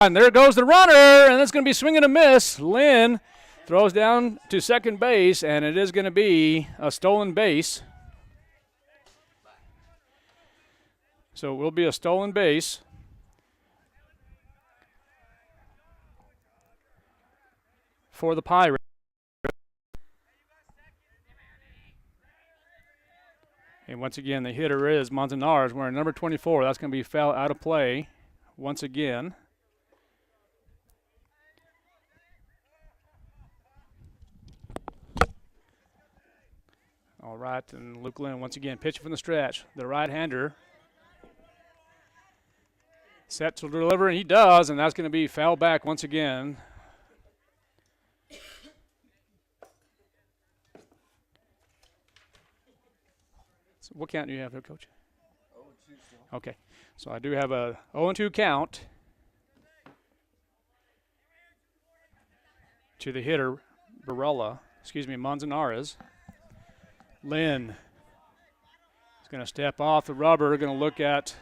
And there goes the runner, and it's going to be swing and a miss. Lynn throws down to second base, and it is going to be a stolen base. So it will be a stolen base. For the Pirates. And once again, the hitter is Manzanares wearing number 24. That's going to be foul out of play once again. All right, and Luke Lynn once again pitching from the stretch. The right-hander set to deliver, and he does, and that's going to be foul back once again. So what count do you have there, Coach? 0-2. Okay, so I do have a 0-2 count to the hitter, Manzanares. Lynn is going to step off the rubber, going to look at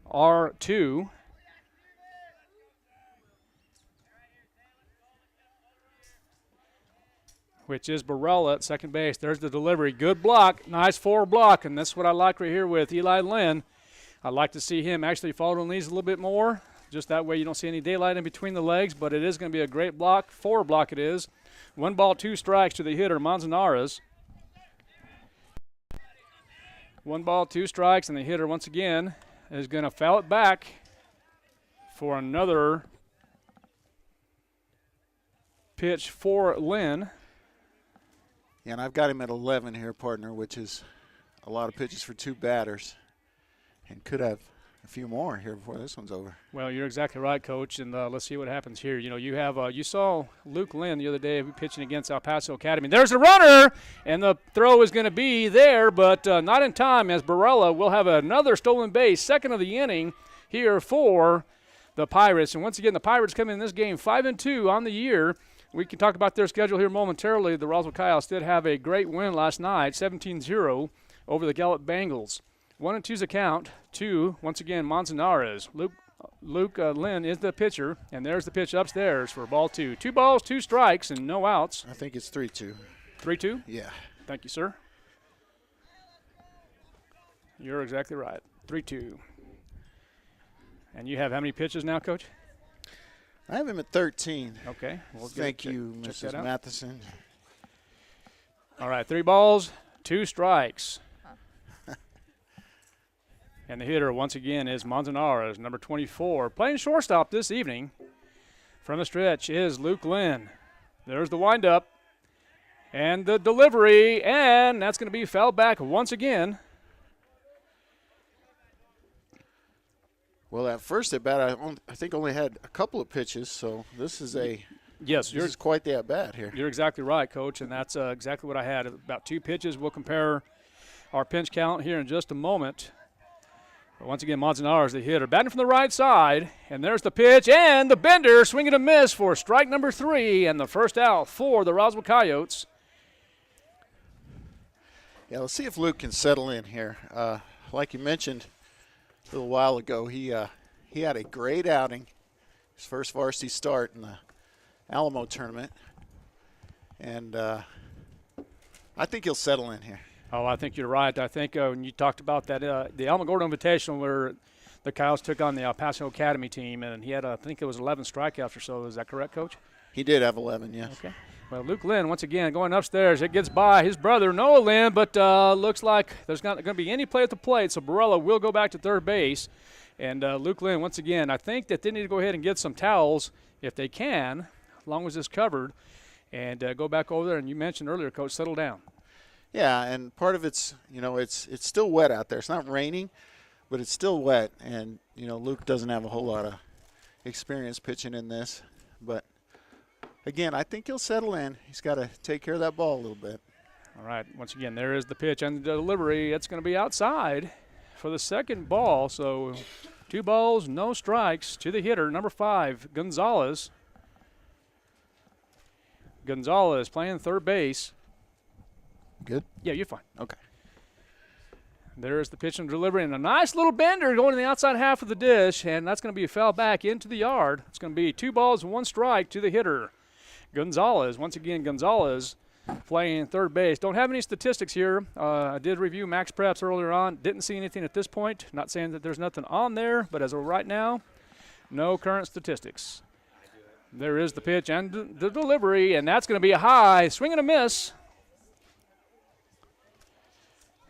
R2. Which is Barella at second base. There's the delivery. Good block. Nice forward block, and that's what I like right here with Eli Lynn. I'd like to see him actually fall on these a little bit more. Just that way you don't see any daylight in between the legs, but it is going to be a great block. Forward block it is. 1 ball, 2 strikes to the hitter, Manzanares. 1 ball, 2 strikes, and the hitter once again is going to foul it back for another pitch for Lynn. Yeah, and I've got him at 11 here, partner, which is a lot of pitches for 2 batters, and could have a few more here before this one's over. Well, you're exactly right, Coach, and let's see what happens here. You know, you have you saw Luke Lynn the other day pitching against El Paso Academy. There's the runner, and the throw is going to be there, but not in time, as Barella will have another stolen base, second of the inning here for the Pirates. And once again, the Pirates come in this game 5-2 on the year. We can talk about their schedule here momentarily. The Roswell Coyotes did have a great win last night, 17-0 over the Gallup Bengals. 1-2's a count to, once again, Manzanares. Luke Lynn is the pitcher, and there's the pitch upstairs for ball 2. 2 balls, 2 strikes, and no outs. I think it's 3-2. 3-2? Yeah. Thank you, sir. You're exactly right. 3-2. And you have how many pitches now, Coach? I have him at 13. Okay. Thank you, Mrs. Matheson. All right, 3 balls, 2 strikes. And the hitter, once again, is Manzanares, number 24. Playing shortstop this evening from the stretch is Luke Lynn. There's the windup and the delivery, and that's going to be fouled back once again. Well, at first at bat, I think only had a couple of pitches, so this is quite the at bat here. You're exactly right, Coach, and that's exactly what I had. About 2 pitches. We'll compare our pinch count here in just a moment. But once again, Manzanares, the hitter, batting from the right side, and there's the pitch, and the bender, swing and a miss for strike number 3, and the first out for the Roswell Coyotes. Yeah, let's see if Luke can settle in here. Like you mentioned a little while ago, he had a great outing, his first varsity start in the Alamo tournament, and I think he'll settle in here. Oh, I think you're right. I think when you talked about that, the Alamogordo Invitational where the Coyotes took on the El Paso Academy team, and he had, I think it was 11 strikeouts or so. Is that correct, Coach? He did have 11, yes. Okay. Well, Luke Lynn, once again, going upstairs. It gets by his brother, Noah Lynn, but looks like there's not going to be any play at the plate, so Barella will go back to third base. And Luke Lynn, once again, I think that they need to go ahead and get some towels if they can, as long as it's covered, and go back over there. And you mentioned earlier, Coach, settle down. Yeah, and part of it's, it's still wet out there. It's not raining, but it's still wet. And, Luke doesn't have a whole lot of experience pitching in this. But, again, I think he'll settle in. He's got to take care of that ball a little bit. All right, once again, there is the pitch and the delivery. It's going to be outside for the second ball. So 2 balls, no strikes to the hitter, number 5, Gonzalez. Gonzalez playing third base. Good? Yeah, you're fine. Okay. There's the pitch and delivery, and a nice little bender going to the outside half of the dish, and that's going to be a foul back into the yard. It's going to be 2 balls and 1 strike to the hitter. Gonzalez, once again, Gonzalez playing third base. Don't have any statistics here. I did review Max Preps earlier on. Didn't see anything at this point. Not saying that there's nothing on there, but as of right now, no current statistics. There is the pitch and the delivery, and that's going to be a high swing and a miss.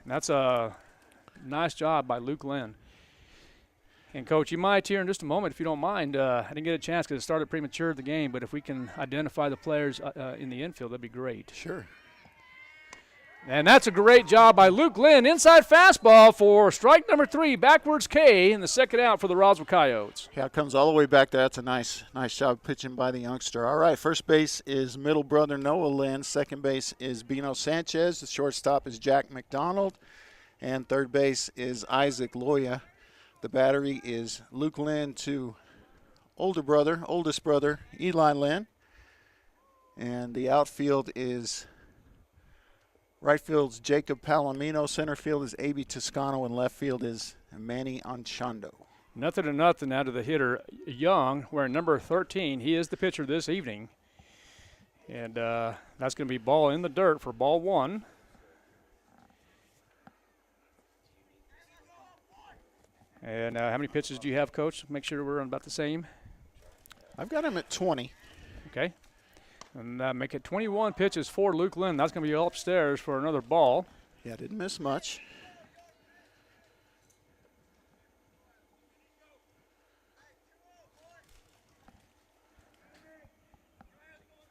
And that's a nice job by Luke Lynn. And, Coach, you might here in just a moment, if you don't mind. I didn't get a chance because it started premature the game, but if we can identify the players in the infield, that'd be great. Sure. And that's a great job by Luke Lynn. Inside fastball for strike number 3, backwards K in the second out for the Roswell Coyotes. Yeah, it comes all the way back there. That's a nice job pitching by the youngster. All right, first base is middle brother Noah Lynn. Second base is Bino Sanchez. The shortstop is Jack McDonald. And third base is Isaac Loya. The battery is Luke Lynn to oldest brother, Eli Lynn. And the outfield is right field's Jacob Palomino. Center field is A.B. Toscano. And left field is Manny Anchondo. Nothing to nothing out of the hitter, Young, wearing number 13. He is the pitcher this evening. And that's going to be ball in the dirt for ball 1. And how many pitches do you have, Coach? Make sure we're on about the same. I've got him at 20. Okay. And make it 21 pitches for Luke Lynn. That's going to be upstairs for another ball. Yeah, didn't miss much.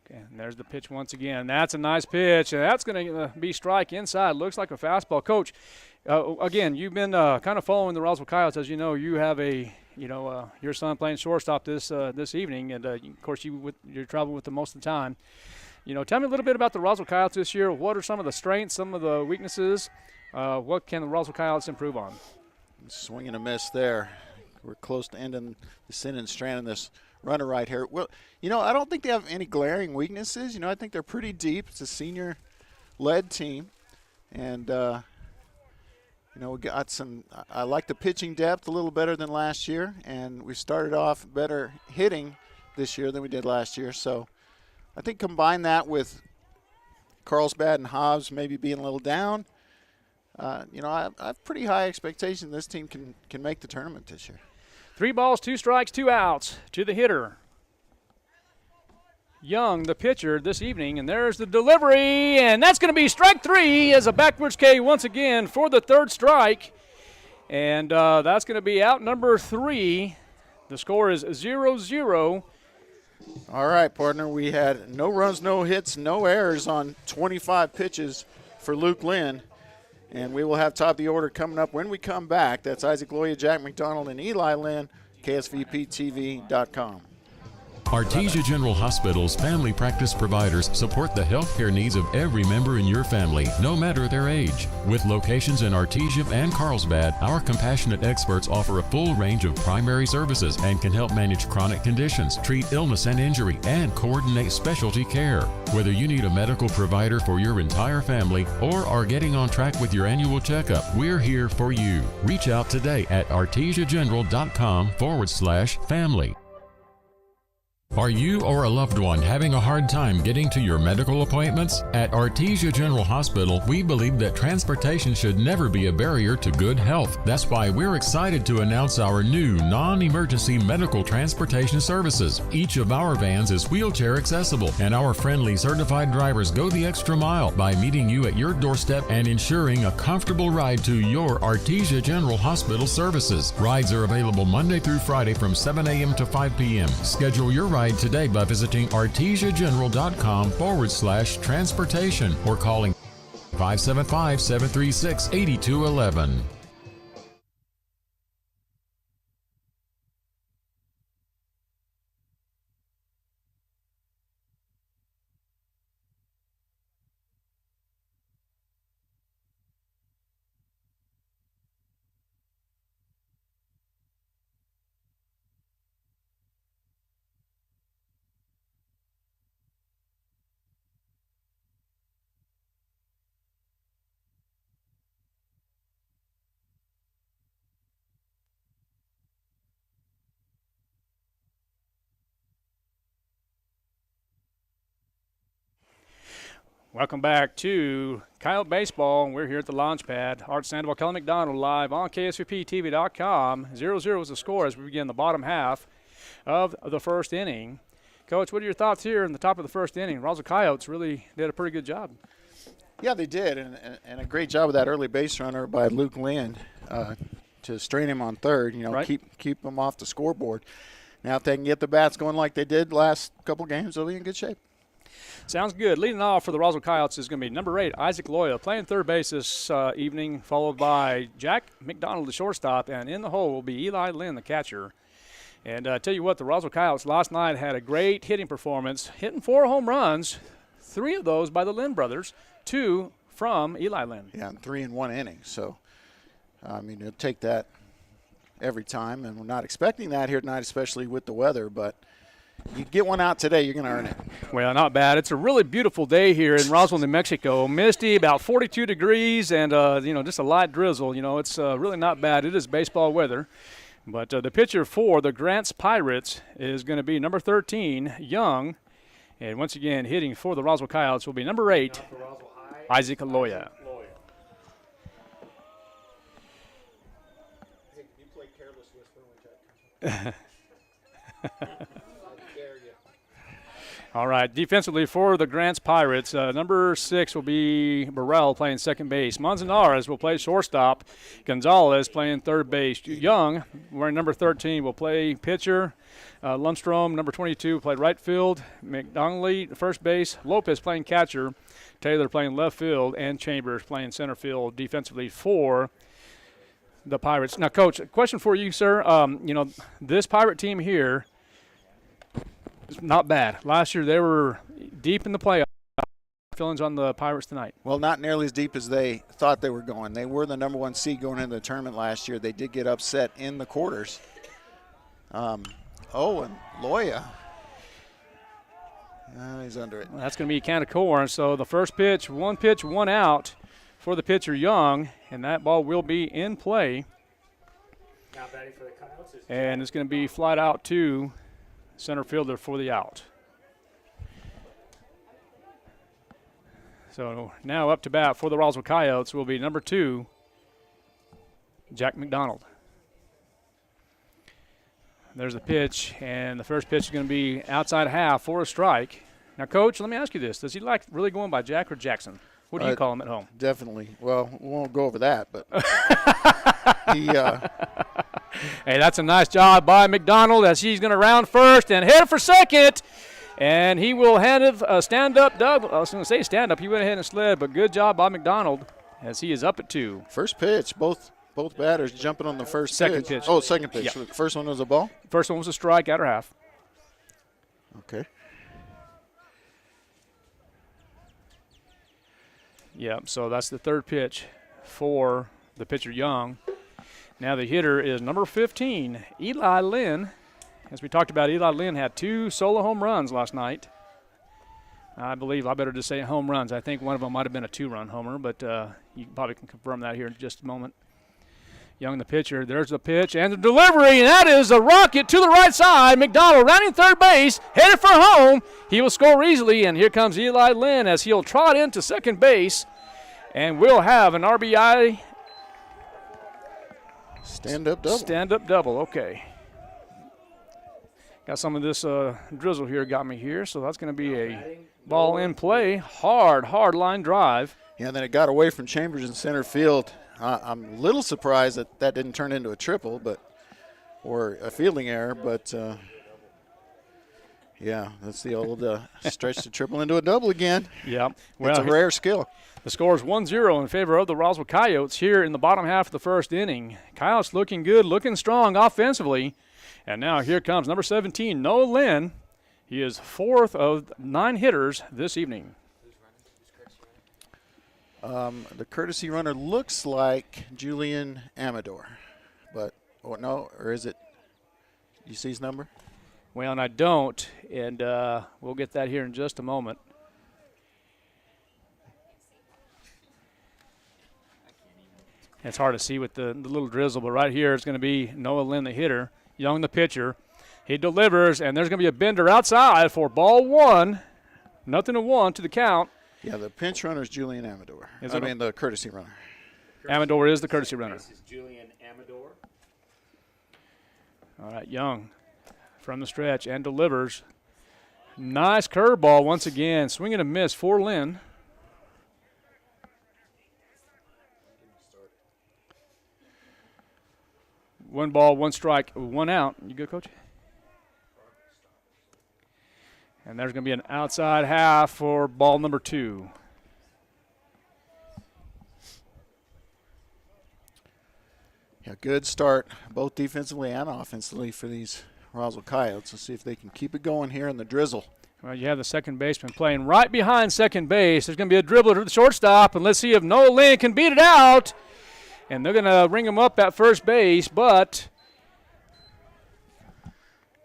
Okay, and there's the pitch once again. That's a nice pitch, and that's going to be strike inside. Looks like a fastball. Coach, again, you've been kind of following the Roswell Coyotes. As you know, you have your son playing shortstop this evening, and of course you're traveling with them most of the time. Tell me a little bit about the Roswell Coyotes this year. What are some of the strengths, some of the weaknesses? What can the Roswell Coyotes improve on? Swing and a miss there. We're close to ending this inning, stranding this runner right here. Well, I don't think they have any glaring weaknesses. I think they're pretty deep. It's a senior-led team, and we got some. I like the pitching depth a little better than last year, and we started off better hitting this year than we did last year. So I think combine that with Carlsbad and Hobbs maybe being a little down. I have pretty high expectations this team can make the tournament this year. 3 balls, 2 strikes, 2 outs to the hitter. Young, the pitcher this evening, and there's the delivery, and that's going to be strike 3 as a backwards K once again for the third strike. And that's going to be out number 3. The score is 0-0. All right, partner, we had no runs, no hits, no errors on 25 pitches for Luke Lynn. And we will have top of the order coming up when we come back. That's Isaac Loya, Jack McDonald, and Eli Lynn, KSVPTV.com. Artesia General Hospital's family practice providers support the healthcare needs of every member in your family, no matter their age. With locations in Artesia and Carlsbad, our compassionate experts offer a full range of primary services and can help manage chronic conditions, treat illness and injury, and coordinate specialty care. Whether you need a medical provider for your entire family or are getting on track with your annual checkup, we're here for you. Reach out today at artesiageneral.com/family. Are you or a loved one having a hard time getting to your medical appointments? At Artesia General Hospital, we believe that transportation should never be a barrier to good health. That's why we're excited to announce our new non-emergency medical transportation services. Each of our vans is wheelchair accessible, and our friendly certified drivers go the extra mile by meeting you at your doorstep and ensuring a comfortable ride to your Artesia General Hospital services. Rides are available Monday through Friday from 7 a.m. to 5 p.m. Schedule your ride today by visiting artesiageneral.com/transportation or calling 575-736-8211. Welcome back to Coyote Baseball. We're here at the launch pad. Art Sandoval, Kelly McDonald live on KSVPTV.com. 0-0 is the score as we begin the bottom half of the first inning. Coach, what are your thoughts here in the top of the first inning? Roswell Coyotes really did a pretty good job. Yeah, they did, and a great job with that early base runner by Luke Lynn to strain him on third, right. keep him off the scoreboard. Now if they can get the bats going like they did last couple games, they'll be in good shape. Sounds good. Leading off for the Roswell Coyotes is going to be number 8, Isaac Loya, playing third base this evening, followed by Jack McDonald, the shortstop, and in the hole will be Eli Lynn, the catcher. And I tell you what, the Roswell Coyotes last night had a great hitting performance, hitting 4 home runs, 3 of those by the Lynn brothers, 2 from Eli Lynn. Yeah, and 3 in 1 inning. So, you'll take that every time, and we're not expecting that here tonight, especially with the weather, but you get one out today, you're going to earn it. Well, not bad. It's a really beautiful day here in Roswell, New Mexico. Misty, about 42 degrees, and just a light drizzle. It's really not bad. It is baseball weather. But the pitcher for the Grants Pirates is going to be number 13, Young. And once again, hitting for the Roswell Coyotes will be number 8, Isaac Loya. Hey, you play Careless Whisper when Jack comes. All right, defensively for the Grants Pirates, number 6 will be Burrell playing second base. Manzanares will play shortstop. Gonzalez playing third base. Young, wearing number 13, will play pitcher. Lundstrom, number 22, played right field. McDonley, first base. Lopez playing catcher. Taylor playing left field. And Chambers playing center field defensively for the Pirates. Now, Coach, a question for you, sir. This Pirate team here, not bad. Last year they were deep in the playoffs. Feelings on the Pirates tonight? Well, not nearly as deep as they thought they were going. They were the number 1 seed going into the tournament last year. They did get upset in the quarters. And Loya. He's under it. Well, that's going to be Canacor. So the first pitch, 1 out for the pitcher Young, and that ball will be in play. Now batting for the Coyotes. And it's going to be flied out to center fielder for the out. So now up to bat for the Roswell Coyotes will be number 2, Jack McDonald. There's the pitch, and the first pitch is going to be outside half for a strike. Now, Coach, let me ask you this. Does he like really going by Jack or Jackson? What do you call him at home? Definitely. Well, we won't go over that, but he Hey, that's a nice job by McDonald as he's going to round first and hit it for second. And he will hand it a stand-up. Doug, I was going to say stand-up. He went ahead and slid, but good job by McDonald as he is up at 2. First pitch, both batters jumping on the first Second pitch. Oh, second pitch. Yeah. So the first one was a ball? First one was a strike, outer half. Okay. Yeah, so that's the third pitch for the pitcher Young. Now the hitter is number 15, Eli Lynn. As we talked about, Eli Lynn had 2 solo home runs last night. I believe I better just say home runs. I think one of them might have been a 2-run homer, but you probably can confirm that here in just a moment. Young, the pitcher, there's the pitch and the delivery, and that is a rocket to the right side. McDonald rounding third base, headed for home. He will score easily, and here comes Eli Lynn as he'll trot into second base, and we'll have an RBI. Stand-up double. Stand-up double, okay. Got some of this drizzle here got me here, so that's going to be a ball in play. Hard line drive. Yeah, and then it got away from Chambers in center field. I'm a little surprised that didn't turn into a triple, or a fielding error, but yeah, that's the old stretch to triple into a double again. Yeah, well, it's a rare skill. The score is 1-0 in favor of the Roswell Coyotes here in the bottom half of the first inning. Coyotes looking good, looking strong offensively. And now here comes number 17, Noah Lynn. He is 4th of 9 hitters this evening. The courtesy runner looks like Julian Amador, but or is it? You see his number? Well, and I don't, and we'll get that here in just a moment. It's hard to see with the little drizzle, but right here it's going to be Noah Lynn, the hitter. Young, the pitcher. He delivers, and there's going to be a bender outside for ball 1. 0-1 to the count. Yeah, the pinch runner is Julian Amador. Is I it mean, the courtesy runner. Amador is the courtesy runner. This is Julian Amador. All right, Young from the stretch and delivers. Nice curveball once again. Swing and a miss for Lynn. One ball, one strike, one out. You good, Coach? And there's going to be an outside half for ball number 2. Yeah, good start, both defensively and offensively for these Roswell Coyotes. Let's see if they can keep it going here in the drizzle. Well, you have the second baseman playing right behind second base. There's going to be a dribbler to the shortstop, and let's see if Noah Lynn can beat it out. And they're going to ring him up at first base, but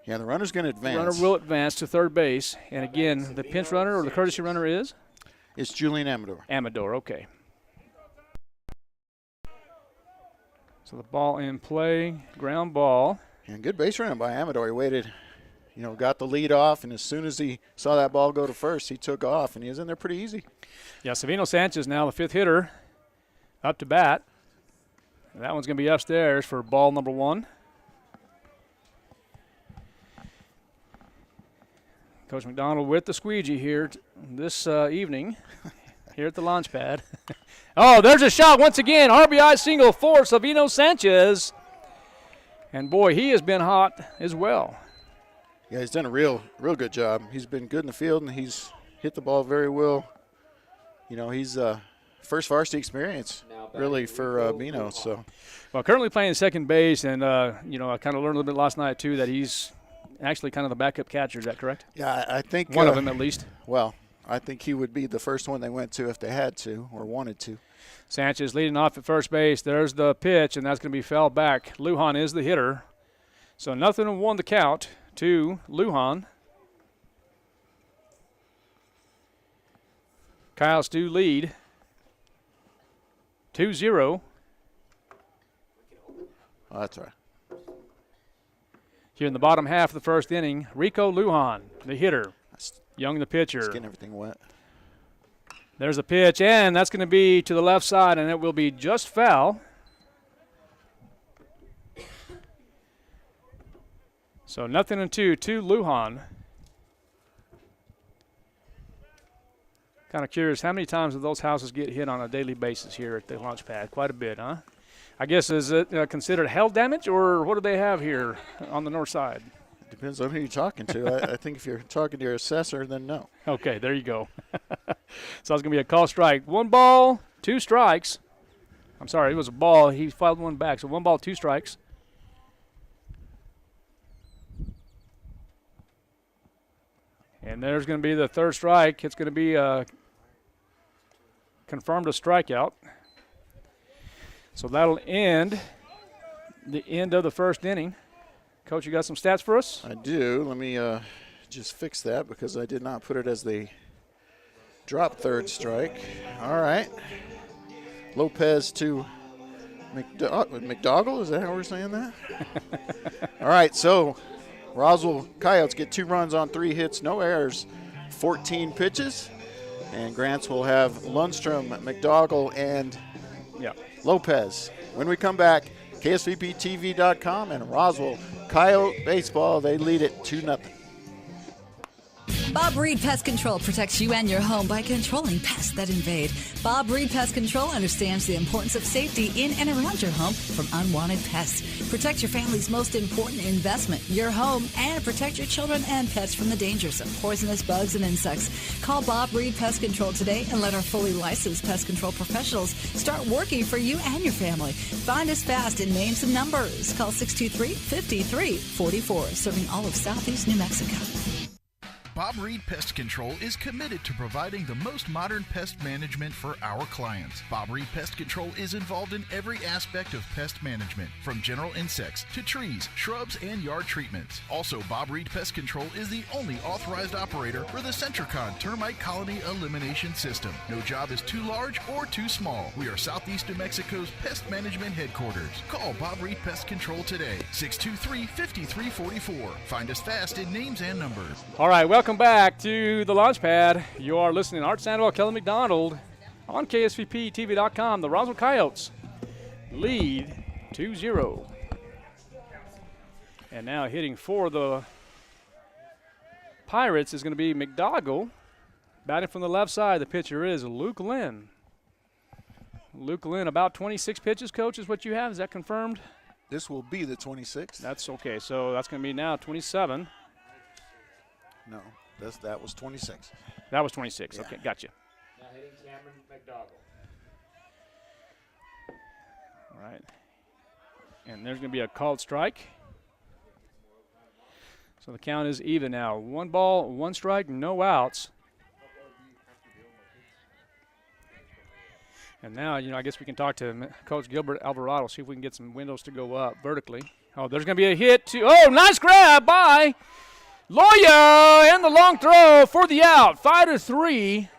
yeah, the runner's going to advance. the runner will advance to third base. And again, the pinch runner or the courtesy runner is? It's Julian Amador. Amador, okay. So the ball in play, ground ball. And good base running by Amador. He waited, got the lead off, and as soon as he saw that ball go to first, he took off, and he was in there pretty easy. Yeah, Savino Sanchez now the fifth hitter up to bat. And that one's going to be upstairs for ball number 1. Coach McDonald with the squeegee here this evening here at the launch pad. Oh, there's a shot once again. RBI single for Savino Sanchez. And, boy, he has been hot as well. Yeah, he's done a real good job. He's been good in the field, and he's hit the ball very well. He's first varsity experience, really, for Bino. So, well, currently playing second base, and, I kind of learned a little bit last night, too, that he's actually kind of the backup catcher. Is that correct? Yeah, I think one of them at least. Well, I think he would be the first one they went to if they had to or wanted to. Sanchez leading off at first base. There's the pitch, and that's going to be fouled back. Lujan is the hitter. So 0-1 the count to Lujan. Coyotes do lead 2-0. Oh, that's right. Here in the bottom half of the first inning, Rico Lujan, the hitter. Young, the pitcher. It's getting everything wet. There's a pitch, and that's going to be to the left side, and it will be just foul. So 0-2 to Lujan. Kind of curious, how many times do those houses get hit on a daily basis here at the launch pad? Quite a bit, huh? I guess, is it considered hail damage, or what do they have here on the north side? Depends on who you're talking to. I think if you're talking to your assessor, then no. Okay, there you go. So it's going to be a call strike. 1 ball, 2 strikes. I'm sorry, it was a ball. He filed one back. So 1 ball, 2 strikes. And there's going to be the third strike. It's going to be confirmed a strikeout. So that'll end the end of the first inning. Coach, you got some stats for us? I do. Let me just fix that because I did not put it as the drop third strike. All right. Lopez to McDougall. Is that how we're saying that? All right. So Roswell Coyotes get 2 runs on 3 hits, no errors, 14 pitches. And Grants will have Lundstrom, McDougall, and Lopez. When we come back, KSVPTV.com and Roswell Coyote Baseball, they lead it 2-0. Bob Reed Pest Control protects you and your home by controlling pests that invade. Bob Reed Pest Control understands the importance of safety in and around your home from unwanted pests. Protect your family's most important investment, your home, and protect your children and pets from the dangers of poisonous bugs and insects. Call Bob Reed Pest Control today and let our fully licensed pest control professionals start working for you and your family. Find us fast in names and numbers. Call 623-5344, serving all of Southeast New Mexico. Bob Reed Pest Control is committed to providing the most modern pest management for our clients. Bob Reed Pest Control is involved in every aspect of pest management, from general insects to trees, shrubs, and yard treatments. Also, Bob Reed Pest Control is the only authorized operator for the Centricon Termite Colony Elimination System. No job is too large or too small. We are Southeast New Mexico's pest management headquarters. Call Bob Reed Pest Control today, 623-5344. Find us fast in names and numbers. All right, welcome welcome back to the launch pad. You are listening to Art Sandoval, Kelly McDonald on KSVPTV.com. The Roswell Coyotes lead 2-0. And now hitting for the Pirates is going to be McDougall. Batting from the left side, the pitcher is Luke Lynn. Luke Lynn, about 26 pitches, Coach, is what you have. Is that confirmed? This will be the 26th. That's okay. So that's going to be now 27. No, that was 26. That was 26. Yeah. Okay, gotcha. Now hitting Cameron McDougall. All right. And there's going to be a called strike. So the count is even now. 1 ball, 1 strike, no outs. And now, I guess we can talk to Coach Gilbert Alvarado, see if we can get some windows to go up vertically. Oh, there's going to be a hit to, nice grab by Loya, and the long throw for the out. 5-3,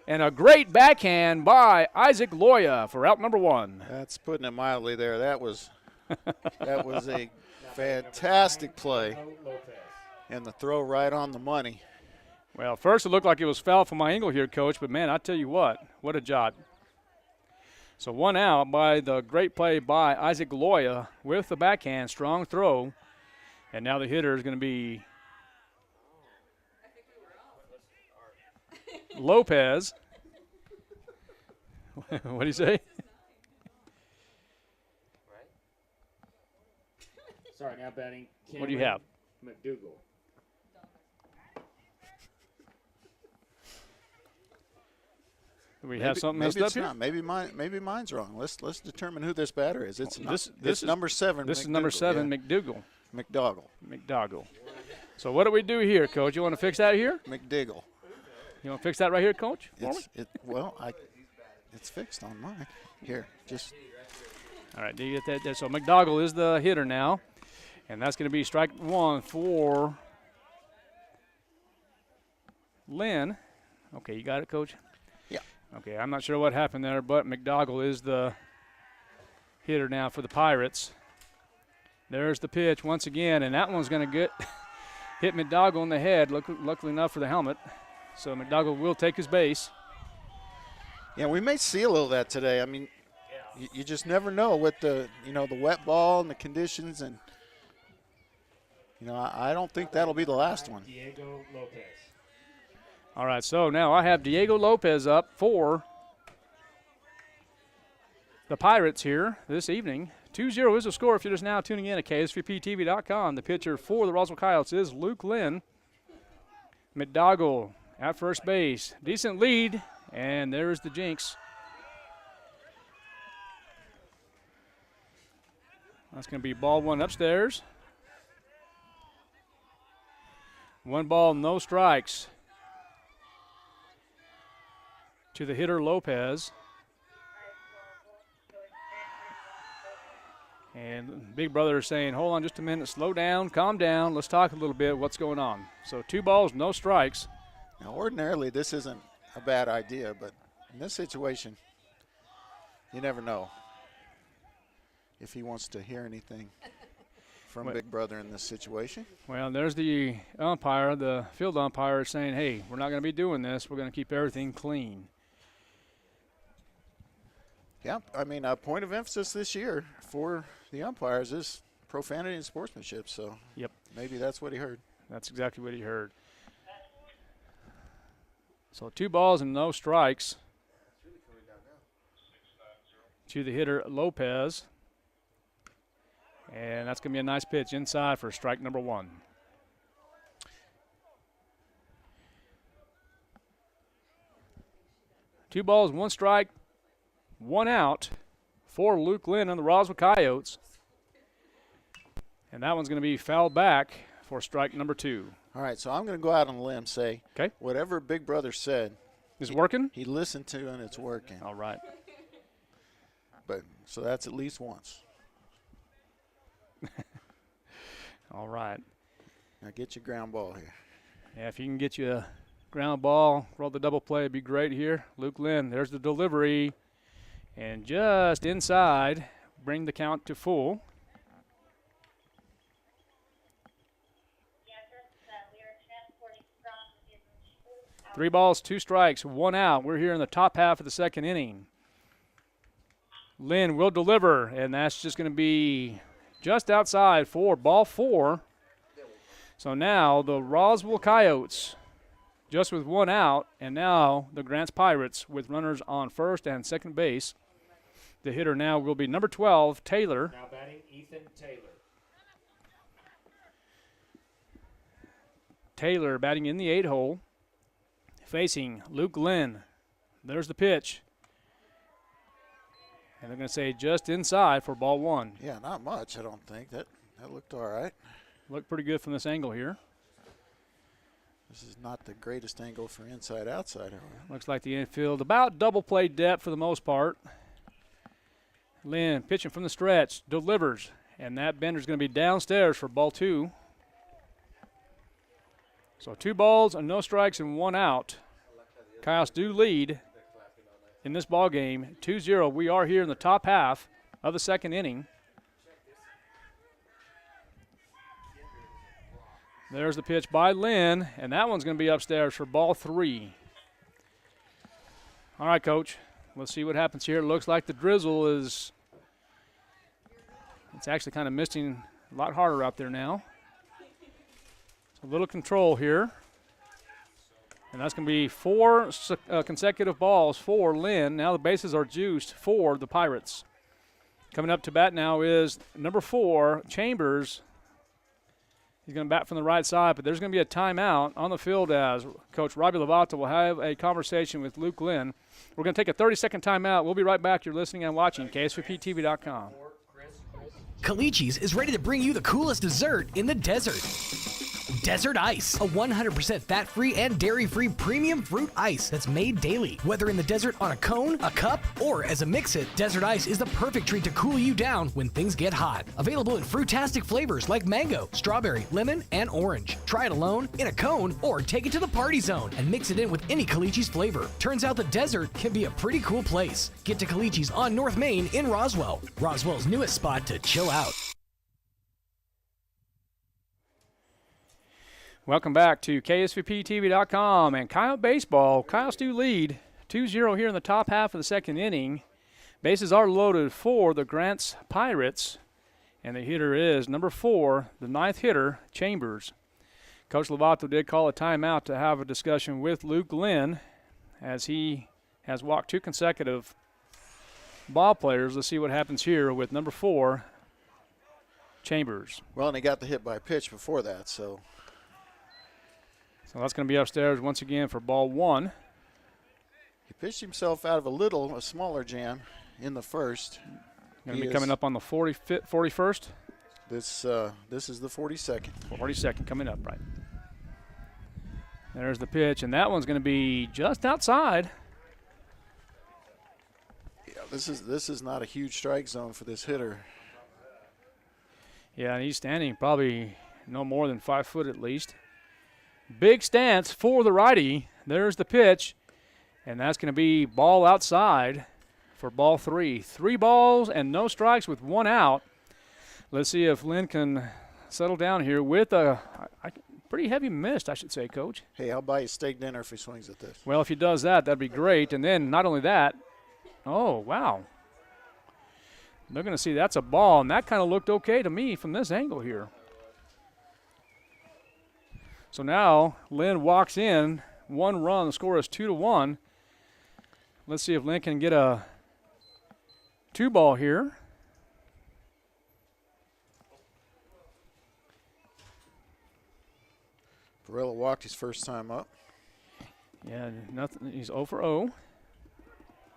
and a great backhand by Isaac Loya for out number 1. That's putting it mildly there. That was a fantastic play, and the throw right on the money. Well, first it looked like it was foul from my angle here, Coach, but, man, I tell you what a job. So 1 out by the great play by Isaac Loya with the backhand, strong throw. And now the hitter is going to be Lopez. What do you say? Sorry, now batting Cameron What do you have? McDougall. Do we have something messed maybe up it's here? not. Maybe mine's wrong. Let's determine who this batter is. It's This is number 7. This is number 7, yeah. McDougall. So what do we do here, Coach? You want to fix that here? McDougall. You want to fix that right here, Coach? It's fixed on mine. Here, just. All right, do you get that there? So McDougall is the hitter now, and that's going to be strike 1 for Lynn. Okay, you got it, Coach? Yeah. Okay, I'm not sure what happened there, but McDougall is the hitter now for the Pirates. There's the pitch once again, and that one's going to hit McDougall in the head, luckily enough for the helmet. So McDougall will take his base. Yeah, we may see a little of that today. I mean, you just never know with the wet ball and the conditions, and I don't think that'll be the last one. Diego Lopez. All right, so now I have Diego Lopez up for the Pirates here this evening. 2-0 is the score if you're just now tuning in at KSVPTV.com. The pitcher for the Roswell Coyotes is Luke Lynn. McDougall at first base. Decent lead, and there's the jinx. That's going to be ball 1 upstairs. 1 ball, no strikes to the hitter Lopez. And Big Brother is saying, hold on just a minute, slow down, calm down, let's talk a little bit, what's going on? So 2 balls, no strikes. Now, ordinarily, this isn't a bad idea, but in this situation, you never know if he wants to hear anything from Big Brother in this situation. Well, there's the umpire, the field umpire, saying, hey, we're not going to be doing this. We're going to keep everything clean. Yeah, I mean, a point of emphasis this year for the umpires is profanity and sportsmanship, so yep, maybe that's what he heard. That's exactly what he heard. So 2 balls and no strikes to the hitter Lopez. And that's going to be a nice pitch inside for strike number 1. Two balls, 1 strike, 1 out for Luke Lynn and the Roswell Coyotes. And that one's going to be fouled back for strike number 2. All right, so I'm going to go out on a limb and say, okay, whatever Big Brother said, is it working? He listened to and it's working. All right. But so that's at least once. All right. Now get your ground ball here. Yeah, if you can get you a ground ball, roll the double play, it'd be great here. Luke Lynn, there's the delivery. And just inside, bring the count to full. 3 balls, 2 strikes, 1 out. We're here in the top half of the second inning. Lynn will deliver, and that's just going to be just outside for ball 4. So now the Roswell Coyotes just with 1 out, and now the Grants Pirates with runners on first and second base. The hitter now will be number 12, Taylor. Now batting, Ethan Taylor. Taylor batting in the 8 hole, facing Luke Lynn. There's the pitch. And they're going to say just inside for ball 1. Yeah, not much, I don't think. That looked all right. Looked pretty good from this angle here. This is not the greatest angle for inside-outside. Looks like the infield about double play depth for the most part. Lynn pitching from the stretch, delivers, and that bender's going to be downstairs for ball 2. So 2 balls and no strikes and 1 out. Coyotes do lead in this ball game, 2-0. We are here in the top half of the second inning. There's the pitch by Lynn, and that one's going to be upstairs for ball 3. All right, Coach. Let's see what happens here. It looks like the drizzle is – it's actually kind of misting a lot harder out there now. So a little control here. And that's going to be 4 consecutive balls for Lynn. Now the bases are juiced for the Pirates. Coming up to bat now is number 4, Chambers. He's going to bat from the right side, but there's going to be a timeout on the field as Coach Robbie Lovato will have a conversation with Luke Lynn. We're going to take a 30-second timeout. We'll be right back. You're listening and watching KSVPTV.com. Calici's is ready to bring you the coolest dessert in the desert. Desert Ice, a 100% fat-free and dairy-free premium fruit ice that's made daily. Whether in the desert on a cone, a cup, or as a mix-it, Desert Ice is the perfect treat to cool you down when things get hot. Available in fruitastic flavors like mango, strawberry, lemon, and orange. Try it alone, in a cone, or take it to the party zone and mix it in with any Calici's flavor. Turns out the desert can be a pretty cool place. Get to Calici's on North Main in Roswell. Roswell's newest spot to chill out. Welcome back to KSVPTV.com and Coyote Baseball. Coyotes do lead 2-0 here in the top half of the second inning. Bases are loaded for the Grants Pirates, and the hitter is number 4, the 9th hitter, Chambers. Coach Lovato did call a timeout to have a discussion with Luke Lynn as he has walked 2 consecutive ball players. Let's see what happens here with number 4, Chambers. Well, and he got the hit by pitch before that, so that's going to be upstairs once again for ball 1. he pitched himself out of a smaller jam in the first. Going to be coming up on the 41st. This is the 42nd. 42nd coming up, right. There's the pitch, and that one's going to be just outside. Yeah, this is not a huge strike zone for this hitter. Yeah, and he's standing probably no more than 5 foot at least. Big stance for the righty. There's the pitch, and that's going to be ball outside for ball 3. 3 balls and no strikes with 1 out. Let's see if Lynn can settle down here with a pretty heavy mist, I should say, Coach. Hey, I'll buy you steak dinner if he swings at this. Well, if he does that, that'd be great. And then not only that, oh, wow. They're going to see that's a ball, and that kind of looked okay to me from this angle here. So now Lynn walks in, 1 run. The score is 2-1. Let's see if Lynn can get a 2 ball here. Barella walked his first time up. Yeah, nothing. He's 0 for 0.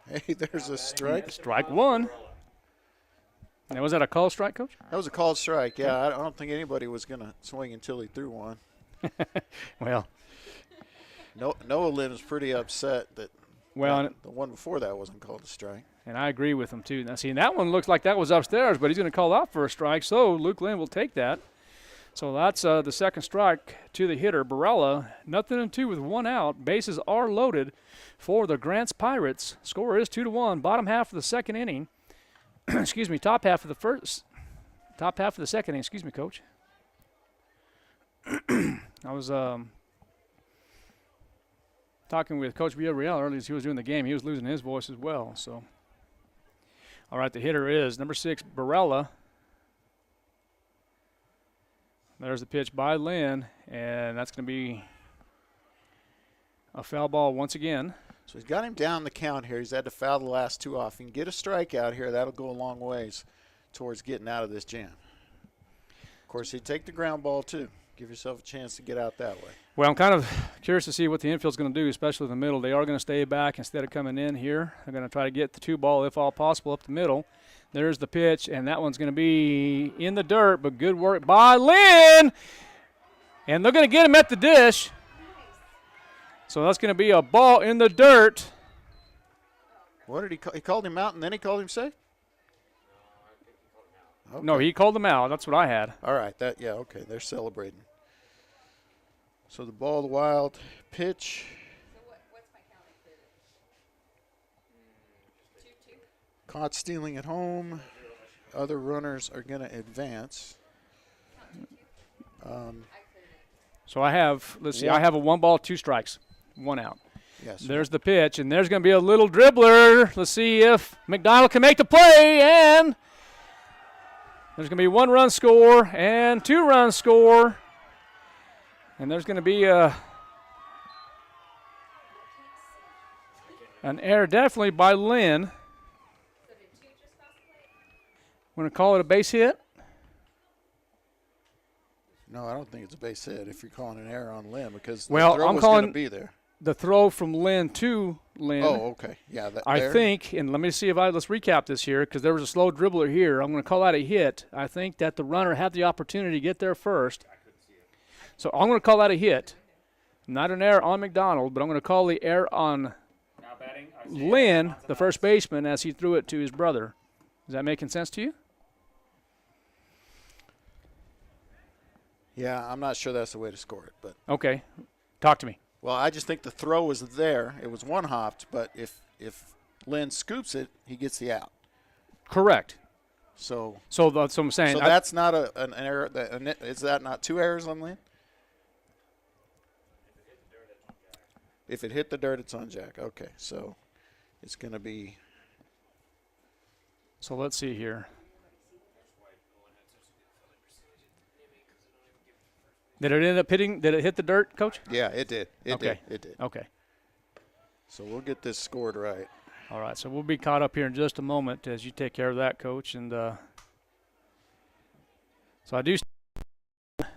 Hey, there's a strike. Strike 1. Now, was that a called strike, Coach? That was a called strike. Yeah, I don't think anybody was going to swing until he threw one. Well, Noah Lynn was pretty upset that the one before that wasn't called a strike. And I agree with him, too. Now, see, that one looks like that was upstairs, but he's going to call out for a strike, so Luke Lynn will take that. So that's the second strike to the hitter, Barella. 0-2 with 1 out. Bases are loaded for the Grants Pirates. Score is 2-1. Bottom half of the second inning. Excuse me, top half of the second inning. Excuse me, Coach. I was talking with Coach Villarreal earlier as he was doing the game. He was losing his voice as well. So, all right, the hitter is number 6, Barella. There's the pitch by Lynn, and that's going to be a foul ball once again. So he's got him down the count here. He's had to foul the last 2 off. If he can get a strikeout here, that'll go a long ways towards getting out of this jam. Of course, he'd take the ground ball too. Give yourself a chance to get out that way. Well, I'm kind of curious to see what the infield's going to do, especially in the middle. They are going to stay back instead of coming in here. They're going to try to get the 2 ball, if all possible, up the middle. There's the pitch, and that one's going to be in the dirt, but good work by Lynn. And they're going to get him at the dish. So that's going to be a ball in the dirt. What did he call? He called him out, and then he called him safe? Okay. No, he called him out. That's what I had. All right. Okay. They're celebrating. So the ball, the wild pitch. So what's my count included? 2-2. Caught stealing at home. Other runners are going to advance. So I have, let's see, I have a 1 ball, 2 strikes, 1 out. Yes. There's the pitch, and there's going to be a little dribbler. Let's see if McDonald can make the play, and there's going to be 1 run score and 2 run score. And there's going to be an error definitely by Lynn. I'm going to call it a base hit. No, I don't think it's a base hit if you're calling an error on Lynn because Well, the throw I'm was going calling to be there. the throw from Lynn to Lynn. Oh, okay. Yeah, I think, and let me see if let's recap this here because there was a slow dribbler here. I'm going to call that a hit. I think that the runner had the opportunity to get there first. So I'm going to call that a hit. Not an error on McDonald, but I'm going to call the error on Lynn, the first baseman, as he threw it to his brother. Is that making sense to you? Yeah, I'm not sure that's the way to score it, but Okay. Talk to me. well, I just think the throw was there. It was 1 hopped, but if Lynn scoops it, he gets the out. Correct. So So that's what I'm saying. that's not an error. Is that not 2 errors on Lynn? If it hit the dirt, it's on Jack. Okay, so it's going to be. So let's see here. Did it end up hitting? Did it hit the dirt, Coach? Yeah, it did. It did. Okay. So we'll get this scored right. All right. So we'll be caught up here in just a moment as you take care of that, Coach. And so I do.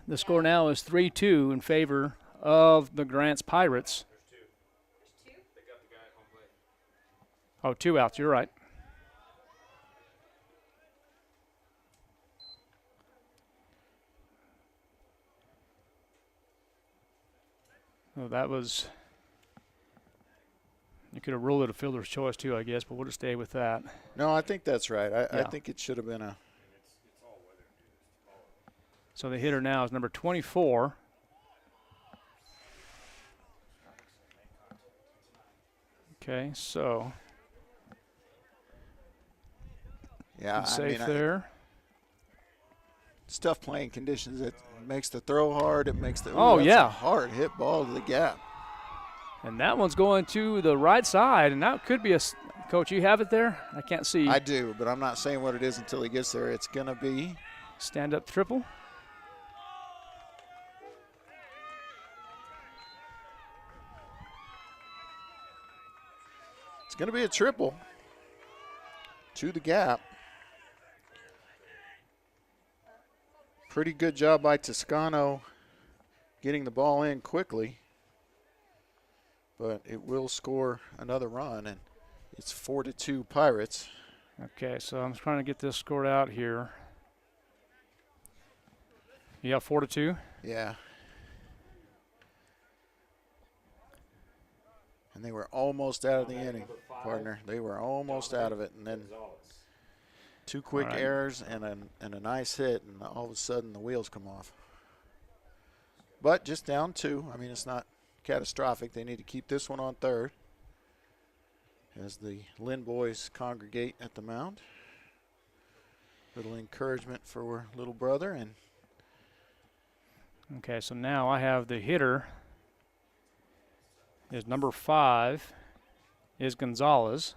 The score now is 3-2 in favor of the Grants Pirates. Oh, 2 outs. You're right. Oh, that was. You could have ruled it a fielder's choice too, I guess, but we'll just stay with that. No, I think that's right. I Yeah. think it should have been a. So the hitter now is number 24. Okay, so Yeah, safe there. It's tough playing conditions. It makes the throw hard. It makes the Oh, that's yeah. a hard hit ball to the gap. And that one's going to the right side, and that could be a. Coach, you have it there? I can't see. I do, but I'm not saying what it is until he gets there. It's gonna be Stand-up triple. it's gonna be a triple to the gap. Pretty good job by Toscano getting the ball in quickly, but it will score another run, and it's 4-2 Pirates. Okay, so I'm trying to get this scored out here. Yeah, 4-2. Yeah. And they were almost out of the inning, partner. They were almost out of it, and then 2 quick right. errors and a nice hit, and all of a sudden the wheels come off. But just down 2. I mean, it's not catastrophic. They need to keep this one on third as the Lynn boys congregate at the mound. Little encouragement for little brother. And Okay, so now I have the hitter is number 5 is Gonzalez.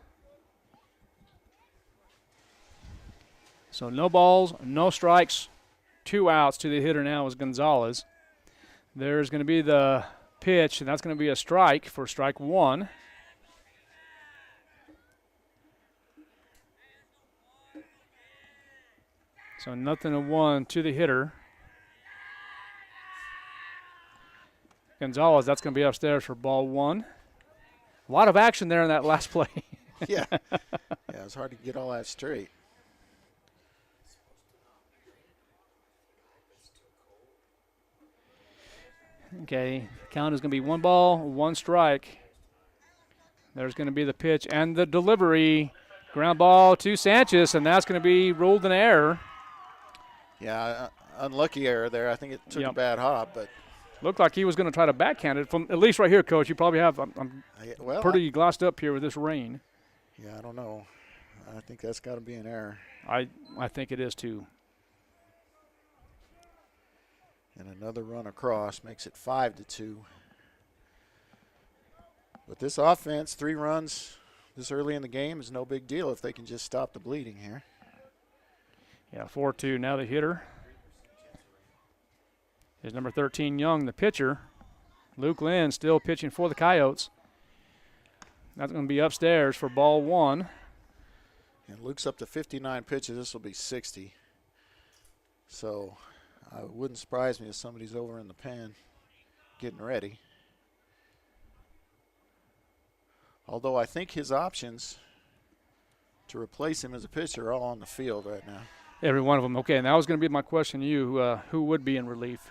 So no balls, no strikes, 2 outs to the hitter now is Gonzalez. There's going to be the pitch, and that's going to be a strike for strike 1. So 0-1 to the hitter. Gonzalez, that's going to be upstairs for ball 1. A lot of action there in that last play. Yeah, it's hard to get all that straight. Okay, count is going to be 1 ball, 1 strike. There's going to be the pitch and the delivery. Ground ball to Sanchez, and that's going to be ruled an error. Yeah, unlucky error there. I think it took a bad hop, but looked like he was going to try to backhand it. From at least right here, Coach, you probably have. I'm pretty glossed up here with this rain. Yeah, I don't know. I think that's got to be an error. I think it is too. And another run across makes it 5-2. But this offense, 3 runs this early in the game is no big deal if they can just stop the bleeding here. Yeah, 4-2. Now the hitter is number 13, Young, the pitcher. Luke Lynn still pitching for the Coyotes. That's going to be upstairs for ball 1. And Luke's up to 59 pitches. This will be 60. So it wouldn't surprise me if somebody's over in the pen getting ready. Although I think his options to replace him as a pitcher are all on the field right now. Every one of them. Okay, and that was going to be my question to you. Who would be in relief?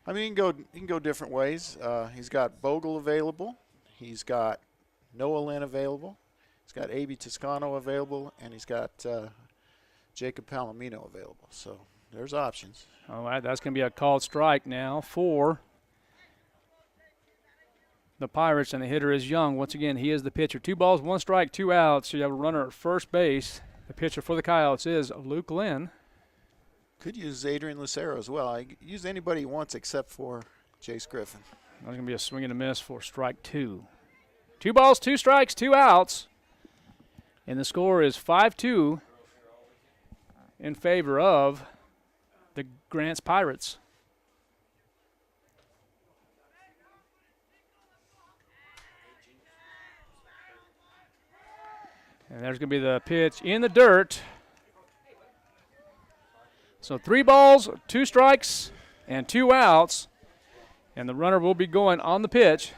I mean, he can go different ways. He's got Bogle available. He's got Noah Lynn available. He's got A.B. Toscano available. And he's got Jacob Palomino available. So there's options. All right, that's going to be a called strike now for the Pirates, and the hitter is Young. Once again, he is the pitcher. 2 balls, 1 strike, 2 outs. So you have a runner at first base. The pitcher for the Coyotes is Luke Lynn. Could use Adrian Lucero as well. I use anybody he wants except for Chase Griffin. That's going to be a swing and a miss for strike 2. 2 balls, 2 strikes, 2 outs. And the score is 5-2 in favor of the Grants Pirates. And there's going to be the pitch in the dirt. So 3 balls, 2 strikes, and 2 outs. And the runner will be going on the pitch.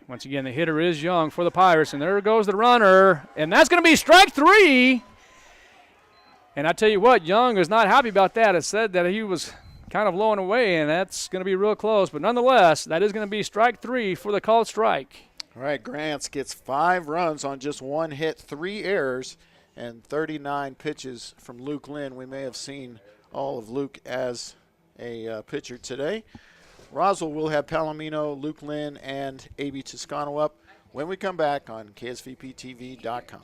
Once again, the hitter is Young for the Pirates. And there goes the runner. And that's going to be strike 3. And I tell you what, Young is not happy about that. It said that he was kind of low and away, and that's going to be real close. But nonetheless, that is going to be strike 3 for the called strike. All right, Grants gets 5 runs on just 1 hit, 3 errors, and 39 pitches from Luke Lynn. We may have seen all of Luke as a pitcher today. Roswell will have Palomino, Luke Lynn, and A.B. Toscano up when we come back on KSVPTV.com.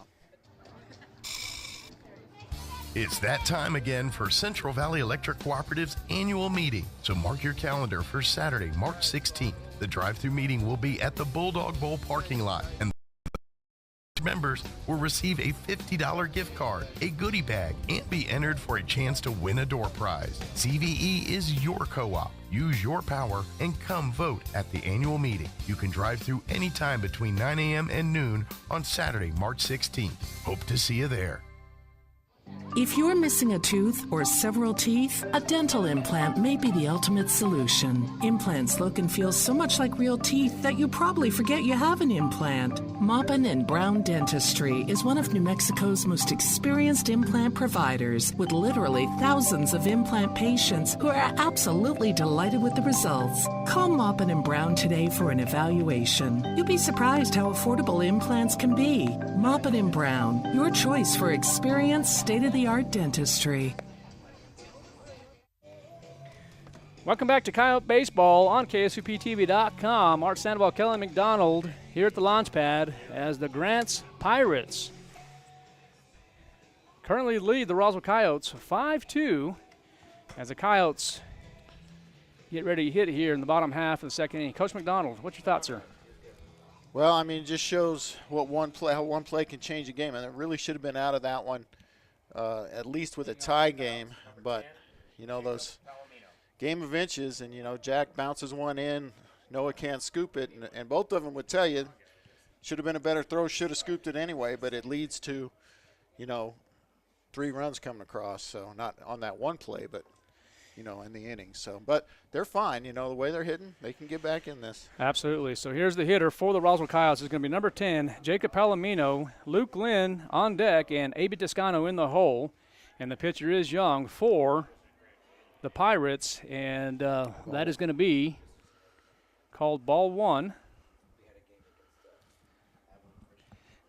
It's that time again for Central Valley Electric Cooperative's annual meeting. So mark your calendar for Saturday, March 16th. The drive-through meeting will be at the Bulldog Bowl parking lot, and members will receive a $50 gift card, a goodie bag, and be entered for a chance to win a door prize. CVE is your co-op. Use your power and come vote at the annual meeting. You can drive through anytime between 9 a.m. and noon on Saturday, March 16th. Hope to see you there. If you're missing a tooth or several teeth, a dental implant may be the ultimate solution. Implants look and feel so much like real teeth that you probably forget you have an implant. Maupin and Brown Dentistry is one of New Mexico's most experienced implant providers, with literally thousands of implant patients who are absolutely delighted with the results. Call Maupin and Brown today for an evaluation. You'll be surprised how affordable implants can be. Maupin and Brown, your choice for experienced, state-of-the-art dentistry. Welcome back to Coyote Baseball on KSUPTV.com. Art Sandoval, Kelly McDonald here at the launch pad as the Grants Pirates currently lead the Roswell Coyotes 5-2 as the Coyotes get ready to hit here in the bottom half of the second inning. Coach McDonald, what's your thoughts, sir? Well, I mean, it just shows what how one play can change a game, and it really should have been out of that one, at least with a tie game. But you know, those game of inches, and you know, Jack bounces one in, Noah can't scoop it, and both of them would tell you should have been a better throw, should have scooped it anyway. But it leads to, you know, 3 runs coming across. So not on that one play, but you know, in the inning. So, but they're fine. You know, the way they're hitting, they can get back in this. Absolutely. So here's the hitter for the Roswell Coyotes. It's going to be number 10, Jacob Palomino, Luke Lynn on deck, and Abe Toscano in the hole. And the pitcher is Young for the Pirates, and that is going to be called ball 1.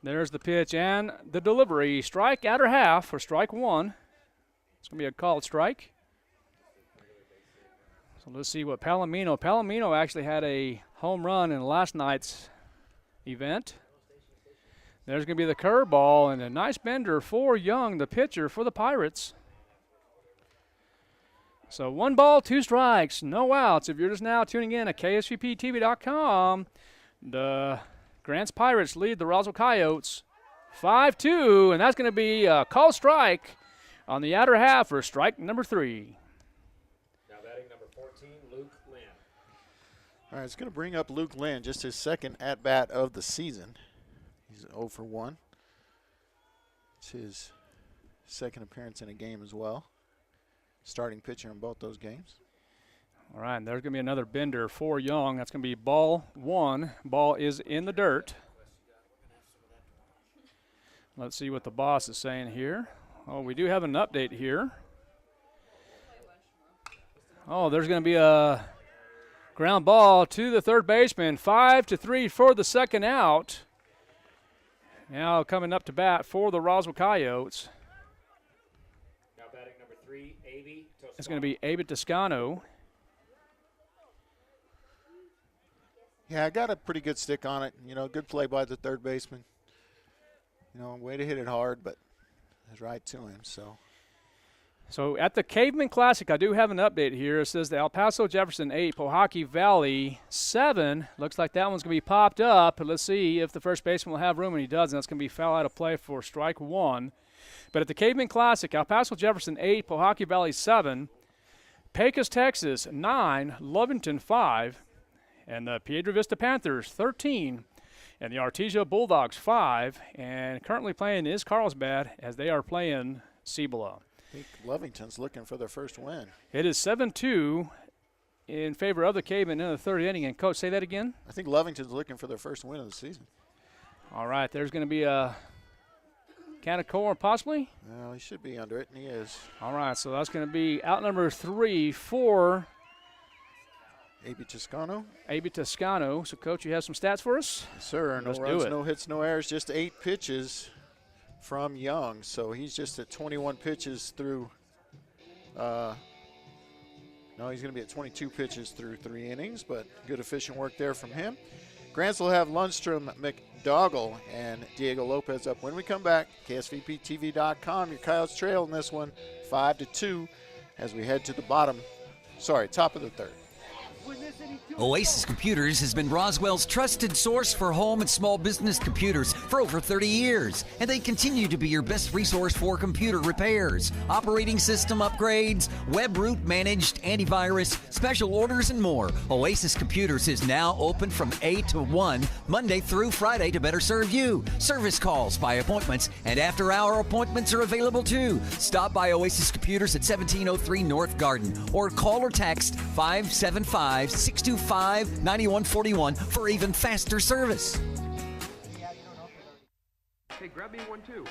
There's the pitch and the delivery. Strike, outer half for strike 1. It's going to be a called strike. So let's see what Palomino actually had a home run in last night's event. There's going to be the curveball and a nice bender for Young, the pitcher for the Pirates. So 1 ball, 2 strikes, no outs. If you're just now tuning in at KSVPTV.com, the Grants Pirates lead the Roswell Coyotes 5-2, and that's going to be a call strike on the outer half for strike number 3. All right, it's going to bring up Luke Lynn, just his second at-bat of the season. He's 0 for 1. It's his second appearance in a game as well. Starting pitcher in both those games. All right, and there's going to be another bender for Young. That's going to be ball 1. Ball is in the dirt. Let's see what the boss is saying here. Oh, we do have an update here. Oh, there's going to be a ground ball to the third baseman, 5-3 for the second out. Now coming up to bat for the Roswell Coyotes. Now batting number 3, Abe Toscano. It's going to be Abe Toscano. Yeah, I got a pretty good stick on it. You know, good play by the third baseman. You know, way to hit it hard, but it's right to him, So at the Caveman Classic, I do have an update here. It says the El Paso Jefferson 8, Pojoaque Valley 7. Looks like that one's going to be popped up. Let's see if the first baseman will have room, and he does, and that's going to be foul out of play for strike 1. But at the Caveman Classic, El Paso Jefferson 8, Pojoaque Valley 7, Pecos, Texas 9, Lovington 5, and the Piedra Vista Panthers 13, and the Artesia Bulldogs 5. And currently playing is Carlsbad as they are playing Cibola. I think Lovington's looking for their first win. It is 7-2 in favor of the Cavemen in the third inning. And, Coach, say that again? I think Lovington's looking for their first win of the season. All right, there's going to be a can of corn possibly? Well, he should be under it, and he is. All right, so that's going to be out number 3 for Abe Toscano. Abe Toscano. So, Coach, you have some stats for us? Yes, sir. No Let's do runs, it. no hits, no errors, just 8 pitches from Young. So he's just at 21 pitches through no, he's going to be at 22 pitches through 3 innings, but good efficient work there from him. Grants will have Lundstrom, McDougall, and Diego Lopez up when we come back. KSVPTV.com. Your Coyotes trail in this one 5-2 as we head to the top of the third. Oasis Computers has been Roswell's trusted source for home and small business computers for over 30 years, and they continue to be your best resource for computer repairs, operating system upgrades, web root managed antivirus, special orders, and more. Oasis Computers is now open from 8 to 1, Monday through Friday to better serve you. Service calls by appointments and after-hour appointments are available too. Stop by Oasis Computers at 1703 North Garden or call or text 575-625-9141 for even faster service. Hey, grab me one too.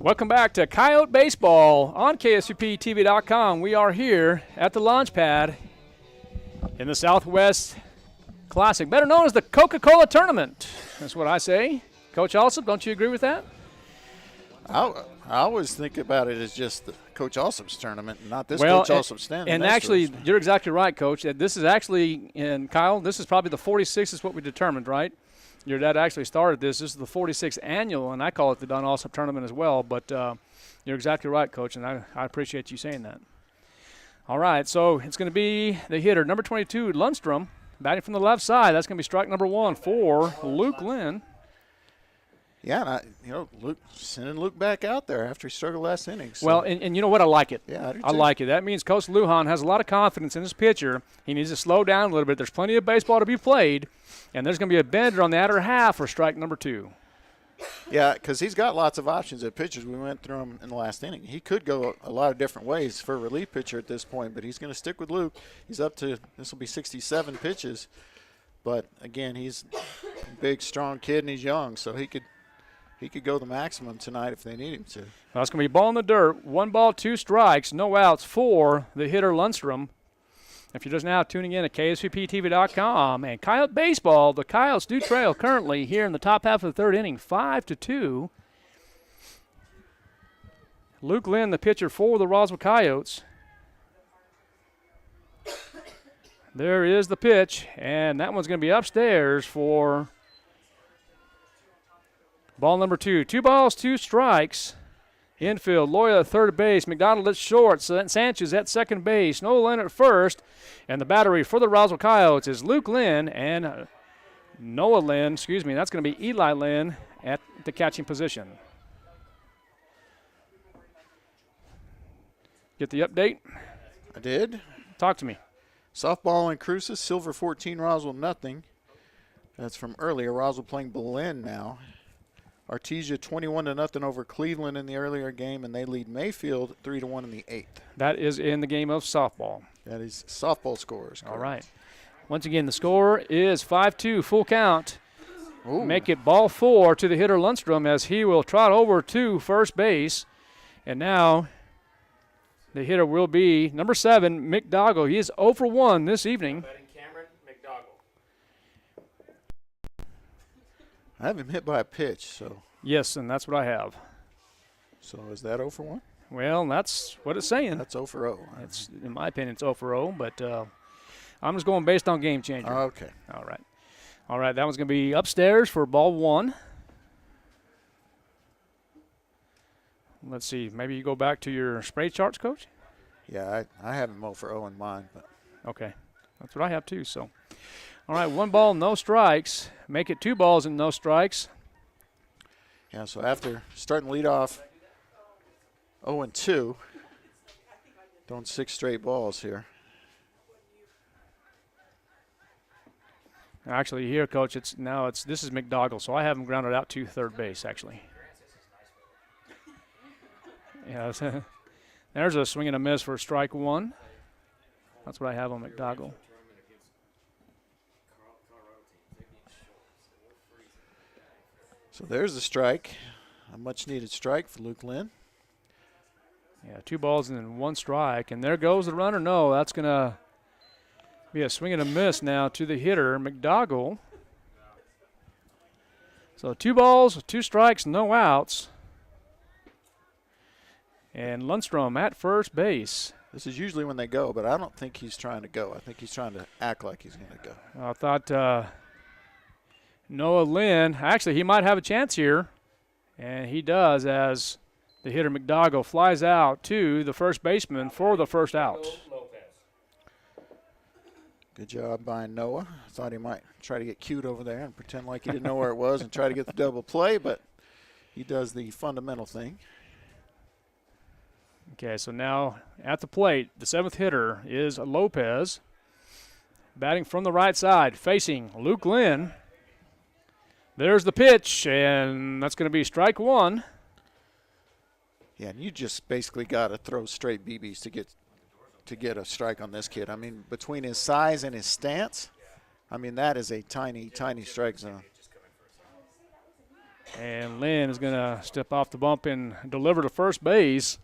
Welcome back to Coyote Baseball on KSUPTV.com. We are here at the launch pad in the Southwest Classic, better known as the Coca-Cola Tournament. That's what I say. Coach Alsop, don't you agree with that? I always think about it as just the Coach Alsop's tournament, and not this Coach Alsop standing. And actually, you're exactly right, Coach. This is actually, and Kyle, this is probably the 46th is what we determined, right? Your dad actually started this. This is the 46th annual, and I call it the Don Alsop tournament as well. But you're exactly right, Coach, and I appreciate you saying that. All right, so it's going to be the hitter, number 22, Lundstrom, batting from the left side. That's going to be strike number 1 for Luke Lynn. Yeah, and Luke sending Luke back out there after he struggled last inning. So. Well, and you know what? I like it. Yeah, I do too. I like it. That means Coach Lujan has a lot of confidence in his pitcher. He needs to slow down a little bit. There's plenty of baseball to be played, and there's going to be a bender on the outer half for strike number 2. Yeah, because he's got lots of options at pitchers. We went through him in the last inning. He could go a lot of different ways for a relief pitcher at this point, but he's going to stick with Luke. He's up to, this will be 67 pitches. But, again, he's a big, strong kid, and he's young, so he could go the maximum tonight if they need him to. Well, it's going to be ball in the dirt. 1 ball, 2 strikes, no outs for the hitter Lundstrom. If you're just now tuning in at KSUPTV.com and Coyote Baseball, the Coyotes do trail currently here in the top half of the 3rd inning, 5-2. Luke Lynn, the pitcher for the Roswell Coyotes. There is the pitch, and that one's going to be upstairs for ball number 2. 2 balls, 2 strikes. Infield, Loya at third base, McDonald at short, Sanchez at second base, Noah Lynn at first, and the battery for the Roswell Coyotes is Luke Lynn and Noah Lynn, that's going to be Eli Lynn at the catching position. Get the update? I did. Talk to me. Softball in Cruces, Silver 14, Roswell nothing. That's from earlier. Roswell playing Belen now. Artesia 21-0 over Cleveland in the earlier game, and they lead Mayfield 3-1 in the 8th. That is in the game of softball. That is softball scores. Correct. All right. Once again, the score is 5-2, full count. Ooh. Make it ball 4 to the hitter Lundstrom as he will trot over to first base. And now the hitter will be number 7, McDougall. He is 0 for 1 this evening. I have him hit by a pitch, so. Yes, and that's what I have. So is that 0 for 1? Well, that's what it's saying. That's 0 for 0. It's, in my opinion, it's 0 for 0, but I'm just going based on game changer. Okay. All right. All right, that one's going to be upstairs for ball 1. Let's see. Maybe you go back to your spray charts, Coach? Yeah, I have him 0 for 0 in mine. But. Okay. That's what I have, too, so. All right, 1 ball, no strikes. Make it 2 balls and no strikes. Yeah, so after starting lead off 0-2, doing 6 straight balls here. Actually, here, Coach, this is McDougall, so I have him grounded out to third base, actually. Yeah, there's a swing and a miss for strike 1. That's what I have on McDougall. So there's the strike, a much-needed strike for Luke Lynn. Yeah, 2 balls and then 1 strike, and there goes the runner. No, that's going to be a swing and a miss now to the hitter, McDougall. So 2 balls, 2 strikes, no outs. And Lundstrom at first base. This is usually when they go, but I don't think he's trying to go. I think he's trying to act like he's going to go. I thought Noah Lynn, actually he might have a chance here, and he does as the hitter McDougall flies out to the first baseman for the first out. Good job by Noah. Thought he might try to get cute over there and pretend like he didn't know where it was and try to get the double play, but he does the fundamental thing. Okay, so now at the plate, the 7th hitter is Lopez, batting from the right side, facing Luke Lynn. There's the pitch, and that's going to be strike 1. Yeah, and you just basically got to throw straight BBs to get a strike on this kid. I mean, between his size and his stance, I mean, that is a tiny, tiny strike zone. And Lynn is going to step off the bump and deliver to first base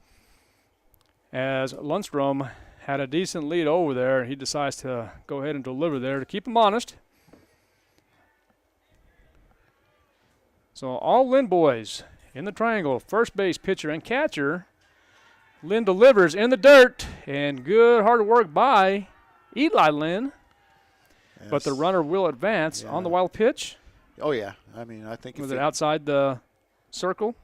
as Lundstrom had a decent lead over there. He decides to go ahead and deliver there to keep him honest. So all Lynn boys in the triangle, first base, pitcher, and catcher. Lynn delivers in the dirt, and good hard work by Eli Lynn. Yes. But the runner will advance on the wild pitch. Oh, yeah. I mean, I think Was it outside the circle?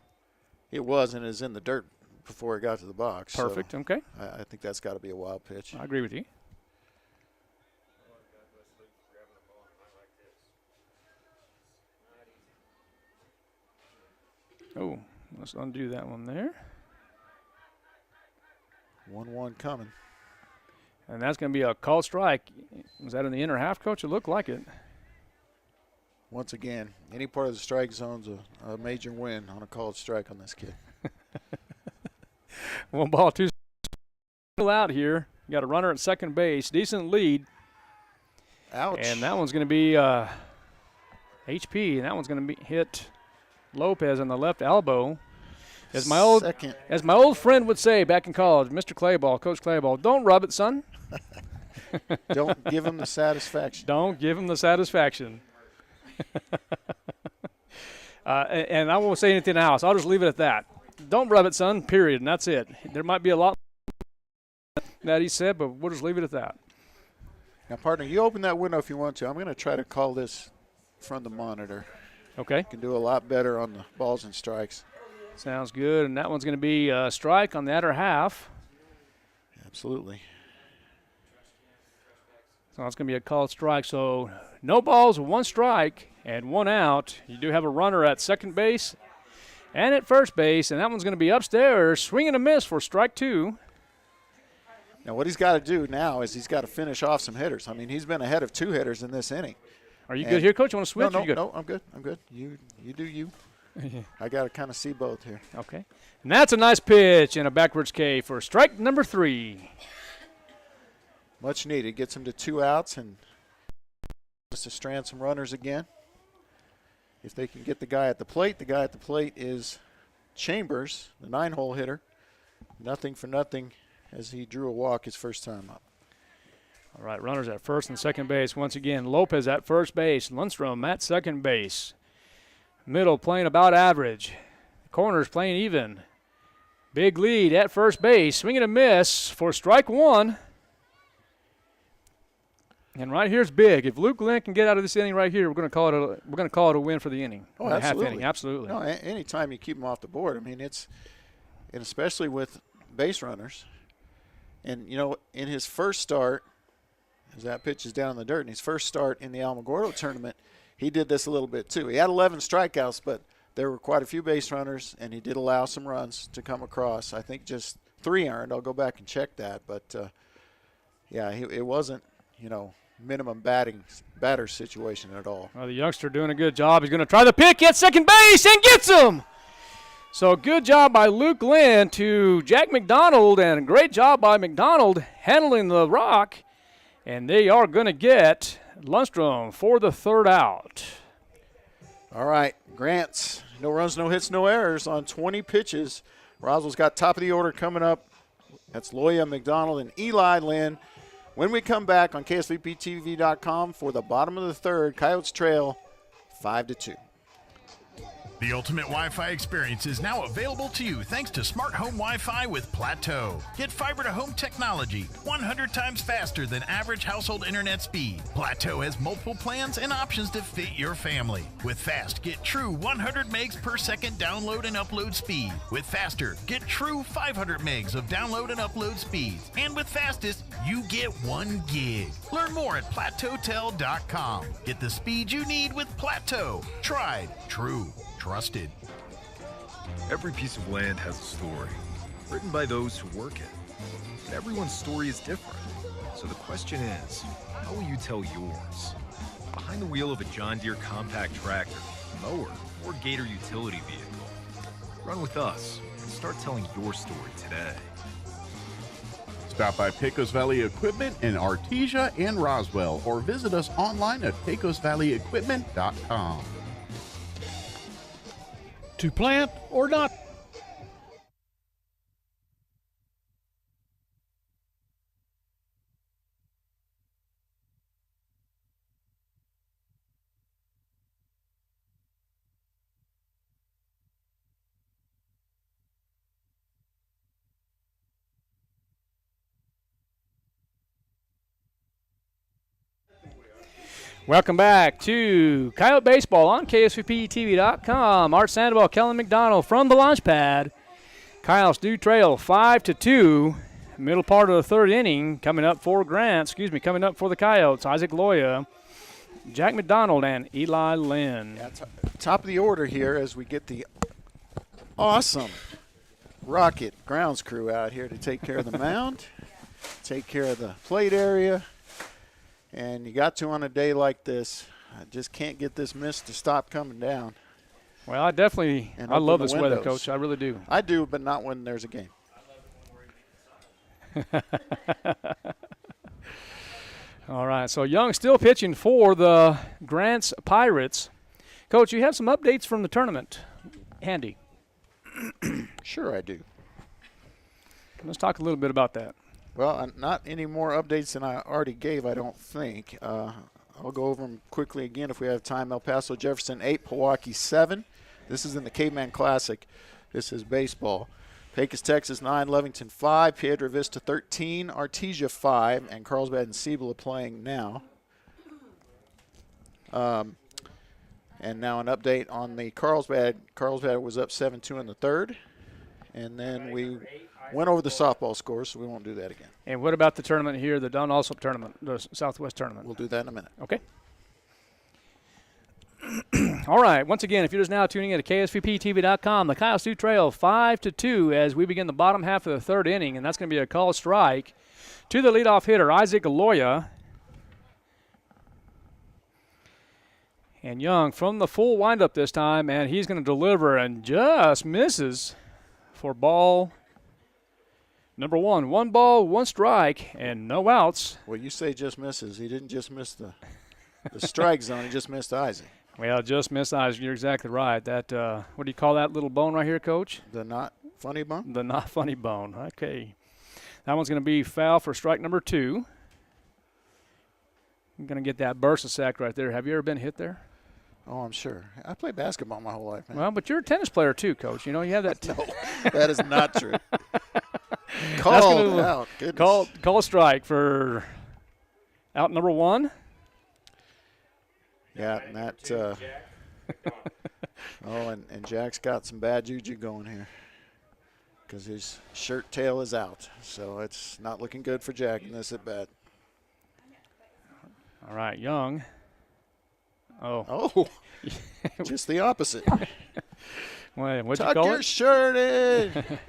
It was, and it was in the dirt before it got to the box. Perfect, so okay. I think that's got to be a wild pitch. I agree with you. Oh, let's undo that one there. 1-1 coming. And that's going to be a called strike. Was that in the inner half, Coach? It looked like it. Once again, any part of the strike zone's a major win on a called strike on this kid. 1 ball, 2 out here. You got a runner at second base. Decent lead. Ouch. And that one's going to be HP, and that one's going to be hit Lopez on the left elbow. As my old friend would say back in college, Mr. Clayball, Coach Clayball, don't rub it, son. Don't give him the satisfaction. Don't give him the satisfaction. And I won't say anything else. I'll just leave it at that. Don't rub it, son, period, and that's it. There might be a lot that he said, but we'll just leave it at that. Now, partner, you open that window if you want to. I'm going to try to call this from the monitor. Okay. You can do a lot better on the balls and strikes. Sounds good, and that one's going to be a strike on the outer half. Absolutely. So it's going to be a called strike. So no balls, 1 strike, and 1 out. You do have a runner at second base and at first base, and that one's going to be upstairs, swing and a miss for strike 2. Now what he's got to do now is he's got to finish off some hitters. I mean, he's been ahead of 2 hitters in this inning. Are you good here, Coach? You want to switch? No, I'm good. I'm good. You do you. I got to kind of see both here. Okay. And that's a nice pitch and a backwards K for strike number 3. Much needed. Gets him to 2 outs and just to strand some runners again. If they can get the guy at the plate is Chambers, the 9-hole hitter. Nothing for nothing as he drew a walk his first time up. All right, runners at first and second base. Once again, Lopez at first base, Lundstrom at second base. Middle playing about average. Corners playing even. Big lead at first base. Swing and a miss for strike 1. And right here's big. If Luke Lynn can get out of this inning right here, we're going to call it a win for the inning. Oh, absolutely. Half inning, absolutely. No, anytime you keep them off the board, I mean, and especially with base runners. And in his first start, as that pitch is down in the dirt, in his first start in the Alamogordo tournament, he did this a little bit too. He had 11 strikeouts, but there were quite a few base runners, and he did allow some runs to come across. I think just 3 earned. I'll go back and check that. But, it wasn't, minimum batter situation at all. Well, the youngster doing a good job. He's going to try the pick at second base and gets him. So good job by Luke Lynn to Jack McDonald, and a great job by McDonald handling the rock. And they are going to get Lundstrom for the 3rd out. All right, Grants, no runs, no hits, no errors on 20 pitches. Roswell's got top of the order coming up. That's Loya, McDonald, and Eli Lynn. When we come back on KSVPTV.com for the bottom of the 3rd, Coyotes trail 5-2. The ultimate Wi-Fi experience is now available to you thanks to Smart Home Wi-Fi with Plateau. Get fiber-to-home technology 100 times faster than average household internet speed. Plateau has multiple plans and options to fit your family. With Fast, get true 100 megs per second download and upload speed. With Faster, get true 500 megs of download and upload speeds. And with Fastest, you get 1 gig. Learn more at plateautel.com. Get the speed you need with Plateau. Tried, true, trusted. Every piece of land has a story, written by those who work it. But everyone's story is different. So the question is, how will you tell yours? Behind the wheel of a John Deere compact tractor, mower, or Gator utility vehicle. Run with us and start telling your story today. Stop by Pecos Valley Equipment in Artesia and Roswell, or visit us online at pecosvalleyequipment.com. To plant or not? Welcome back to Coyote Baseball on KSVPTV.com. Art Sandoval, Kellen McDonald from the launch pad. Coyotes do trail 5-2. Middle part of the third inning coming up for coming up for the Coyotes. Isaac Loya, Jack McDonald, and Eli Lynn. Yeah, top of the order here as we get the awesome Rocket grounds crew out here to take care of the mound, take care of the plate area. And you got to on a day like this. I just can't get this mist to stop coming down. Well, I love this weather, Coach. I really do. I do, but not when there's a game. All right, so Young still pitching for the Grants Pirates. Coach, you have some updates from the tournament handy. Sure I do. Let's talk a little bit about that. Well, not any more updates than I already gave, I don't think. I'll go over them quickly again if we have time. El Paso Jefferson 8, Pewaukee 7. This is in the Caveman Classic. This is baseball. Pecos, Texas 9, Lovington 5, Piedra Vista 13, Artesia 5, and Carlsbad and Cibola playing now. And now an update on the Carlsbad. Carlsbad was up 7-2 in the third. And then we went over the softball scores, so we won't do that again. And what about the tournament here, the Don Alsop tournament, the Southwest tournament? We'll do that in a minute. Okay. All right. Once again, if you're just now tuning in to KSVPTV.com, the Coyotes do trail 5-2 as we begin the bottom half of the third inning, and that's going to be a called strike to the leadoff hitter, Isaac Loya. And Young from the full windup this time, and he's going to deliver and just misses for ball number 1. 1 ball, 1 strike, and no outs. Well, you say just misses. He didn't just miss the strike zone. He just missed Isaac. Well, just missed Isaac. You're exactly right. That what do you call that little bone right here, Coach? The not funny bone? The not funny bone. Okay. That one's going to be foul for strike number 2. I'm going to get that burst sack right there. Have you ever been hit there? Oh, I'm sure. I played basketball my whole life, man. Well, but you're a tennis player too, Coach. You know, you have that. No, that is not true. Called out. Goodness. Call strike for out number 1. Yeah, and that. And Jack's got some bad juju going here because his shirt tail is out. So it's not looking good for Jack in this at bat. All right, Young. Oh, just the opposite. Well, what'd Tuck you call your it? shirt in.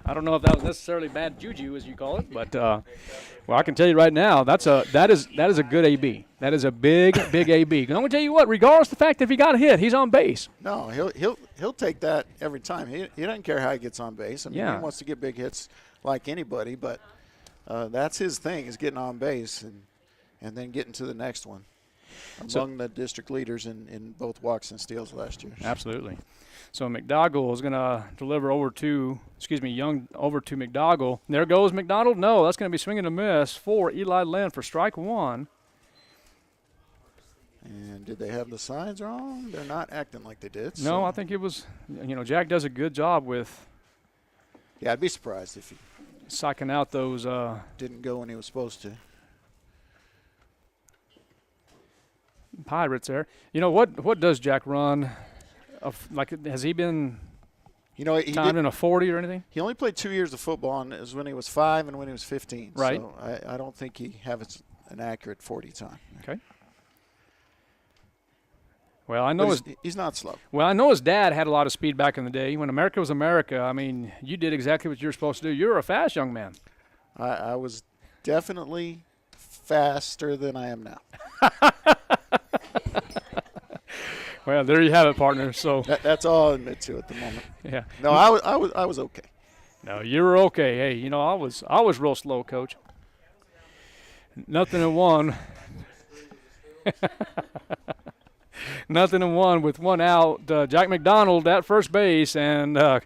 I don't know if that was necessarily bad juju, as you call it, but well, I can tell you right now, that is a good AB. That is a big AB. And I'm gonna tell you what, regardless of the fact that if he got a hit, he's on base. No, he'll take that every time. He doesn't care how he gets on base. I mean, yeah. He wants to get big hits like anybody, but that's his thing is getting on base and then getting to the next one. Among the district leaders in both walks and steals last year. Absolutely. So McDougall is going to deliver Young over to McDougall. There goes McDonald. No, that's going to be swinging a miss for Eli Lynn for strike 1. And did they have the signs wrong? They're not acting like they did. No, I think it was, Jack does a good job with. Yeah, I'd be surprised if he psyching out those. Didn't go when he was supposed to. Pirates there. What does Jack run? Has he been he timed in a 40 or anything? He only played 2 years of football, and it was when he was 5 and when he was 15. Right. So I don't think he has an accurate 40 time. Okay. Well, I know he's not slow. Well, I know his dad had a lot of speed back in the day. When America was America, I mean, you did exactly what you were supposed to do. You were a fast young man. I was definitely faster than I am now. Well, there you have it, partner. So that's all I'll admit to at the moment. Yeah. No, I was okay. No, you were okay. Hey, I was real slow, Coach. Nothing in one. Nothing in one with one out. Jack McDonald at first base and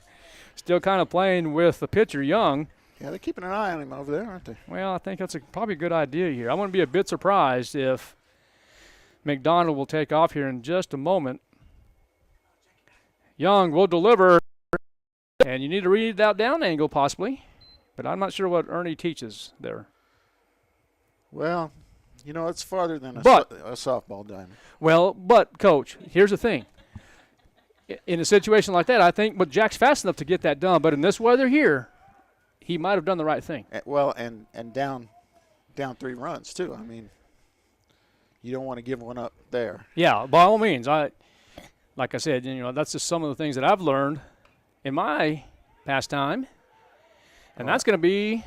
still kind of playing with the pitcher, Young. Yeah, they're keeping an eye on him over there, aren't they? Well, I think that's probably a good idea here. I wouldn't be a bit surprised if McDonald will take off here in just a moment. Young will deliver, and you need to read that down angle possibly, but I'm not sure what Ernie teaches there. Well, you know, it's farther than a softball diamond. Well, but, Coach, here's the thing. In a situation like that, I think Jack's fast enough to get that done, but in this weather here, he might have done the right thing. Well, and down 3 runs, too. I mean, you don't want to give one up there. Yeah, by all means. Like I said, you know, that's just some of the things that I've learned in my pastime, and that's going to be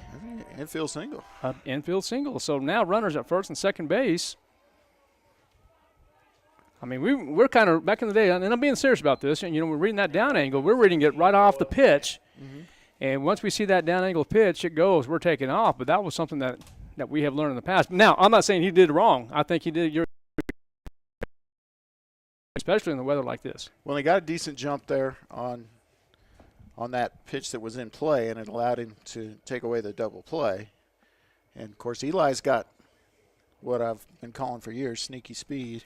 infield single. Infield single. So now runners at first and second base. I mean, we're kind of back in the day, and I'm being serious about this. And you know, we're reading that down angle. We're reading it right off the pitch, and once we see that down angle pitch, it goes. We're taking off. But that was something that we have learned in the past. Now, I'm not saying he did wrong. I think he did. Especially in the weather like this. Well, he got a decent jump there on that pitch that was in play, and it allowed him to take away the double play. And, of course, Eli's got what I've been calling for years, sneaky speed.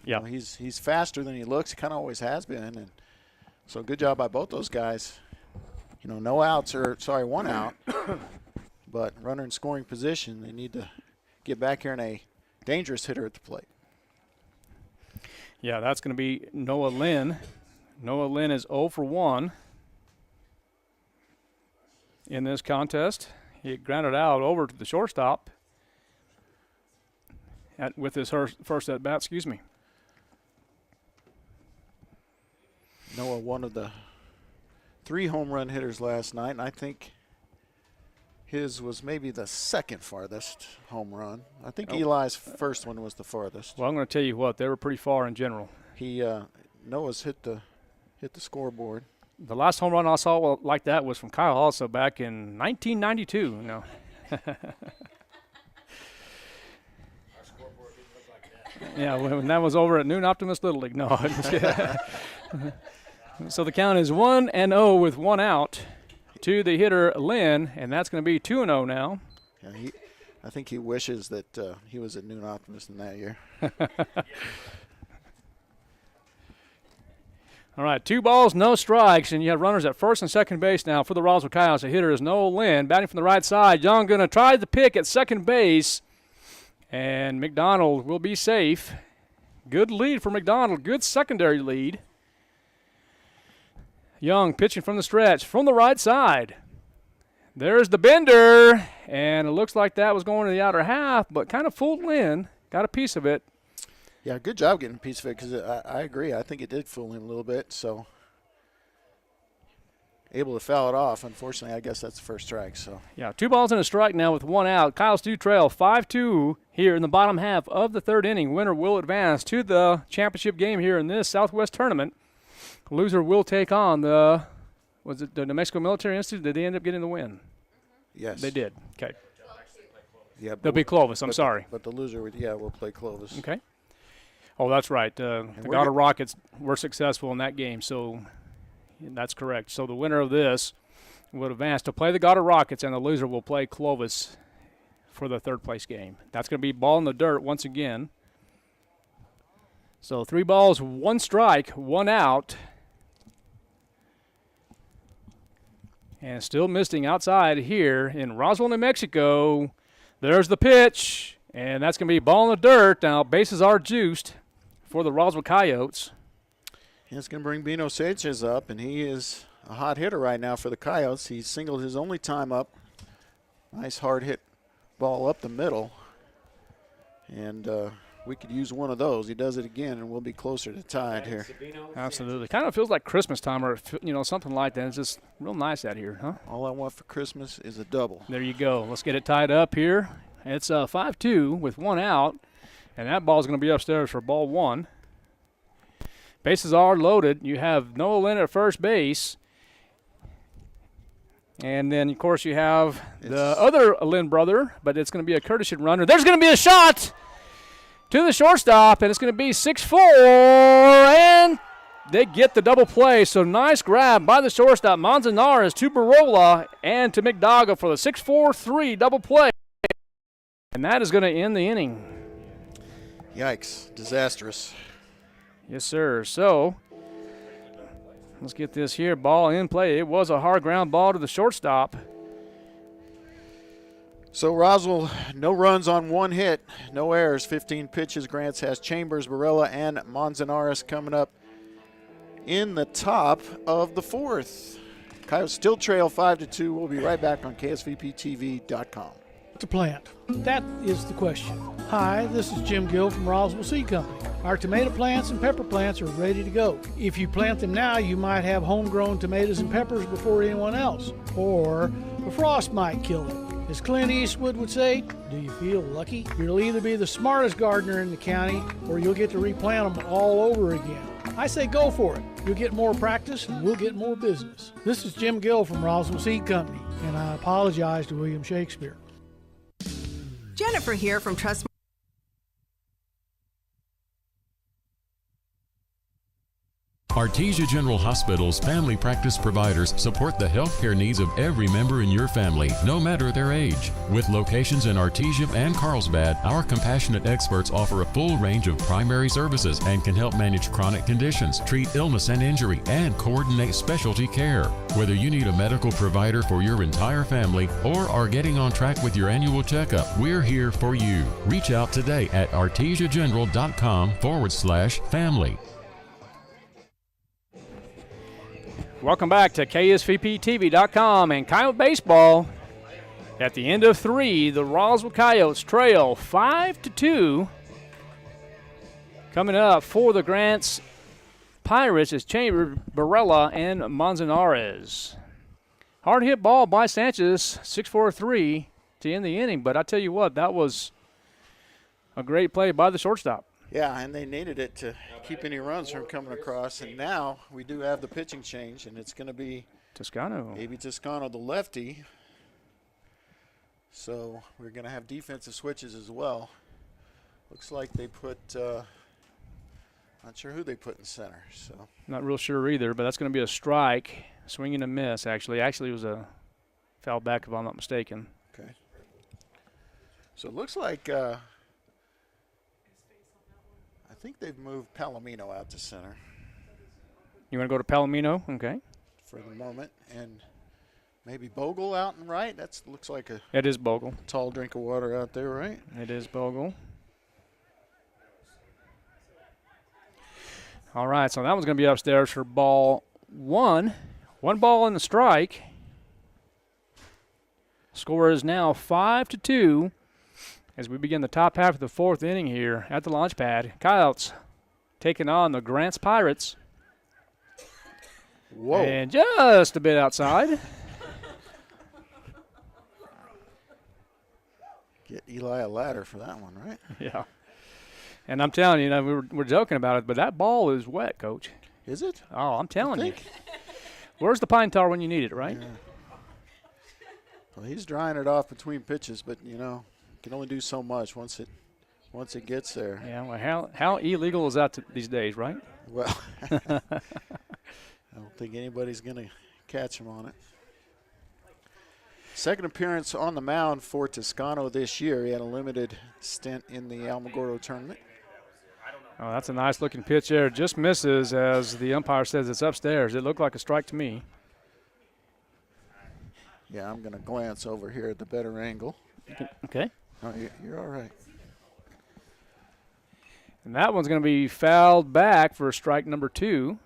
Yeah. You know, he's faster than he looks. He kind of always has been. And so good job by both those guys. You know, no outs, one out. But runner in scoring position, they need to get back here and a dangerous hitter at the plate. Yeah, that's going to be Noah Lynn. Noah Lynn is 0 for 1 in this contest. He grounded out over to the shortstop with his first at bat. Noah, one of the 3 home run hitters last night, and I think his was maybe the second farthest home run. I think Eli's first one was the farthest. Well, I'm going to tell you what, they were pretty far in general. Noah's hit the scoreboard. The last home run I saw like that was from Kyle also back in 1992. No. Yeah, when that was over at Noon Optimist Little League. No. So the count is 1-0 with 1 out to the hitter Lynn, and that's going to be 2-0 now. Yeah, I think he wishes that he was at Noon Optimist in that year. All right, 2 balls, no strikes, and you have runners at first and second base now for the Roswell Coyotes. The hitter is Noah Lynn, batting from the right side. Young going to try the pick at second base, and McDonald will be safe. Good lead for McDonald, good secondary lead. Young pitching from the stretch, from the right side. There's the bender, and it looks like that was going to the outer half, but kind of fooled Lynn. Got a piece of it. Yeah, good job getting a piece of it because I agree. I think it did fool him a little bit, so able to foul it off. Unfortunately, I guess that's the first strike. So yeah, 2 balls and a strike now with 1 out. Kyles do trail 5-2 here in the bottom half of the 3rd inning. Winner will advance to the championship game here in this Southwest tournament. Loser will take on the New Mexico Military Institute? Did they end up getting the win? Yes. They did. Okay. Yeah, they'll be Clovis. I'm sorry. But the loser, will play Clovis. Okay. Oh, that's right. The Goddard Rockets were successful in that game, so that's correct. So the winner of this will advance to play the Goddard Rockets, and the loser will play Clovis for the 3rd place game. That's going to be ball in the dirt once again. So 3 balls, 1 strike, 1 out. And still misting outside here in Roswell, New Mexico. There's the pitch, and that's going to be ball in the dirt. Now, bases are juiced for the Roswell Coyotes. It's going to bring Bino Sanchez up, and he is a hot hitter right now for the Coyotes. He singled his only time up. Nice hard hit ball up the middle. And we could use one of those. He does it again, and we'll be closer to tied here. Absolutely. Kind of feels like Christmas time or, something like that. It's just real nice out here, huh? All I want for Christmas is a double. There you go. Let's get it tied up here. It's 5-2 with 1 out, and that ball's going to be upstairs for ball 1. Bases are loaded. You have Noah Lynn at first base. And then, of course, you have the other Lynn brother, but it's going to be a courtesy runner. There's going to be a shot! to the shortstop, and it's going to be 6-4, and they get the double play. So nice grab by the shortstop, Manzanares, to Barola and to McDougall for the 6-4-3 double play. And that is going to end the inning. Yikes. Disastrous. Yes, sir. So let's get this here. Ball in play. It was a hard ground ball to the shortstop. So Roswell, no runs on one hit, no errors, 15 pitches. Grants has Chambers, Barella, and Manzanares coming up in the top of the fourth. Coyotes still trail 5-2. We'll be right back on KSVPTV.com. To plant? That is the question. Hi, this is Jim Gill from Roswell Seed Company. Our tomato plants and pepper plants are ready to go. If you plant them now, you might have homegrown tomatoes and peppers before anyone else, or the frost might kill them. As Clint Eastwood would say, do you feel lucky? You'll either be the smartest gardener in the county, or you'll get to replant them all over again. I say go for it. You'll get more practice and we'll get more business. This is Jim Gill from Roswell Seed Company, and I apologize to William Shakespeare. Jennifer here from Trust. Artesia General Hospital's family practice providers support the healthcare needs of every member in your family, no matter their age. With locations in Artesia and Carlsbad, our compassionate experts offer a full range of primary services and can help manage chronic conditions, treat illness and injury, and coordinate specialty care. Whether you need a medical provider for your entire family or are getting on track with your annual checkup, we're here for you. Reach out today at artesiageneral.com/family. Welcome back to KSVPTV.com and Coyote Baseball. At the end of 3, the Roswell Coyotes trail 5-2. Coming up for the Grants Pirates is Chamber, Barella, and Manzanares. Hard hit ball by Sanchez, 6-4-3 to end the inning. But I tell you what, that was a great play by the shortstop. Yeah, and they needed it to keep any runs from coming across. And now we do have the pitching change, and it's going to be Toscano. Maybe Toscano, the lefty. So we're going to have defensive switches as well. Looks like they put, not sure who they put in center. So not real sure either, but that's going to be a strike, swing and a miss, actually. Actually, it was a foul back if I'm not mistaken. Okay. So it looks like I think they've moved Palomino out to center. You want to go to Palomino? Okay. For the moment. And maybe Bogle out and right. That looks like a it is Bogle. Tall drink of water out there, right? It is Bogle. All right, so that one's going to be upstairs for ball 1. 1 ball in the strike. Score is now 5-2. As we begin the top half of the 4th inning here at the launch pad, Coyotes taking on the Grants Pirates. Whoa. And just a bit outside. Get Eli a ladder for that one, right? Yeah. And I'm telling you, we're joking about it, but that ball is wet, Coach. Is it? Oh, I'm telling you. Where's the pine tar when you need it, right? Yeah. Well, he's drying it off between pitches, but, you know, can only do so much once it gets there. Yeah, well, how illegal is that these days, right? Well, I don't think anybody's going to catch him on it. Second appearance on the mound for Toscano this year. He had a limited stint in the Alamogordo tournament. Oh, that's a nice-looking pitch there. Just misses as the umpire says it's upstairs. It looked like a strike to me. Yeah, I'm going to glance over here at the better angle. Okay. Oh, you're all right. And that one's going to be fouled back for strike number 2.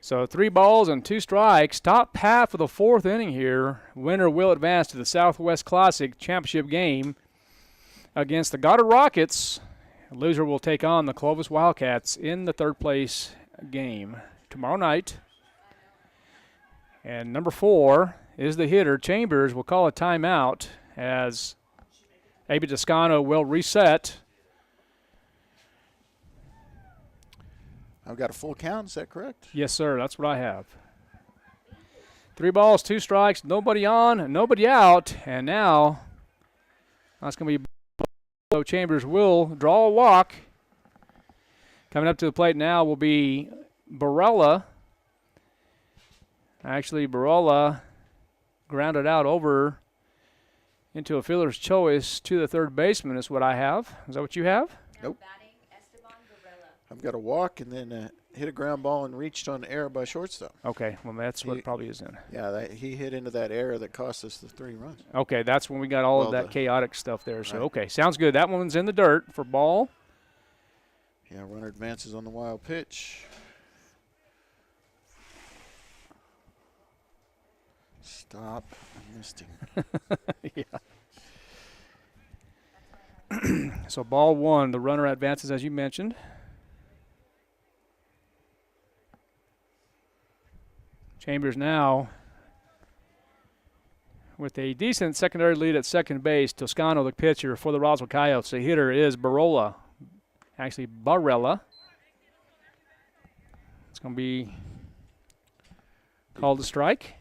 So 3 balls and 2 strikes. Top half of the 4th inning here. Winner will advance to the Southwest Classic Championship game against the Goddard Rockets. Loser will take on the Clovis Wildcats in the 3rd place game tomorrow night. And number 4 is the hitter. Chambers will call a timeout as Abe Toscano will reset. I've got a full count. Is that correct? Yes, sir. That's what I have. 3 balls, 2 strikes, nobody on, nobody out. And now that's going to be So Chambers will draw a walk. Coming up to the plate now will be Barella. Actually, Barella grounded out over into a fielder's choice to the third baseman is what I have. Is that what you have? Nope. I've got a walk and then hit a ground ball and reached on air by shortstop. Okay, well, that's what it probably is then. Yeah, he hit into that error that cost us the 3 runs. Okay, that's when we got all of that chaotic stuff there. So, okay, sounds good. That one's in the dirt for ball. Yeah, runner advances on the wild pitch. Stop. I missed him. Yeah. So ball 1, the runner advances as you mentioned. Chambers now with a decent secondary lead at second base. Toscano, the pitcher for the Roswell Coyotes. The hitter is Barella. Actually, Barella. It's going to be called a strike.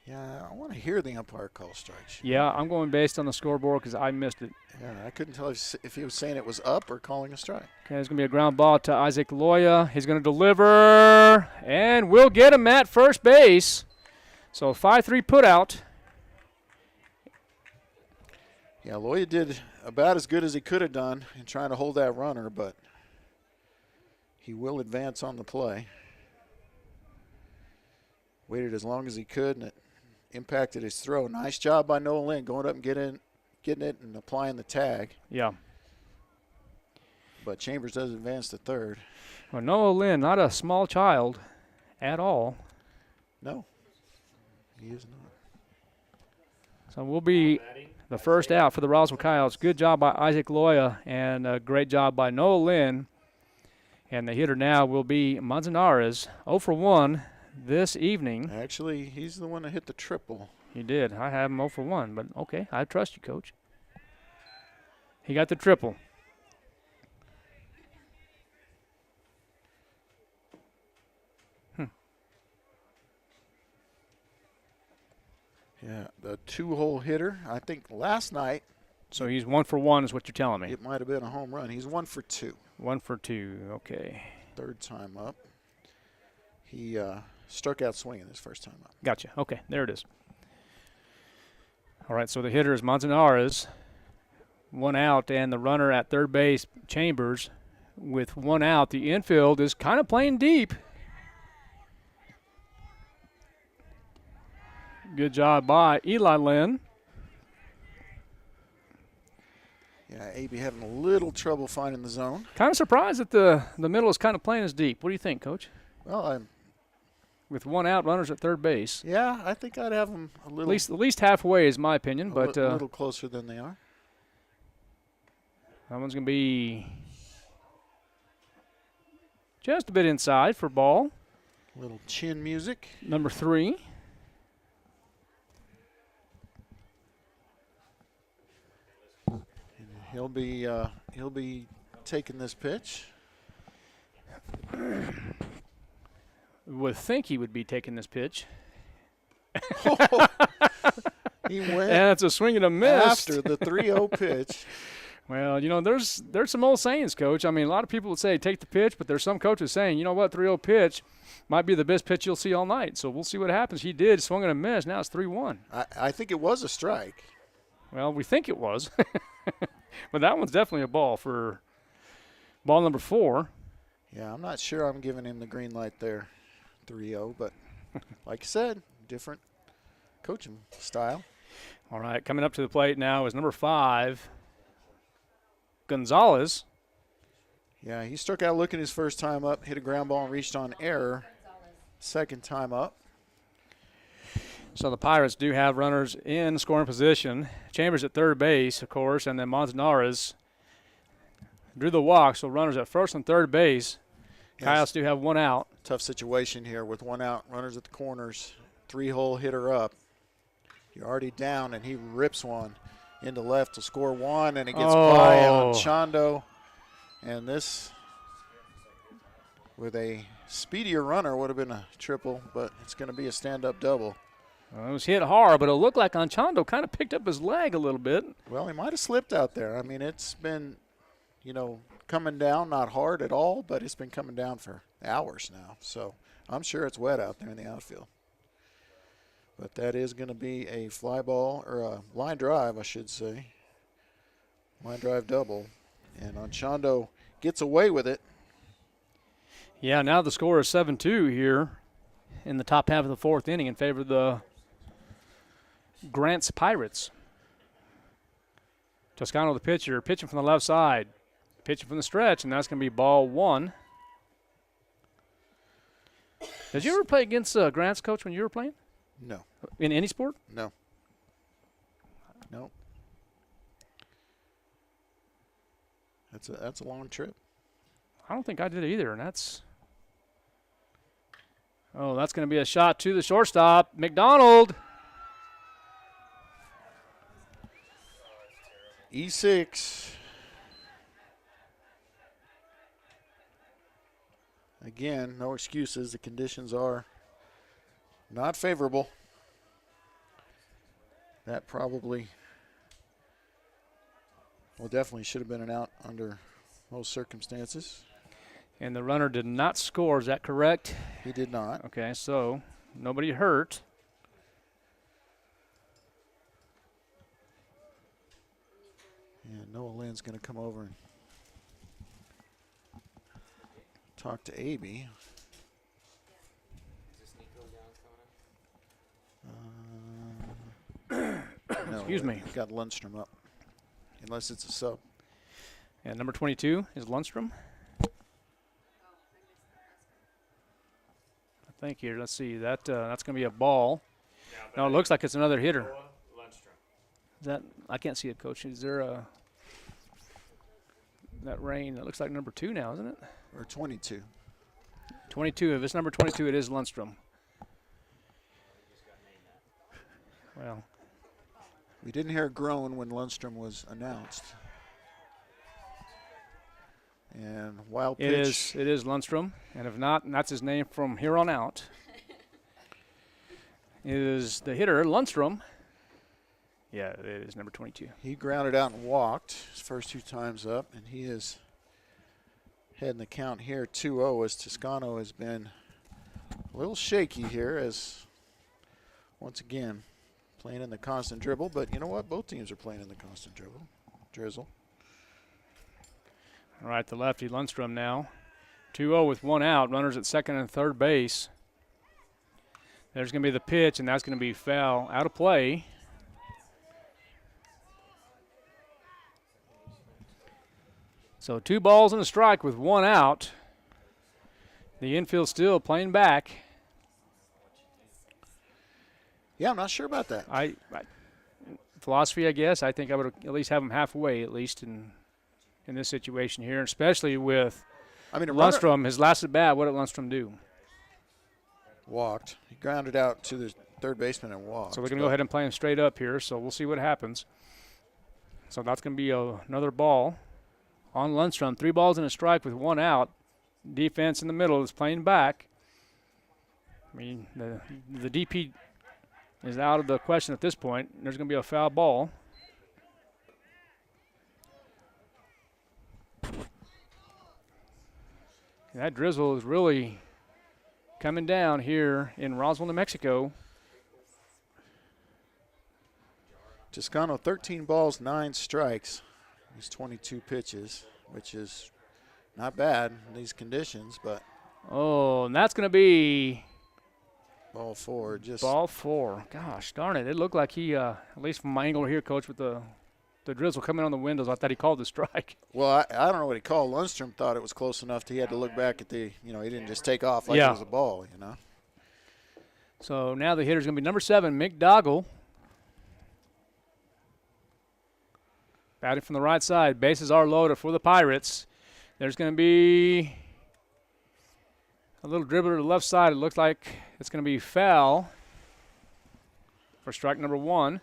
Yeah, I want to hear the umpire call strikes. Yeah, I'm going based on the scoreboard because I missed it. Yeah, I couldn't tell if he was saying it was up or calling a strike. Okay, there's going to be a ground ball to Isaac Loya. He's going to deliver, and we'll get him at first base. So 5-3 put out. Yeah, Loya did about as good as he could have done in trying to hold that runner, but he will advance on the play. Waited as long as he could, and it impacted his throw. Nice job by Noah Lynn going up and getting it and applying the tag. Yeah. But Chambers does advance to third. Well, Noah Lynn, not a small child at all. No, he is not. So we'll be the first out for the Roswell Coyotes. Good job by Isaac Loya and a great job by Noah Lynn. And the hitter now will be Manzanares, 0 for 1 this evening. Actually, he's the one that hit the triple. He did. I have him 0 for 1, but okay, I trust you, Coach. He got the triple. Yeah, the 2-hole hitter. I think last night. So he's 1 for 1 is what you're telling me. It might have been a home run. He's 1 for 2. 1 for 2, okay. Third time up. He struck out swinging his first time up. Gotcha. Okay, there it is. All right, so the hitter is Manzanares. 1 out, and the runner at third base, Chambers, with 1 out. The infield is kind of playing deep. Good job by Eli Lynn. Yeah, AB having a little trouble finding the zone. Kind of surprised that the middle is kind of playing as deep. What do you think, Coach? Well, with 1 out, runners at third base. Yeah, I think I'd have them a little. At least halfway is my opinion, but a little closer than they are. That one's going to be just a bit inside for ball. Little chin music. Number 3. He'll be taking this pitch. Would think he would be taking this pitch. He went. And it's a swing and a miss after the 3-0 pitch. Well, you know, there's some old sayings, Coach. I mean, a lot of people would say take the pitch, but there's some coaches saying, you know what, 3-0 pitch might be the best pitch you'll see all night. So we'll see what happens. He did, swung and a miss. Now it's 3-1. I think it was a strike. Well, we think it was. But that one's definitely a ball for ball number 4. Yeah, I'm not sure I'm giving him the green light there, 3-0. But like I said, different coaching style. All right, coming up to the plate now is number 5, Gonzalez. Yeah, he struck out looking his first time up, hit a ground ball and reached on error. Second time up. So the Pirates do have runners in scoring position. Chambers at third base, of course, and then Manzanares drew the walk. So runners at first and third base. Yes. Coyotes do have 1 out. Tough situation here with 1 out, runners at the corners, 3-hole hitter up. You're already down, and he rips one into left to score 1, and it gets by on Chondo. And this, with a speedier runner, would have been a triple, but it's going to be a stand-up double. Well, it was hit hard, but it looked like Anchondo kind of picked up his leg a little bit. Well, he might have slipped out there. I mean, it's been, coming down, not hard at all, but it's been coming down for hours now. So I'm sure it's wet out there in the outfield. But that is going to be a fly ball, or a line drive, I should say. Line drive double. And Anchondo gets away with it. Yeah, now the score is 7-2 here in the top half of the fourth inning in favor of the Grants Pirates. Toscano, the pitcher, pitching from the left side, pitching from the stretch, and that's going to be ball one. Did you ever play against Grants, Coach, when you were playing? No. In any sport? No. No. That's a long trip. I don't think I did either, and that's going to be a shot to the shortstop, McDonald. E6. Again, no excuses. The conditions are not favorable. That probably, definitely should have been an out under most circumstances. And the runner did not score, is that correct? He did not. Okay, so nobody hurt. And Noah Lynn's going to come over and talk to A.B. No, Excuse me. Got Lundstrom up, unless it's a sub. And number 22 is Lundstrom. I think here, let's see, that's going to be a ball. No, it looks like it's another hitter. Is that, I can't see it, Coach. Is there that rain? That looks like number 2 now, isn't it? Or 22. 22. If it's number 22, it is Lundstrom. Well, we didn't hear a groan when Lundstrom was announced. And wild pitch. It is Lundstrom, and if not, and that's his name from here on out. It is the hitter, Lundstrom. Yeah, it is number 22. He grounded out and walked his first 2 times up, and he is heading the count here 2-0 as Toscano has been a little shaky here as, once again, playing in the constant dribble. But you know what? Both teams are playing in the constant drizzle. All right, the lefty Lundstrom now. 2-0 with 1 out. Runners at second and third base. There's going to be the pitch, and that's going to be foul out of play. So 2 balls and a strike with 1 out. The infield still playing back. Yeah, I'm not sure about that. Philosophy, I guess. I think I would at least have them halfway, at least in this situation here, especially with Lundstrom. His last at bat, what did Lundstrom do? Walked. He grounded out to the third baseman and walked. So we're going to go ahead and play him straight up here, so we'll see what happens. So that's going to be another ball on Lundstrom. 3 balls and a strike with 1 out. Defense in the middle is playing back. I mean, the DP is out of the question at this point. There's going to be a foul ball. That drizzle is really coming down here in Roswell, New Mexico. Toscano, 13 balls, 9 strikes. He's 22 pitches, which is not bad in these conditions, but. Oh, and that's going to be ball 4. Ball 4. Gosh, darn it. It looked like he, at least from my angle here, Coach, with the drizzle coming on the windows, I thought he called the strike. Well, I don't know what he called. Lundstrom thought it was close enough that he had to look back at he didn't just take off like it was a ball, So now the hitter's going to be number 7, Mick Doggle. Batting from the right side. Bases are loaded for the Pirates. There's going to be a little dribble to the left side. It looks like it's going to be foul for strike number 1.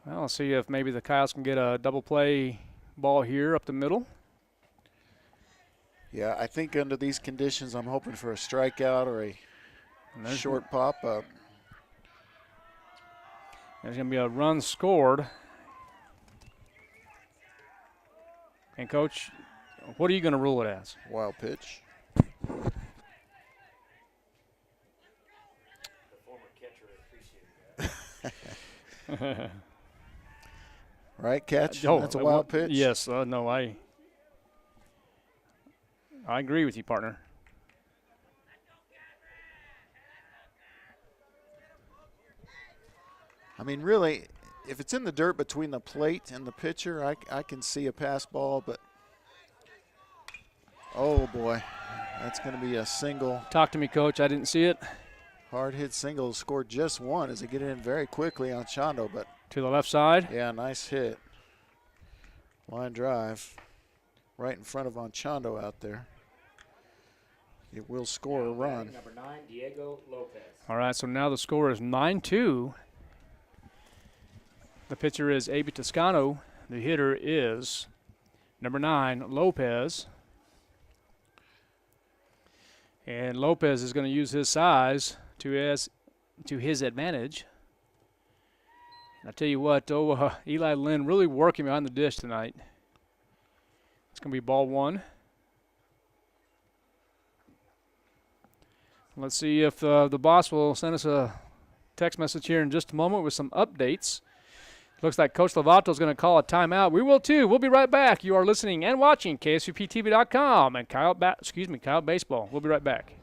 Well, I'll see if maybe the Coyotes can get a double play ball here up the middle. Yeah, I think under these conditions, I'm hoping for a strikeout or a short pop-up. There's going to be a run scored. And, Coach, what are you going to rule it as? Wild pitch. Right catch? That's a wild pitch? Yes. No, I agree with you, partner. I mean, really, if it's in the dirt between the plate and the pitcher, I can see a pass ball, but oh, boy, that's going to be a single. Talk to me, Coach. I didn't see it. Hard hit single, scored just one as they get it in very quickly on Chondo, but to the left side. Yeah, nice hit. Line drive right in front of Chondo out there. It will score a run. Number 9, Diego Lopez. All right, so now the score is 9-2. The pitcher is A.B. Toscano. The hitter is number 9, Lopez. And Lopez is going to use his size to his advantage. And I tell you what, Eli Lynn really working behind the dish tonight. It's going to be ball 1. Let's see if the boss will send us a text message here in just a moment with some updates. Looks like Coach Lovato is going to call a timeout. We will too. We'll be right back. You are listening and watching KSVPTV.com and Coyote Baseball. We'll be right back.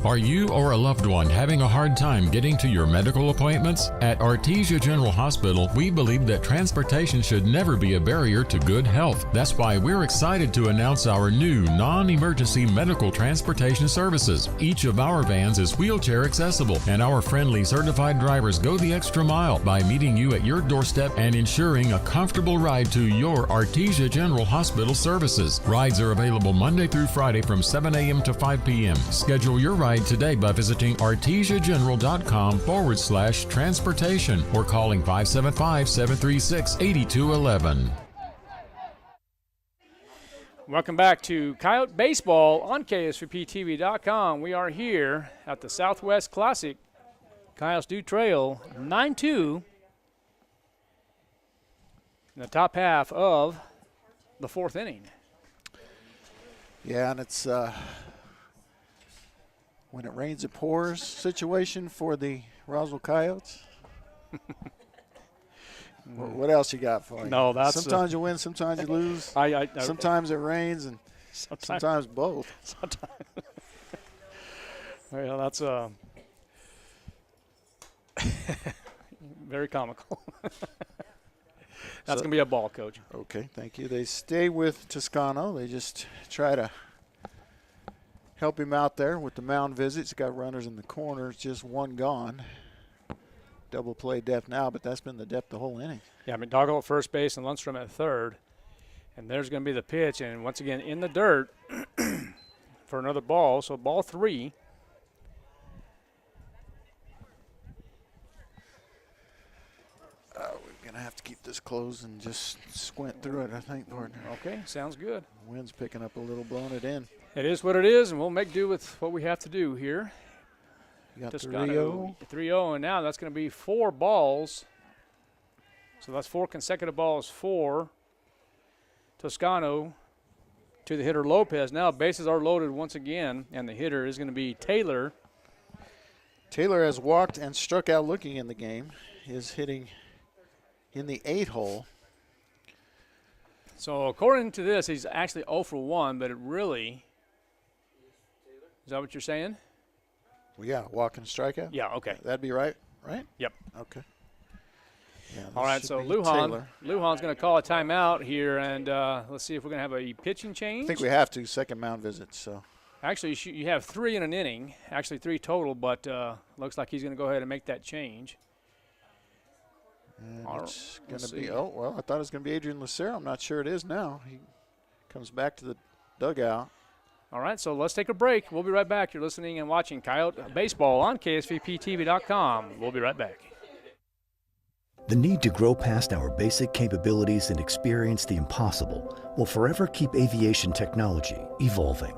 Are you or a loved one having a hard time getting to your medical appointments? At Artesia General Hospital, we believe that transportation should never be a barrier to good health. That's why we're excited to announce our new non-emergency medical transportation services. Each of our vans is wheelchair accessible, and our friendly certified drivers go the extra mile by meeting you at your doorstep and ensuring a comfortable ride to your Artesia General Hospital services. Rides are available Monday through Friday from 7 a.m. to 5 p.m. Schedule your ride today by visiting artesiageneral.com/transportation or calling 575-736-8211. Welcome back to Coyote Baseball on KSVPTV.com. We are here at the Southwest Classic. Coyotes do trail 9-2 in the top half of the 4th inning. Yeah, and it's when it rains, it pours situation for the Roswell Coyotes. What else you got for me? No, that's sometimes you win, sometimes you lose. Sometimes it rains, and sometimes both. Sometimes. Well, that's very comical. That's going to be a ball, Coach. Okay, thank you. They stay with Toscano. They just try to help him out there with the mound visits. Got runners in the corners, just one gone. Double play depth now, but that's been the depth the whole inning. Yeah, I mean, Doggo at first base and Lundstrom at third. And there's going to be the pitch, and once again in the dirt for another ball. So ball 3. We're going to have to keep this closed and just squint through it, I think, partner. Okay, sounds good. Wind's picking up a little, blowing it in. It is what it is, and we'll make do with what we have to do here. You got Toscano, 3-0, and now that's going to be 4 balls. So that's 4 consecutive balls for Toscano to the hitter Lopez. Now bases are loaded once again, and the hitter is going to be Taylor. Taylor has walked and struck out looking in the game. Is hitting in the 8 hole. So according to this, he's actually 0 for 1, but it really – is that what you're saying? Well, yeah, walk and strikeout. Yeah, okay. That'd be right? Yep. Okay. Yeah, all right, so Lujan's going to call a timeout here, and let's see if we're going to have a pitching change. I think we have to, second mound visit. So actually, you have 3 in an inning, actually 3 total, but looks like he's going to go ahead and make that change. And it's going to be, oh, well, I thought it was going to be Adrian Lucero. I'm not sure it is now. He comes back to the dugout. All right, so let's take a break. We'll be right back. You're listening and watching Coyote Baseball on KSVPTV.com. We'll be right back. The need to grow past our basic capabilities and experience the impossible will forever keep aviation technology evolving.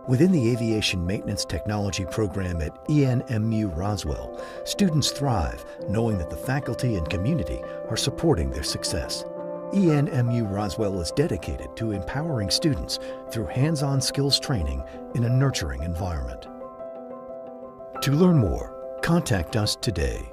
Within the Aviation Maintenance Technology program at ENMU Roswell, students thrive knowing that the faculty and community are supporting their success. ENMU Roswell is dedicated to empowering students through hands-on skills training in a nurturing environment. To learn more, contact us today.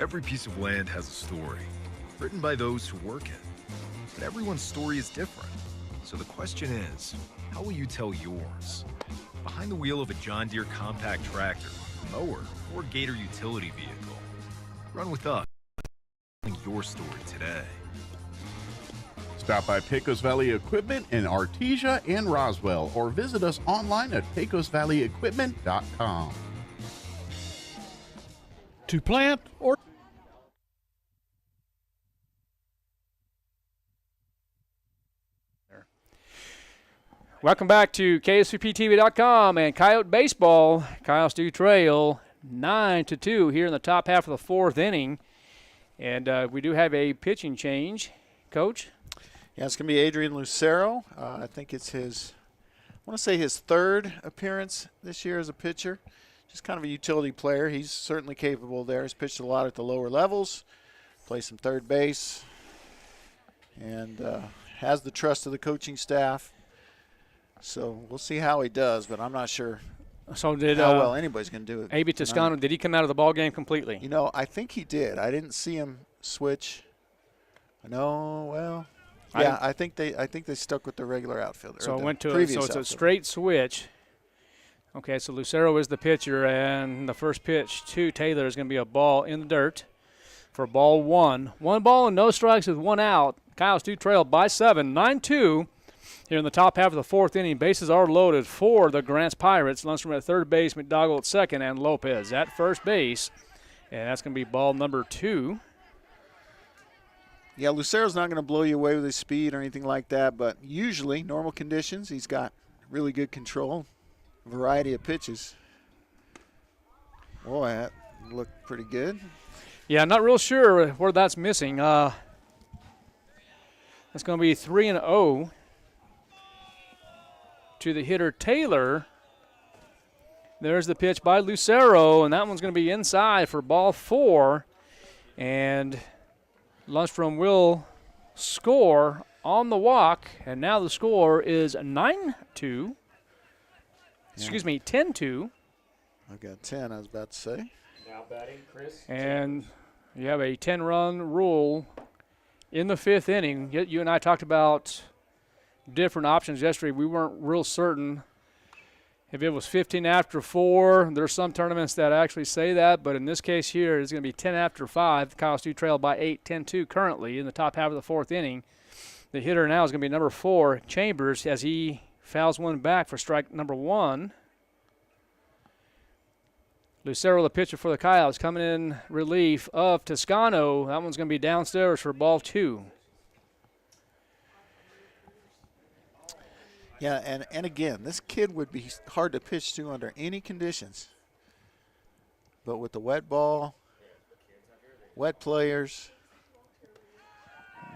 Every piece of land has a story, written by those who work it. But everyone's story is different. So the question is, how will you tell yours? Behind the wheel of a John Deere compact tractor, mower, or Gator utility vehicle. Run with us. Telling your story today. Stop by Pecos Valley Equipment in Artesia and Roswell, or visit us online at pecosvalleyequipment.com. To plant or Welcome back to KSVPTV.com and Coyote Baseball. Coyotes do trail 9-2 here in the top half of the fourth inning. And we do have a pitching change. Coach? Yeah, it's going to be Adrian Lucero. I think it's his third appearance this year as a pitcher. Just kind of a utility player. He's certainly capable there. He's pitched a lot at the lower levels, plays some third base, and has the trust of the coaching staff. So we'll see how he does, but I'm not sure how well anybody's going to do it. A.B. Toscano, did he come out of the ball game completely? You know, I think he did. I didn't see him switch. I think they stuck with the regular outfielder. So it's a straight switch. Okay, so Lucero is the pitcher, and the first pitch to Taylor is going to be a ball in the dirt for ball one. 1 ball and no strikes with 1 out. Coyotes do trail by 7, 9-2. Here in the top half of the fourth inning, bases are loaded for the Grants Pirates. Lundstrom at third base, McDougall at second, and Lopez at first base. And that's going to be ball number 2. Yeah, Lucero's not going to blow you away with his speed or anything like that, but usually, normal conditions, he's got really good control, variety of pitches. Boy, that looked pretty good. Yeah, not real sure where that's missing. That's going to be 3-0. To the hitter Taylor. There's the pitch by Lucero, and that one's going to be inside for ball 4. And Lundstrom will score on the walk, and now the score is 9-2. Excuse me, 10-2. I've got 10, I was about to say. Now batting, Chris. And you have a 10-run rule in the 5th inning. You and I talked about different options yesterday. We weren't real certain if it was 15 after 4. There's some tournaments that actually say that, but in this case here, it's going to be 10 after 5. The Coyotes do trail by 8, 10-2 currently in the top half of the 4th inning. The hitter now is going to be number 4, Chambers, as he fouls one back for strike number 1. Lucero, the pitcher for the Coyotes, coming in relief of Toscano. That one's going to be downstairs for ball 2. Yeah, and again, this kid would be hard to pitch to under any conditions. But with the wet ball, wet players.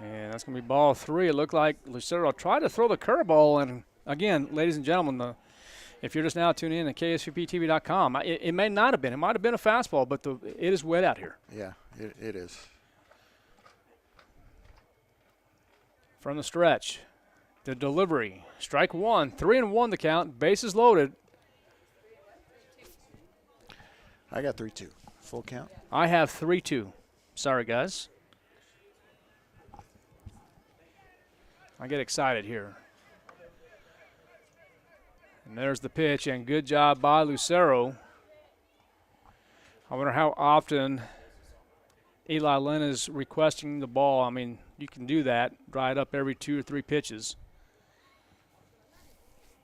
And that's going to be ball 3. It looked like Lucero tried to throw the curveball. And, again, ladies and gentlemen, if you're just now tuning in at KSVPTV.com, it may not have been. It might have been a fastball, but it is wet out here. Yeah, it is. from the stretch. The delivery. Strike one. 3-1 the count. Bases loaded. I got 3-2. Full count. I have 3-2. Sorry, guys. I get excited here. And there's the pitch, and good job by Lucero. I wonder how often Eli Lynn is requesting the ball. I mean, you can do that, dry it up every 2 or 3 pitches.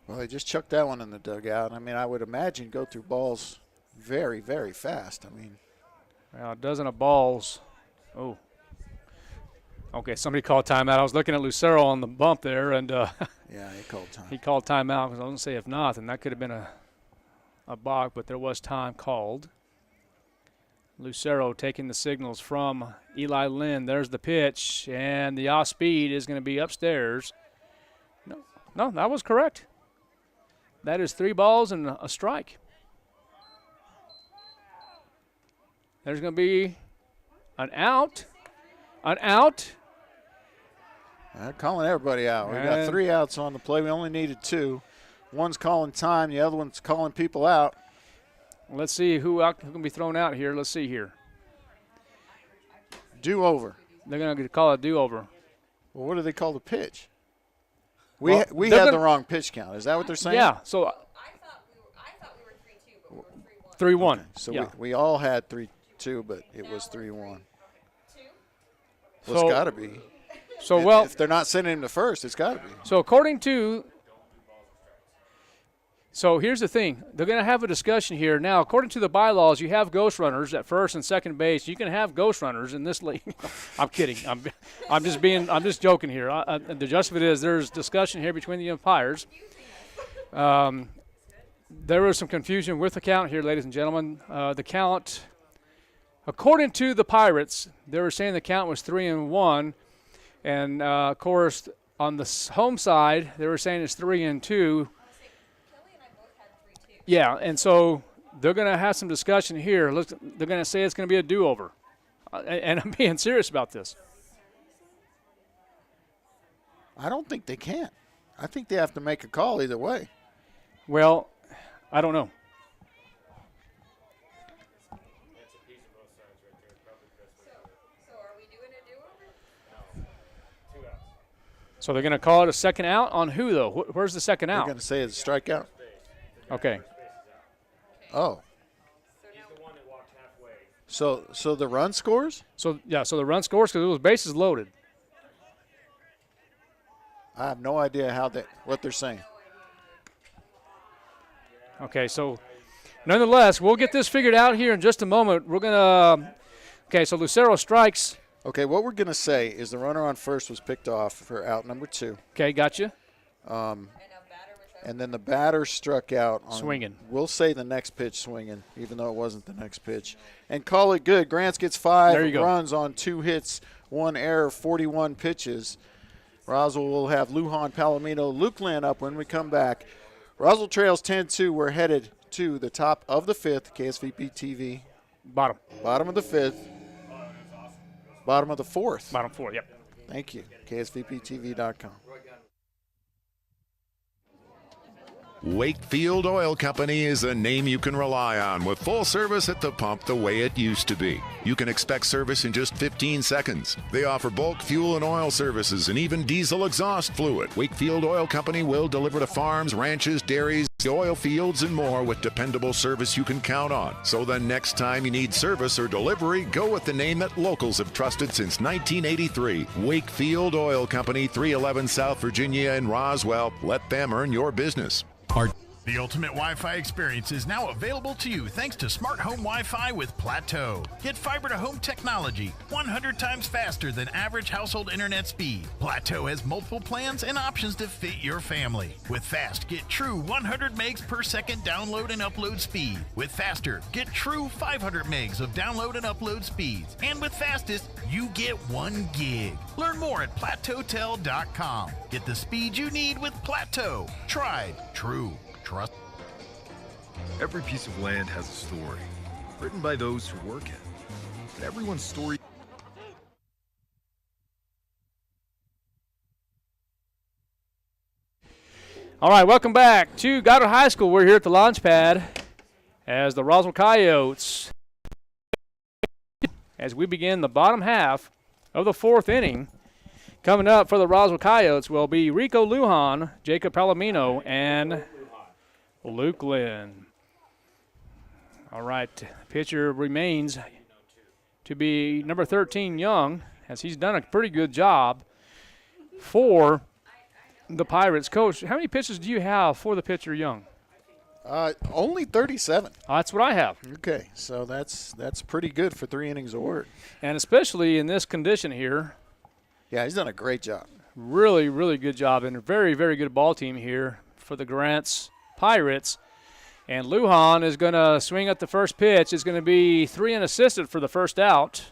Well, they just chucked that one in the dugout. I mean, I would imagine go through balls very, very fast. I mean, well, a dozen of balls. Oh. Okay, somebody called timeout. I was looking at Lucero on the bump there, and yeah, he called time. He called timeout because I was going to say if not, then that could have been a balk, but there was time called. Lucero taking the signals from Eli Lynn. There's the pitch, and the off speed is going to be upstairs. No, that was correct. That is 3 balls and a strike. There's going to be an out. An out. Calling everybody out. We got 3 outs on the play. We only needed 2. One's calling time. The other one's calling people out. Let's see who can be thrown out here. Let's see here. Do-over. They're going to call it do-over. Well, what do they call the pitch? We had the wrong pitch count. Is that what they're saying? Yeah. So I thought we were 3-2, but we're 3-1. 3-1. Okay. So we all had 3-2, but it was 3-1. Well, it's got to be. So if they're not sending him to first, it's got to be. So according to. So here's the thing. They're going to have a discussion here. Now, according to the bylaws, you have ghost runners at first and second base. You can have ghost runners in this league. I'm kidding. I'm just joking here. The gist of it is there's discussion here between the umpires. There was some confusion with the count here, ladies and gentlemen. The count, according to the Pirates, they were saying the count was 3-1. And, of course, on the home side, they were saying it's 3-2. Yeah, and so they're going to have some discussion here. They're going to say it's going to be a do-over. And I'm being serious about this. I don't think they can. I think they have to make a call either way. Well, I don't know. So they're going to call it a second out on who, though? Where's the second out? They're going to say it's a strikeout. Okay. Oh. So the run scores? So the run scores because it was bases loaded. I have no idea what they're saying. Okay, so nonetheless, we'll get this figured out here in just a moment. We're going to okay, so Lucero strikes. Okay, what we're going to say is the runner on first was picked off for out number 2. Okay, gotcha. And then the batter struck out on swinging. We'll say the next pitch swinging, even though it wasn't the next pitch. And call it good. Grants gets 5 runs on 2 hits, 1 error, 41 pitches. Roswell will have Lujan Palomino, Luke Lynn up when we come back. Roswell trails 10-2. We're headed to the top of the 5th, KSVP TV. Bottom of the 5th. Bottom of the 4th. Bottom 4, yep. Thank you. KSVPTV.com. Wakefield Oil Company is a name you can rely on with full service at the pump the way it used to be. You can expect service in just 15 seconds. They offer bulk fuel and oil services and even diesel exhaust fluid. Wakefield Oil Company will deliver to farms, ranches, dairies, oil fields, and more with dependable service you can count on. So the next time you need service or delivery, go with the name that locals have trusted since 1983. Wakefield Oil Company, 311 South Virginia in Roswell. Let them earn your business. The ultimate Wi-Fi experience is now available to you thanks to Smart Home Wi-Fi with Plateau. Get fiber-to-home technology 100 times faster than average household internet speed. Plateau has multiple plans and options to fit your family. With Fast, get true 100 megs per second download and upload speed. With Faster, get true 500 megs of download and upload speeds. And with Fastest, you get 1 gig. Learn more at plateautel.com. Get the speed you need with Plateau. Tried, true. Trust. Every piece of land has a story, written by those who work it. And everyone's story All right, welcome back to Goddard High School. We're here at the launch pad as the Roswell Coyotes, as we begin the bottom half of the 4th inning. Coming up for the Roswell Coyotes will be Rico Lujan, Jacob Palomino, and Luke Lynn. All right, pitcher remains to be number 13, Young, as he's done a pretty good job for the Pirates. Coach, how many pitches do you have for the pitcher, Young? Only 37. That's what I have. Okay, so that's pretty good for 3 innings of work. And especially in this condition here. Yeah, he's done a great job. Really, really good job. And a very, very good ball team here for the Grants Pirates. And Lujan is going to swing at the first pitch. It's going to be 3 unassisted for the first out.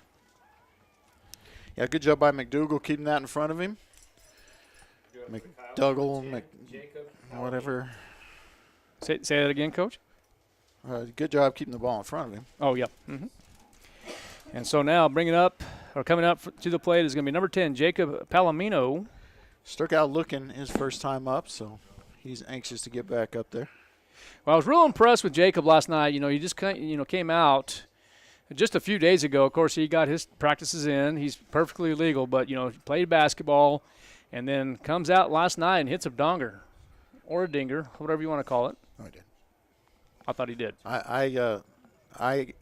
Yeah, good job by McDougal keeping that in front of him. McDougall, whatever. Say that again, Coach. Good job keeping the ball in front of him. Oh, yeah. Mm-hmm. And so now coming up to the plate is going to be number 10, Jacob Palomino. Struck out looking his first time up, so he's anxious to get back up there. Well, I was real impressed with Jacob last night. You know, he just came out just a few days ago. Of course, he got his practices in. He's perfectly legal, but, played basketball and then comes out last night and hits a donger or a dinger, whatever you want to call it. Oh, I did. I thought he did. I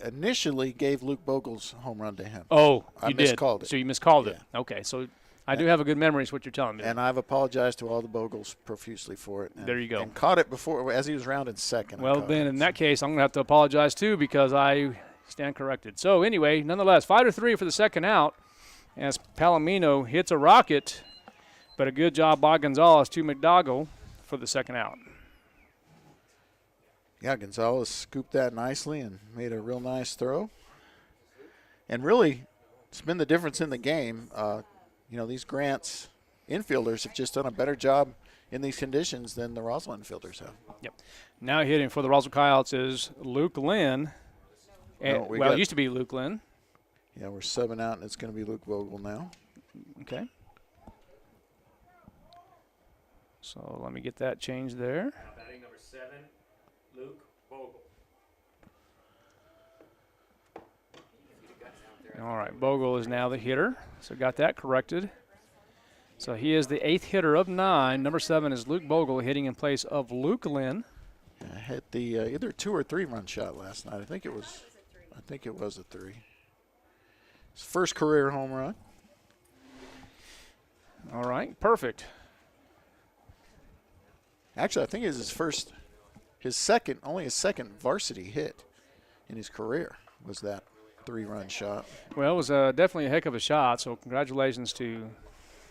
initially gave Luke Bogle's home run to him. Oh, I you did. miscalled it. So you miscalled it. Okay, so I do have a good memory is what you're telling me. And I've apologized to all the Bogles profusely for it. There you go. And caught it before as he was rounding second. Well, then in that case, I'm going to have to apologize too because I stand corrected. So anyway, nonetheless, 5-3 for the second out as Palomino hits a rocket, but a good job by Gonzalez to McDougall for the second out. Yeah, Gonzalez scooped that nicely and made a real nice throw. And really, it's been the difference in the game. These Grants infielders have just done a better job in these conditions than the Roswell infielders have. Yep. Now hitting for the Roswell Coyotes is Luke Lynn. And, it used to be Luke Lynn. Yeah, we're subbing out, and it's going to be Luke Bogle now. Okay. So let me get that changed there. Batting number 7, Luke Bogle. All right, Bogle is now the hitter, so got that corrected. So he is the 8th hitter of 9. Number 7 is Luke Bogle hitting in place of Luke Lynn. I hit the either 2 or 3 run shot last night. I think it was a 3. His first career home run. All right, perfect. Actually, I think it was his second varsity hit in his career was that 3-run shot. Well, it was definitely a heck of a shot, so congratulations to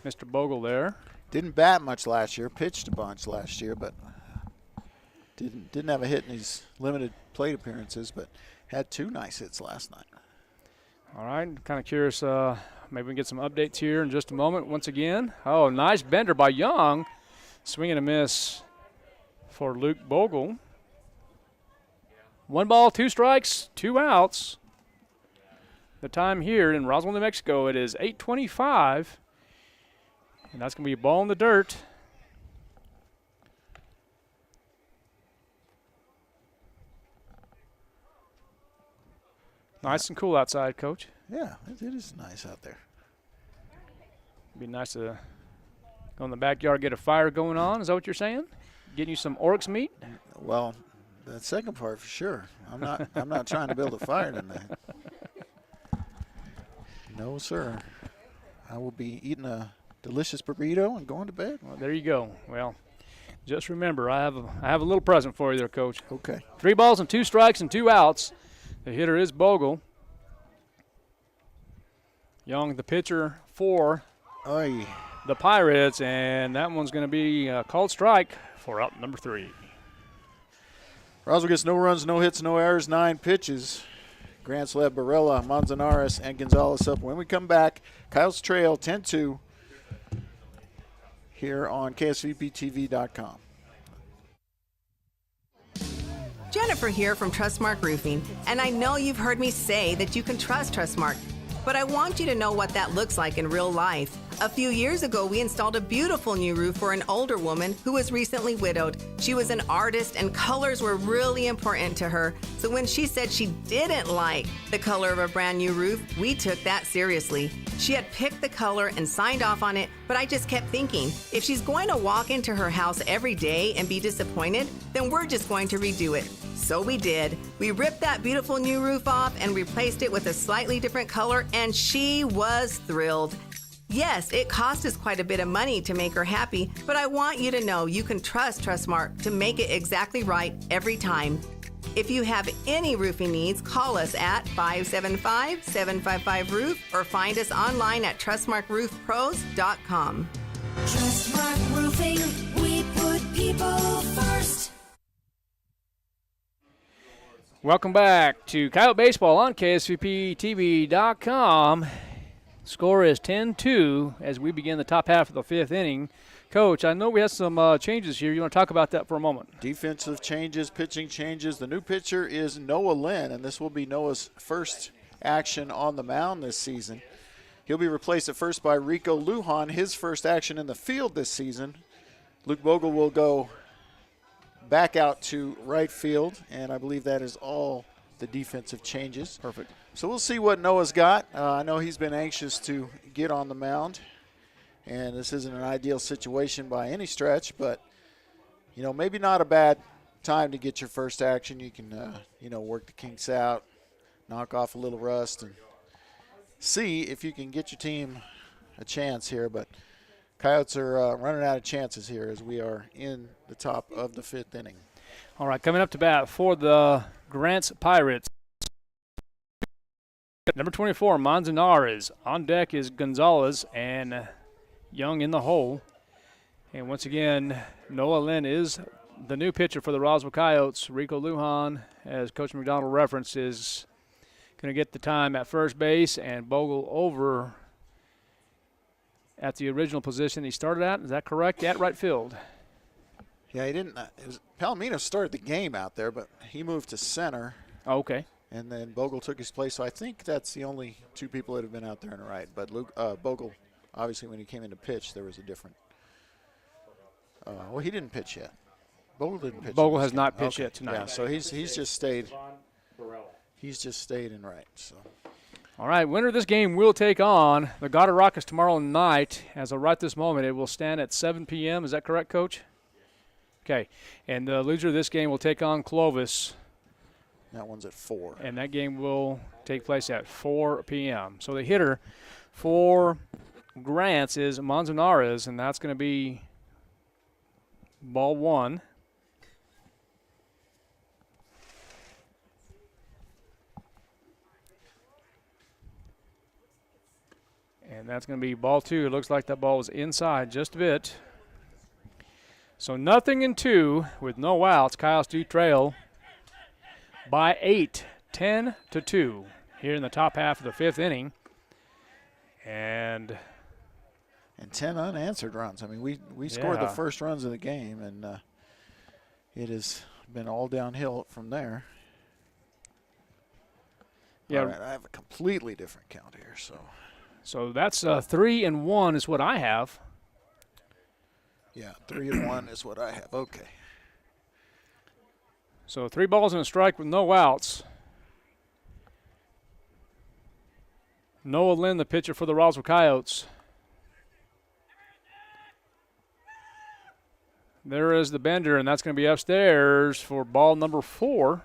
Mr. Bogle there. Didn't bat much last year, pitched a bunch last year, but didn't have a hit in his limited plate appearances, but had 2 nice hits last night. All right, kind of curious, maybe we can get some updates here in just a moment once again. Oh, nice bender by Young. Swing and a miss for Luke Bogle. 1 ball, 2 strikes, 2 outs. The time here in Roswell, New Mexico, it is 8:25. And that's going to be a ball in the dirt. Nice and cool outside, Coach. Yeah, it is nice out there. It'd be nice to go in the backyard, get a fire going on. Is that what you're saying? Getting you some oryx meat? Well, that second part for sure. I'm not trying to build a fire tonight. No, sir. I will be eating a delicious burrito and going to bed. Well, there you go. Well, just remember, I have a little present for you there, Coach. Okay. 3 balls and 2 strikes and 2 outs. The hitter is Bogle. Young, the pitcher for the Pirates, and that one's going to be a called strike for out number 3. Roswell gets no runs, no hits, no errors, 9 pitches. Grants led Barella, Manzanares, and Gonzalez up. When we come back, Kyle's Trail 10-2 here on KSVPTV.com. Jennifer here from Trustmark Roofing, and I know you've heard me say that you can trust Trustmark, but I want you to know what that looks like in real life. A few years ago, we installed a beautiful new roof for an older woman who was recently widowed. She was an artist and colors were really important to her. So when she said she didn't like the color of a brand new roof, we took that seriously. She had picked the color and signed off on it, but I just kept thinking, if she's going to walk into her house every day and be disappointed, then we're just going to redo it. So we did. We ripped that beautiful new roof off and replaced it with a slightly different color, and she was thrilled. Yes, it cost us quite a bit of money to make her happy, but I want you to know you can trust Trustmark to make it exactly right every time. If you have any roofing needs, call us at 575-755-ROOF or find us online at trustmarkroofpros.com. Trustmark Roofing, we put people first. Welcome back to Coyote Baseball on KSVPTV.com. Score is 10-2 as we begin the top half of the fifth inning. Coach, I know we have some changes here. You want to talk about that for a moment? Defensive changes, pitching changes. The new pitcher is Noah Lynn, and this will be Noah's first action on the mound this season. He'll be replaced at first by Rico Lujan, his first action in the field this season. Luke Bogle will go back out to right field, and I believe that is all the defensive changes. Perfect. So we'll see what Noah's got. I know he's been anxious to get on the mound, and this isn't an ideal situation by any stretch, but, you know, maybe not a bad time to get your first action. You can, you know, work the kinks out, knock off a little rust, and see if you can get your team a chance here. But Coyotes are running out of chances here as we are in the top of the fifth inning. All right, coming up to bat for the Grants Pirates. Number 24, Manzanares. On deck is Gonzalez and Young in the hole. And once again, Noah Lynn is the new pitcher for the Roswell Coyotes. Rico Lujan, as Coach McDonald referenced, is going to get the time at first base, and Bogle over at the original position he started at. Is that correct? At right field. Yeah, he didn't. Palomino started the game out there, but he moved to center. Oh, okay. And then Bogle took his place. So I think that's the only two people that have been out there in the right. But Bogle, obviously, when he came in to pitch, there was a different. Well, he didn't pitch yet. Bogle didn't pitch. Bogle has not pitched yet tonight. Yeah, so he's just stayed. He's just stayed in right. So. All right, winner of this game will take on the Goddard Rockets tomorrow night. As of right this moment, it will stand at 7 p.m. Is that correct, Coach? Okay, and the loser of this game will take on Clovis. That one's at 4. And that game will take place at 4 p.m. So the hitter for Grants is Manzanares, and that's going to be ball 1. And that's going to be ball 2. It looks like that ball was inside just a bit. So nothing in 2 with no outs. Coyotes do trail by 8, 10-2 here in the top half of the fifth inning. And 10 unanswered runs. I mean, we scored the first runs of the game, and it has been all downhill from there. Yeah, all right, I have a completely different count here. So that's 3-1 is what I have. Yeah, 3-1 is what I have. Okay. So 3 balls and a strike with no outs. Noah Lynn, the pitcher for the Roswell Coyotes. There is the bender, and that's going to be upstairs for ball number 4.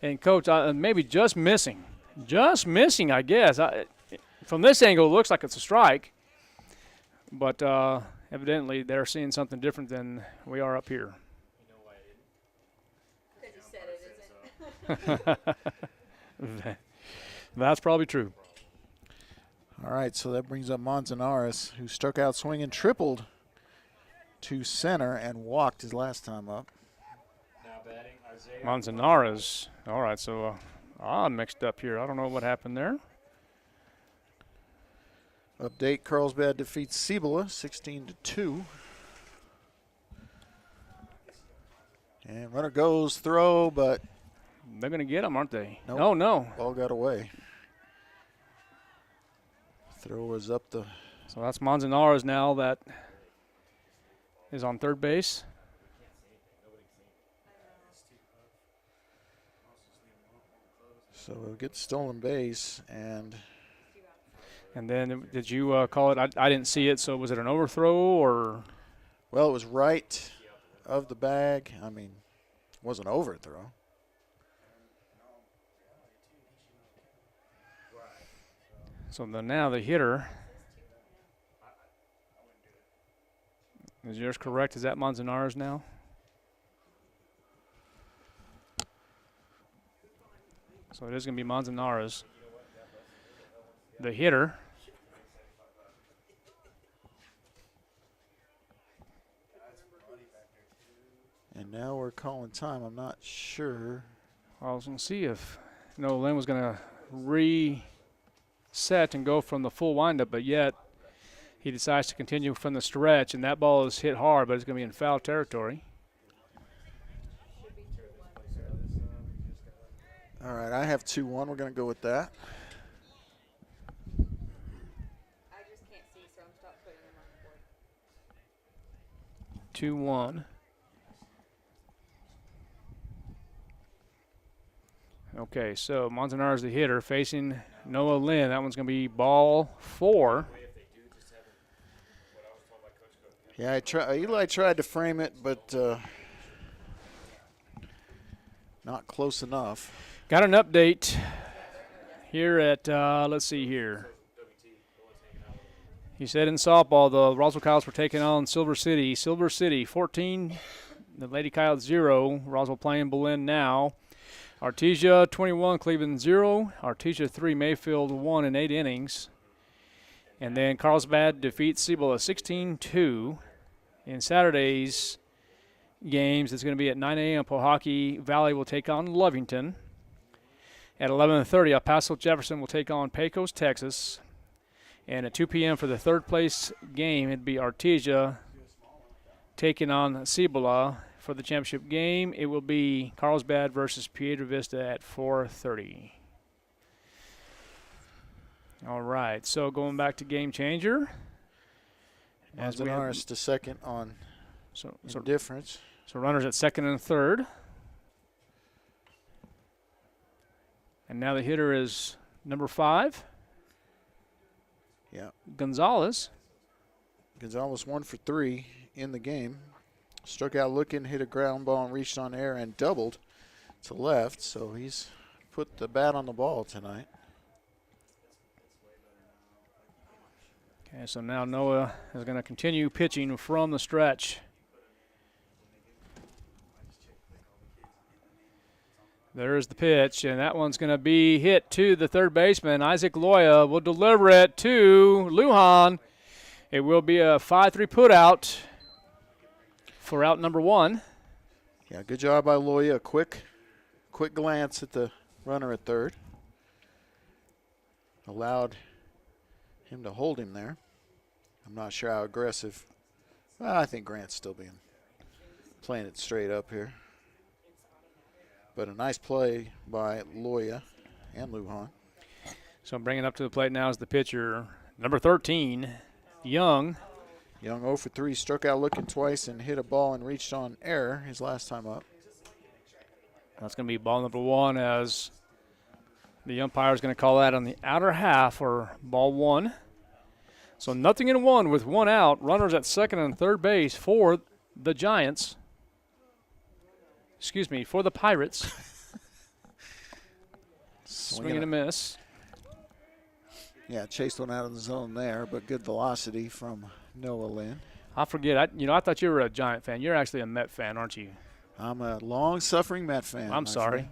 And, Coach, maybe just missing, I guess. From this angle, it looks like it's a strike. But evidently they're seeing something different than we are up here. That's probably true. All right, so that brings up Manzanares, who struck out swinging, tripled to center, and walked his last time up. Manzanares. All right, so I'm mixed up here. I don't know what happened there. Update, Carlsbad defeats Cibola 16-2. And runner goes, throw, but they're going to get him, aren't they? Nope. Oh, no. Ball got away. Throw was up the So that's Manzanares now that is on third base. So we'll get stolen base, and then did you call it? I didn't see it, so was it an overthrow or? well, it was right of the bag. I mean, it wasn't overthrow. So now the hitter. Is yours correct? Is that Manzanares now? So it is going to be Manzanares, the hitter. And now we're calling time. I'm not sure. I was going to see if Noah Lynn was going to reset and go from the full windup, but yet he decides to continue from the stretch, and that ball is hit hard, but it's going to be in foul territory. All right, I have 2-1. We're going to go with that. I just can't see, so I'm stopped putting them on the board. 2-1. Okay, so Manzanares the hitter facing Noah Lynn. That one's going to be ball 4. Yeah, Eli tried to frame it, but not close enough. Got an update here at, let's see here. He said in softball, the Roswell Coyotes were taking on Silver City. Silver City 14, the Lady Coyotes 0. Roswell playing Belen now. Artesia 21, Cleveland 0. Artesia 3, Mayfield 1 in 8 innings. And then Carlsbad defeats Cibola 16-2. In Saturday's games, it's going to be at 9 a.m. Pojoaquie Valley will take on Lovington. At 11:30, El Paso Jefferson will take on Pecos, Texas. And at 2 p.m. for the third place game, it'd be Artesia taking on Cibola. For the championship game, it will be Carlsbad versus Piedra Vista at 4:30. All right, so going back to game changer. Manzanares to second on difference. So runners at second and third. And now the hitter is number 5. Yeah. Gonzalez. Gonzalez 1 for 3 in the game. Struck out looking, hit a ground ball and reached on air and doubled to left. So he's put the bat on the ball tonight. Okay, so now Noah is going to continue pitching from the stretch. There's the pitch, and that one's going to be hit to the third baseman. Isaac Loya will deliver it to Lujan. It will be a 5-3 putout for out number 1. Yeah, good job by Loya. A quick glance at the runner at third. Allowed him to hold him there. I'm not sure how aggressive. Well, I think Grant's still playing it straight up here. But a nice play by Loya and Lujan. So bringing up to the plate now is the pitcher, number 13, Young. Young 0 for 3, struck out looking twice and hit a ball and reached on air his last time up. That's going to be ball number 1 as the umpire is going to call that on the outer half for ball 1. So nothing in 1 with 1 out. Runners at second and third base for the Giants. Excuse me, for the Pirates. Swing and a miss. Yeah, chased one out of the zone there, but good velocity from Noah Lynn. I forget. I thought you were a Giant fan. You're actually a Met fan, aren't you? I'm a long-suffering Met fan. I'm sorry.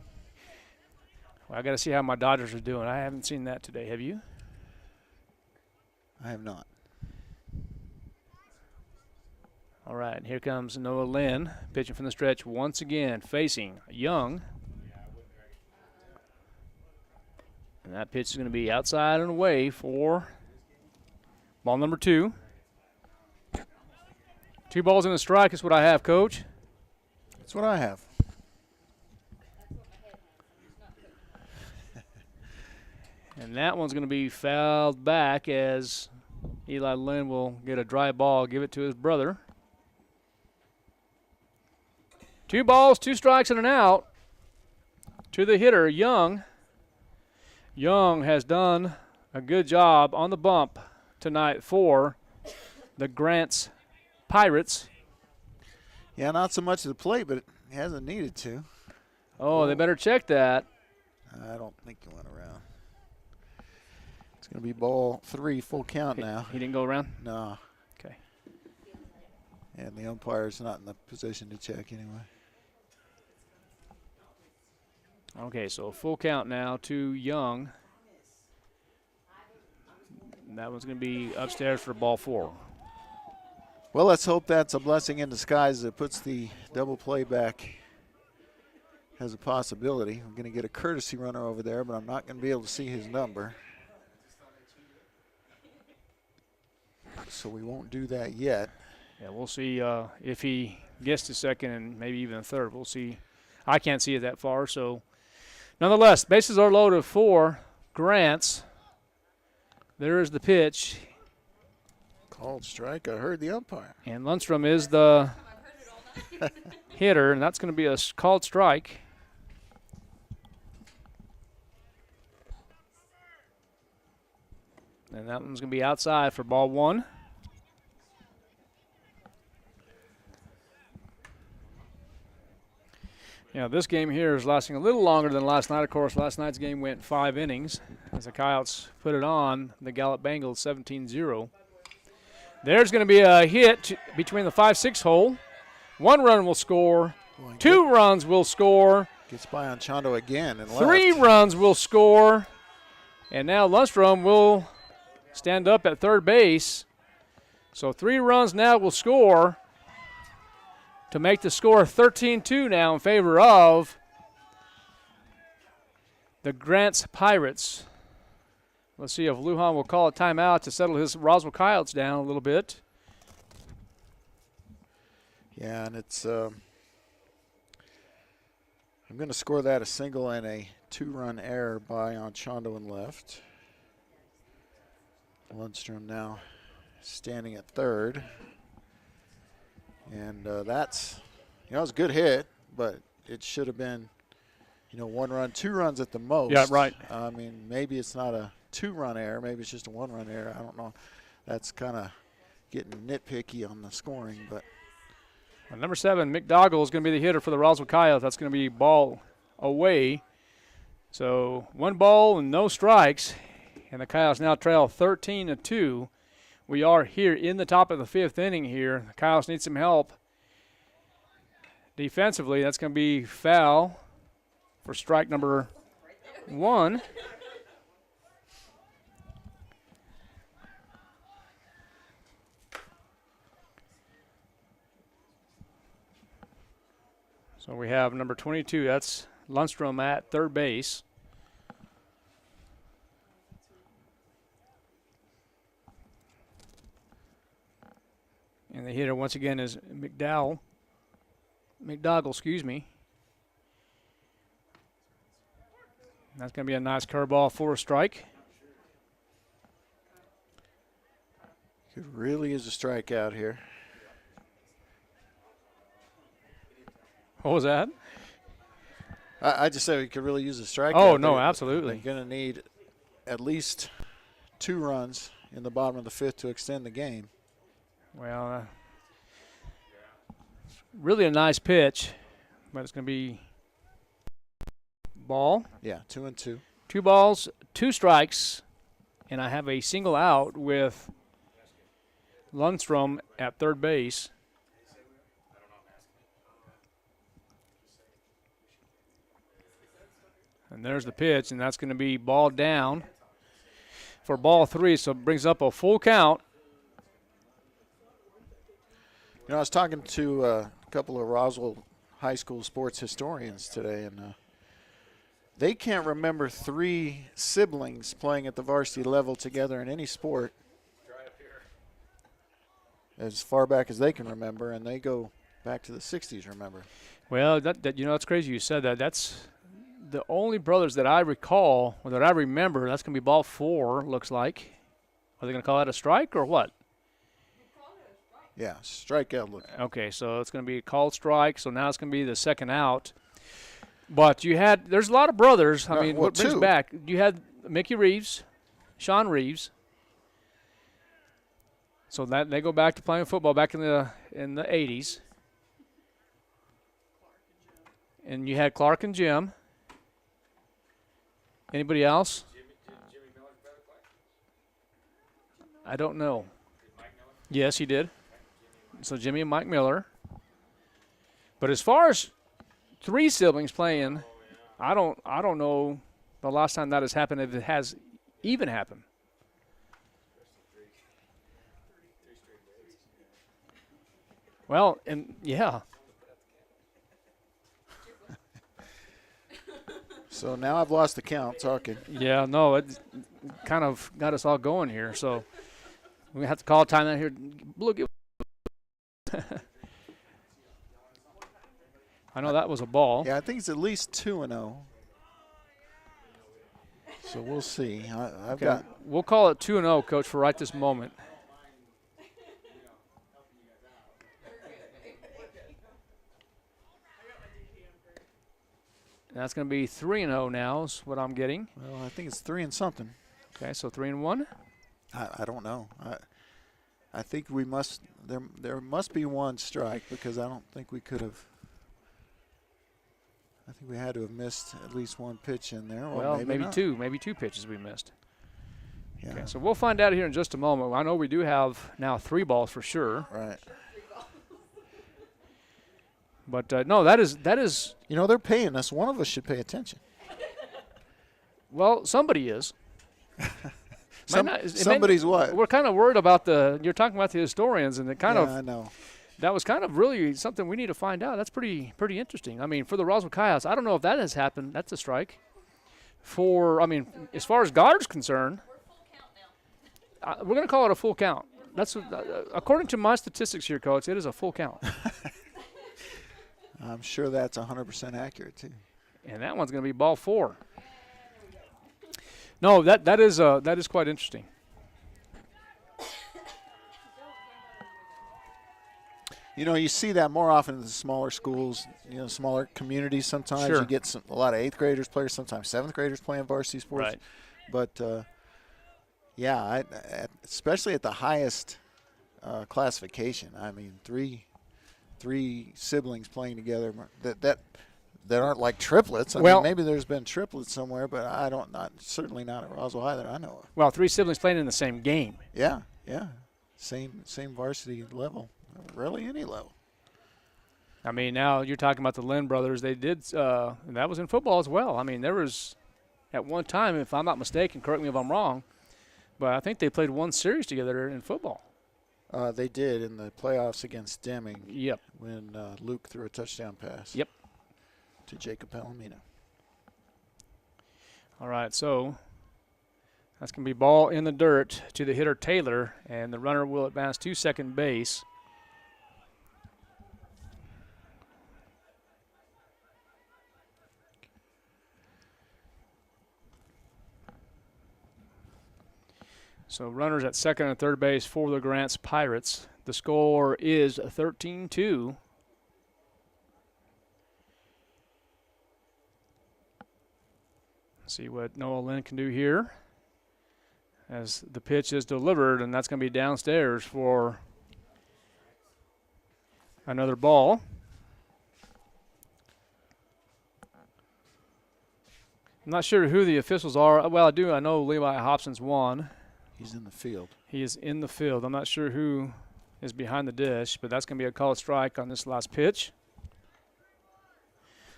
Well, I got to see how my Dodgers are doing. I haven't seen that today. Have you? I have not. All right, here comes Noah Lynn pitching from the stretch once again, facing Young. And that pitch is going to be outside and away for ball number 2. 2 balls and a strike is what I have, Coach. That's what I have. And that one's going to be fouled back as Eli Lynn will get a dry ball, give it to his brother. 2 balls, 2 strikes, and an out to the hitter, Young. Young has done a good job on the bump tonight for the Grants Pirates. Yeah, not so much at the plate, but he hasn't needed to. Oh, they better check that. I don't think he went around. It's going to be ball 3, full count now. He didn't go around? No. Okay. And the umpire's not in the position to check anyway. Okay, so full count now to Young. And that one's going to be upstairs for ball 4. Well, let's hope that's a blessing in disguise that puts the double play back as a possibility. I'm going to get a courtesy runner over there, but I'm not going to be able to see his number. So we won't do that yet. Yeah, we'll see if he gets to second and maybe even third. We'll see. I can't see it that far, so nonetheless, bases are loaded for Grants. There is the pitch. Called strike. I heard the umpire. And Lundstrom is the hitter, and that's going to be a called strike. And that one's going to be outside for ball 1. Yeah, this game here is lasting a little longer than last night. Of course, last night's game went 5 innings as the Coyotes put it on the Gallup Bengals 17-0. There's going to be a hit between the 5-6 hole. 1 run will score. 2 runs will score. Gets by on Chondo again and 3 runs will score. And now Lundstrom will stand up at third base. So 3 runs now will score to make the score 13-2 now in favor of the Grants Pirates. Let's see if Lujan will call a timeout to settle his Roswell Coyotes down a little bit. Yeah, and it's I'm going to score that a single and a 2-run error by Anchondo in left. Lundstrom now standing at third. And that's, it was a good hit, but it should have been, 1 run, 2 runs at the most. Yeah, right. I mean, maybe it's not a 2-run error. Maybe it's just a 1-run error. I don't know. That's kind of getting nitpicky on the scoring. But number 7, McDougall, is going to be the hitter for the Roswell Coyotes. That's going to be ball away. So 1 ball and no strikes. And the Coyotes now trail 13-2. We are here in the top of the 5th inning here. The Coyotes need some help defensively. That's going to be foul for strike number 1. So we have number 22. That's Lundstrom at third base. And the hitter once again is McDougall, excuse me. That's going to be a nice curveball for a strike. it really is a strikeout here. What was that? I just said we could really use a strikeout. Oh, no, absolutely. They're going to need at least 2 runs in the bottom of the 5th to extend the game. Well, really a nice pitch, but it's going to be ball. Yeah, 2-2. 2 balls, 2 strikes, and I have a single out with Lundstrom at third base. And there's the pitch, and that's going to be ball down for ball 3, so it brings up a full count. I was talking to a couple of Roswell High School sports historians today, and they can't remember 3 siblings playing at the varsity level together in any sport as far back as they can remember, and they go back to the 60s, remember. Well, that it's crazy you said that. That's the only brothers that I recall, or that I remember. That's going to be ball 4, looks like. Are they going to call that a strike or what? Yeah, strikeout. Look. Okay, so it's going to be a called strike. So now it's going to be the second out. But there's a lot of brothers. I mean, what brings back? You had Mickey Reeves, Sean Reeves. So that they go back to playing football back in the 80s. And you had Clark and Jim. Anybody else? I don't know. Yes, he did. So Jimmy and Mike Miller. But as far as 3 siblings playing, I don't know the last time that has happened, if it has even happened. Well, and yeah. So now I've lost the count talking. Yeah, no, it kind of got us all going here. So we have to call time out here. Look, I know that was a ball. Yeah, I think it's at least 2-0. So we'll see. We'll call it 2-0, Coach, for right this moment. That's going to be 3-0 now is what I'm getting. Well, I think it's 3 and something. Okay, so 3-1. I don't know. I think we must. There must be one strike because I don't think we could have. I think we had to have missed at least one pitch in there. Or Well, maybe not. two. Maybe 2 pitches we missed. Yeah. Okay, so we'll find out here in just a moment. I know we do have now 3 balls for sure. Right. But no, that is. You know, they're paying us. One of us should pay attention. Well, somebody is. Somebody's what? We're kind of worried about you're talking about the historians, and it kind of. I know. That was kind of really something we need to find out. That's pretty interesting. I mean, for the Roswell Coyotes, I don't know if that has happened. That's a strike. As far as Goddard's concerned, we're going to call it a full count. That's according to my statistics here, Coach. It is a full count. I'm sure that's 100% accurate too. And that one's going to be ball 4. No, that is quite interesting. You know, you see that more often in the smaller schools, smaller communities. Sometimes Sure. you get a lot of 8th graders players, sometimes 7th graders playing varsity sports. Right. But, especially at the highest classification. I mean, three siblings playing together that aren't like triplets. I mean, maybe there's been triplets somewhere, but certainly not at Roswell High that I know of. Well, 3 siblings playing in the same game. Yeah. Same varsity level. Really, any level. I mean, now you're talking about the Lynn brothers. They did, and that was in football as well. I mean, there was, at one time, if I'm not mistaken, correct me if I'm wrong, but I think they played one series together in football. They did in the playoffs against Deming. Yep. When Luke threw a touchdown pass. Yep. To Jacob Palomino. All right, so that's going to be ball in the dirt to the hitter Taylor, and the runner will advance to second base. So runners at second and third base for the Grants Pirates. The score is 13-2. See what Noah Lynn can do here as the pitch is delivered, and that's going to be downstairs for another ball. I'm not sure who the officials are. Well, I do. I know Levi Hobson's won. He's in the field. He is in the field. I'm not sure who is behind the dish, but that's going to be a called strike on this last pitch.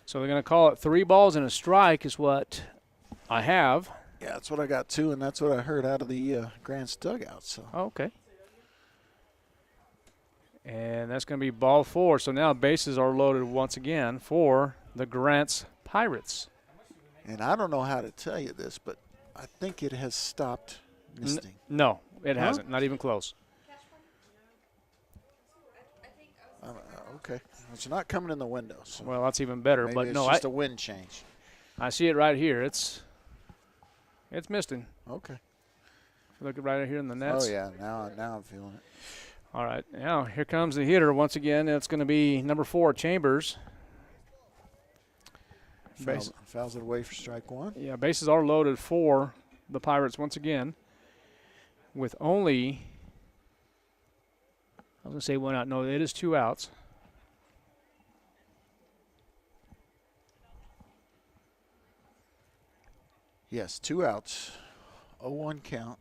So they're going to call it 3 balls and a strike is what I have. Yeah, that's what I got too, and that's what I heard out of the Grants dugout. So. Okay. And that's going to be ball 4. So now bases are loaded once again for the Grants Pirates. And I don't know how to tell you this, but I think it has stopped misting. No, it hasn't. Not even close. Okay. It's not coming in the window. So well, that's even better. maybe But it's no, just a wind change. I see it right here. It's misting. Okay. Look right here in the nets. Oh, yeah. Now I'm feeling it. All right. Now, here comes the hitter once again. It's going to be number 4, Chambers. Fouls it away for strike 1. Yeah, bases are loaded for the Pirates once again with only, I was going to say 1 out. No, it is 2 outs. Yes, 2 outs. 0-1 count.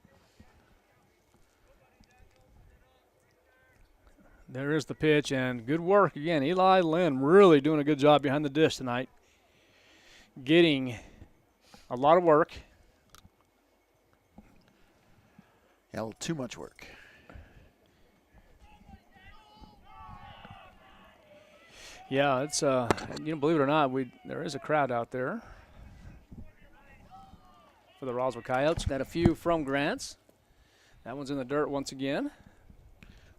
There is the pitch, and good work again. Eli Lynn really doing a good job behind the dish tonight. Getting a lot of work. Yeah, a little too much work. Yeah, it's believe it or not, there is a crowd out there for the Roswell Coyotes. Got a few from Grants. That one's in the dirt once again.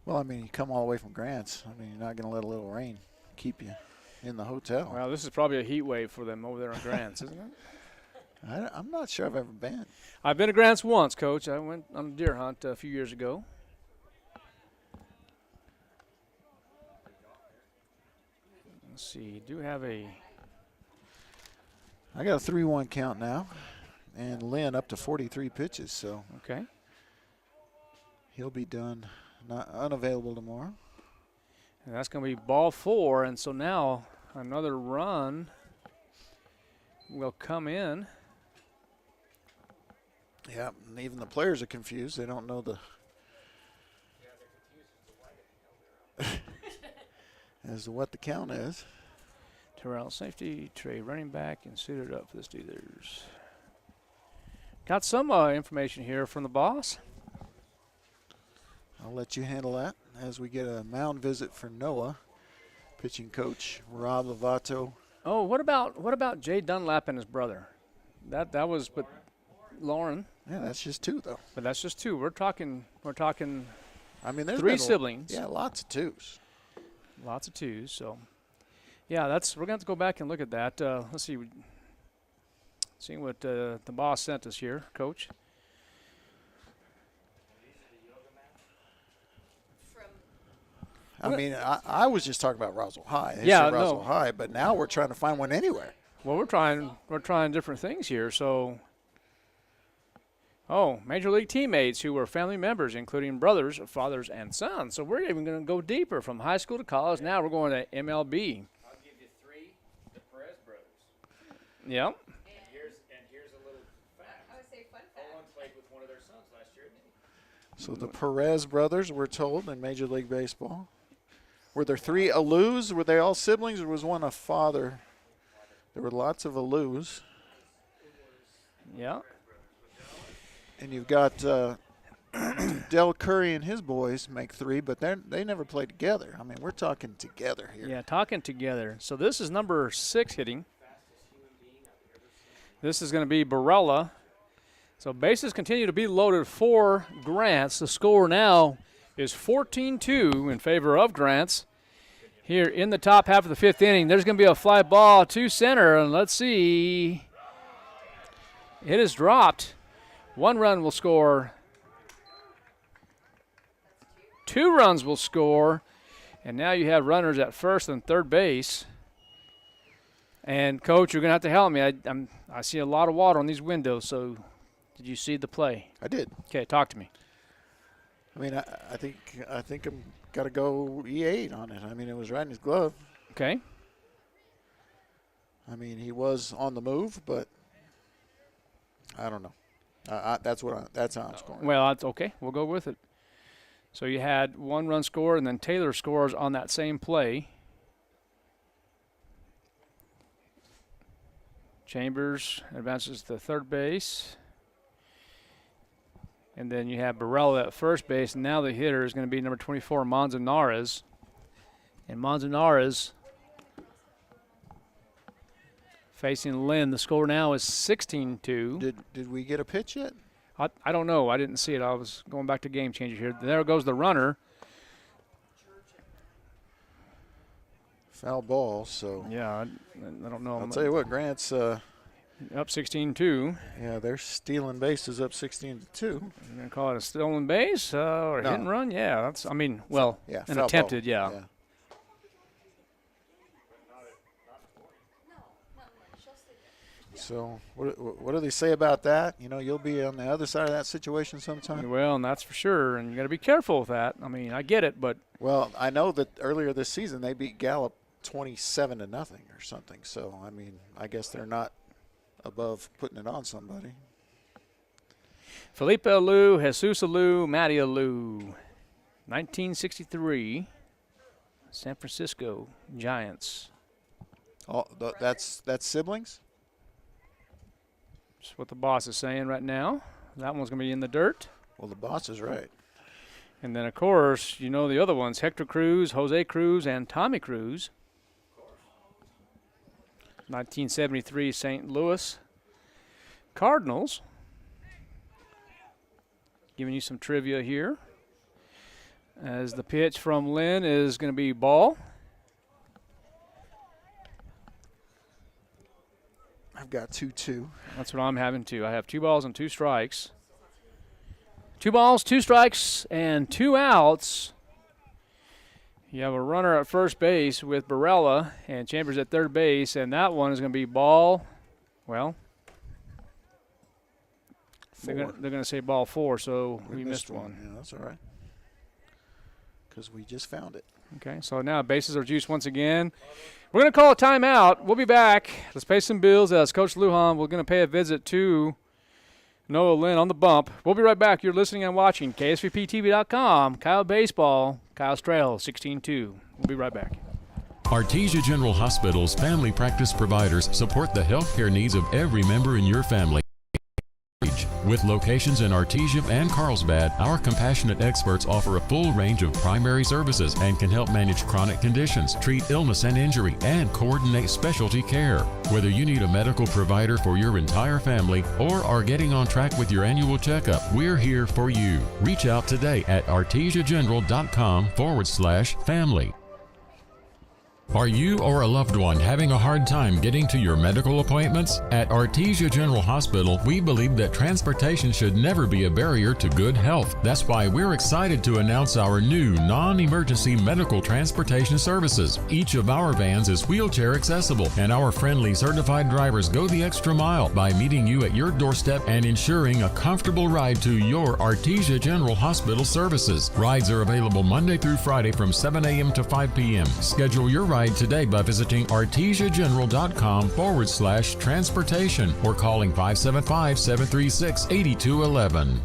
Well, I mean, you come all the way from Grants. I mean, you're not going to let a little rain keep you in the hotel. Well, this is probably a heat wave for them over there on Grants, isn't it? I'm not sure I've ever been. I've been to Grants once, Coach. I went on a deer hunt a few years ago. Let's see. You do have a... I got a 3-1 count now, and Lynn up to 43 pitches, so okay, he'll be done. Not unavailable tomorrow. And that's going to be ball 4, and so now another run will come in. Yeah, and even the players are confused. They don't know the as to what the count is. Terrell safety, Trey running back, and suited up for the Steelers. Got some information here from the boss. I'll let you handle that as we get a mound visit for Noah, pitching coach Rob Lovato. Oh, what about Jay Dunlap and his brother? That was but Lauren. Yeah, that's just 2 though. But that's just 2. We're talking. I mean, there's 3 siblings. Yeah, lots of 2s. Lots of 2s. So, yeah, we're gonna have to go back and look at that. Let's see. Seeing what the boss sent us here, Coach. I mean, I was just talking about Roswell High. Roswell High, but now we're trying to find one anywhere. Well, we're trying different things here. So, Major League teammates who were family members, including brothers, fathers, and sons. So we're even going to go deeper from high school to college. Now we're going to MLB. I'll give you 3, the Perez brothers. Yep. And here's a little fact. I would say fun fact. Owen played with one of their sons last year, didn't he? So the Perez brothers, we're told, in Major League Baseball. Were there 3 Alous? Were they all siblings, or was one a father? There were lots of Alous. Yeah. And you've got Del Curry and his boys make 3, but they never played together. I mean, we're talking together here. Yeah, talking together. So this is number 6 hitting. This is going to be Barella. So bases continue to be loaded for Grants. The score now is 14-2 in favor of Grants. Here in the top half of the 5th inning, there's going to be a fly ball to center, and let's see. It is dropped. 1 run will score. 2 runs will score, and now you have runners at first and third base. And, Coach, you're going to have to help me. I see a lot of water on these windows, so did you see the play? I did. Okay, talk to me. I mean, I think I'm got to go E8 on it. I mean, it was right in his glove. Okay. I mean, he was on the move, but I don't know. That's how I'm scoring. Well, that's okay. We'll go with it. So you had 1 run score, and then Taylor scores on that same play. Chambers advances to third base. And then you have Barella at first base, and now the hitter is going to be number 24, Manzanares. And Manzanares facing Lynn. The score now is 16-2. Did we get a pitch yet? I don't know. I didn't see it. I was going back to Game Changer here. There goes the runner. Foul ball, so. Yeah, I don't know. I'll tell you what, Grant's Up 16-2. Yeah, they're stealing bases up 16-2. You're going to call it a stolen base or a hit and run? Yeah, that's, well, yeah, an attempted, yeah. So what do they say about that? You'll be on the other side of that situation sometime. Well, and that's for sure, and you got to be careful with that. I get it, but well, I know that earlier this season they beat Gallup 27-0 or something. So I guess they're not above putting it on somebody. Felipe Alou, Jesus Alou, Matty Alou, 1963, San Francisco Giants. Oh, that's siblings? That's what the boss is saying right now. That one's going to be in the dirt. Well, the boss is right. And then, of course, the other ones, Hector Cruz, Jose Cruz, and Tommy Cruz. 1973 St. Louis Cardinals. Giving you some trivia here. As the pitch from Lynn is going to be ball. I've got 2-2. That's what I'm having too. I have 2 balls and 2 strikes. 2 balls, 2 strikes, and 2 outs. You have a runner at first base with Barella and Chambers at third base, and that one is going to be ball. Well, they're going to say ball 4, so we missed one. Yeah, that's all right. Because we just found it. Okay, so now bases are juiced once again. We're going to call a timeout. We'll be back. Let's pay some bills. As Coach Lujan, we're going to pay a visit to Noah Lynn on the bump. We'll be right back. You're listening and watching KSVPTV.com. Kyle Baseball, Kyle Strail, 16-2. We'll be right back. Artesia General Hospital's family practice providers support the healthcare needs of every member in your family. With locations in Artesia and Carlsbad, our compassionate experts offer a full range of primary services and can help manage chronic conditions, treat illness and injury, and coordinate specialty care. Whether you need a medical provider for your entire family or are getting on track with your annual checkup, we're here for you. Reach out today at artesiageneral.com/family. Are you or a loved one having a hard time getting to your medical appointments? At Artesia General Hospital, we believe that transportation should never be a barrier to good health. That's why we're excited to announce our new non-emergency medical transportation services. Each of our vans is wheelchair accessible, and our friendly certified drivers go the extra mile by meeting you at your doorstep and ensuring a comfortable ride to your Artesia General Hospital services. Rides are available Monday through Friday from 7 a.m. to 5 p.m. Schedule your ride today by visiting artesiageneral.com/transportation or calling 575-736-8211.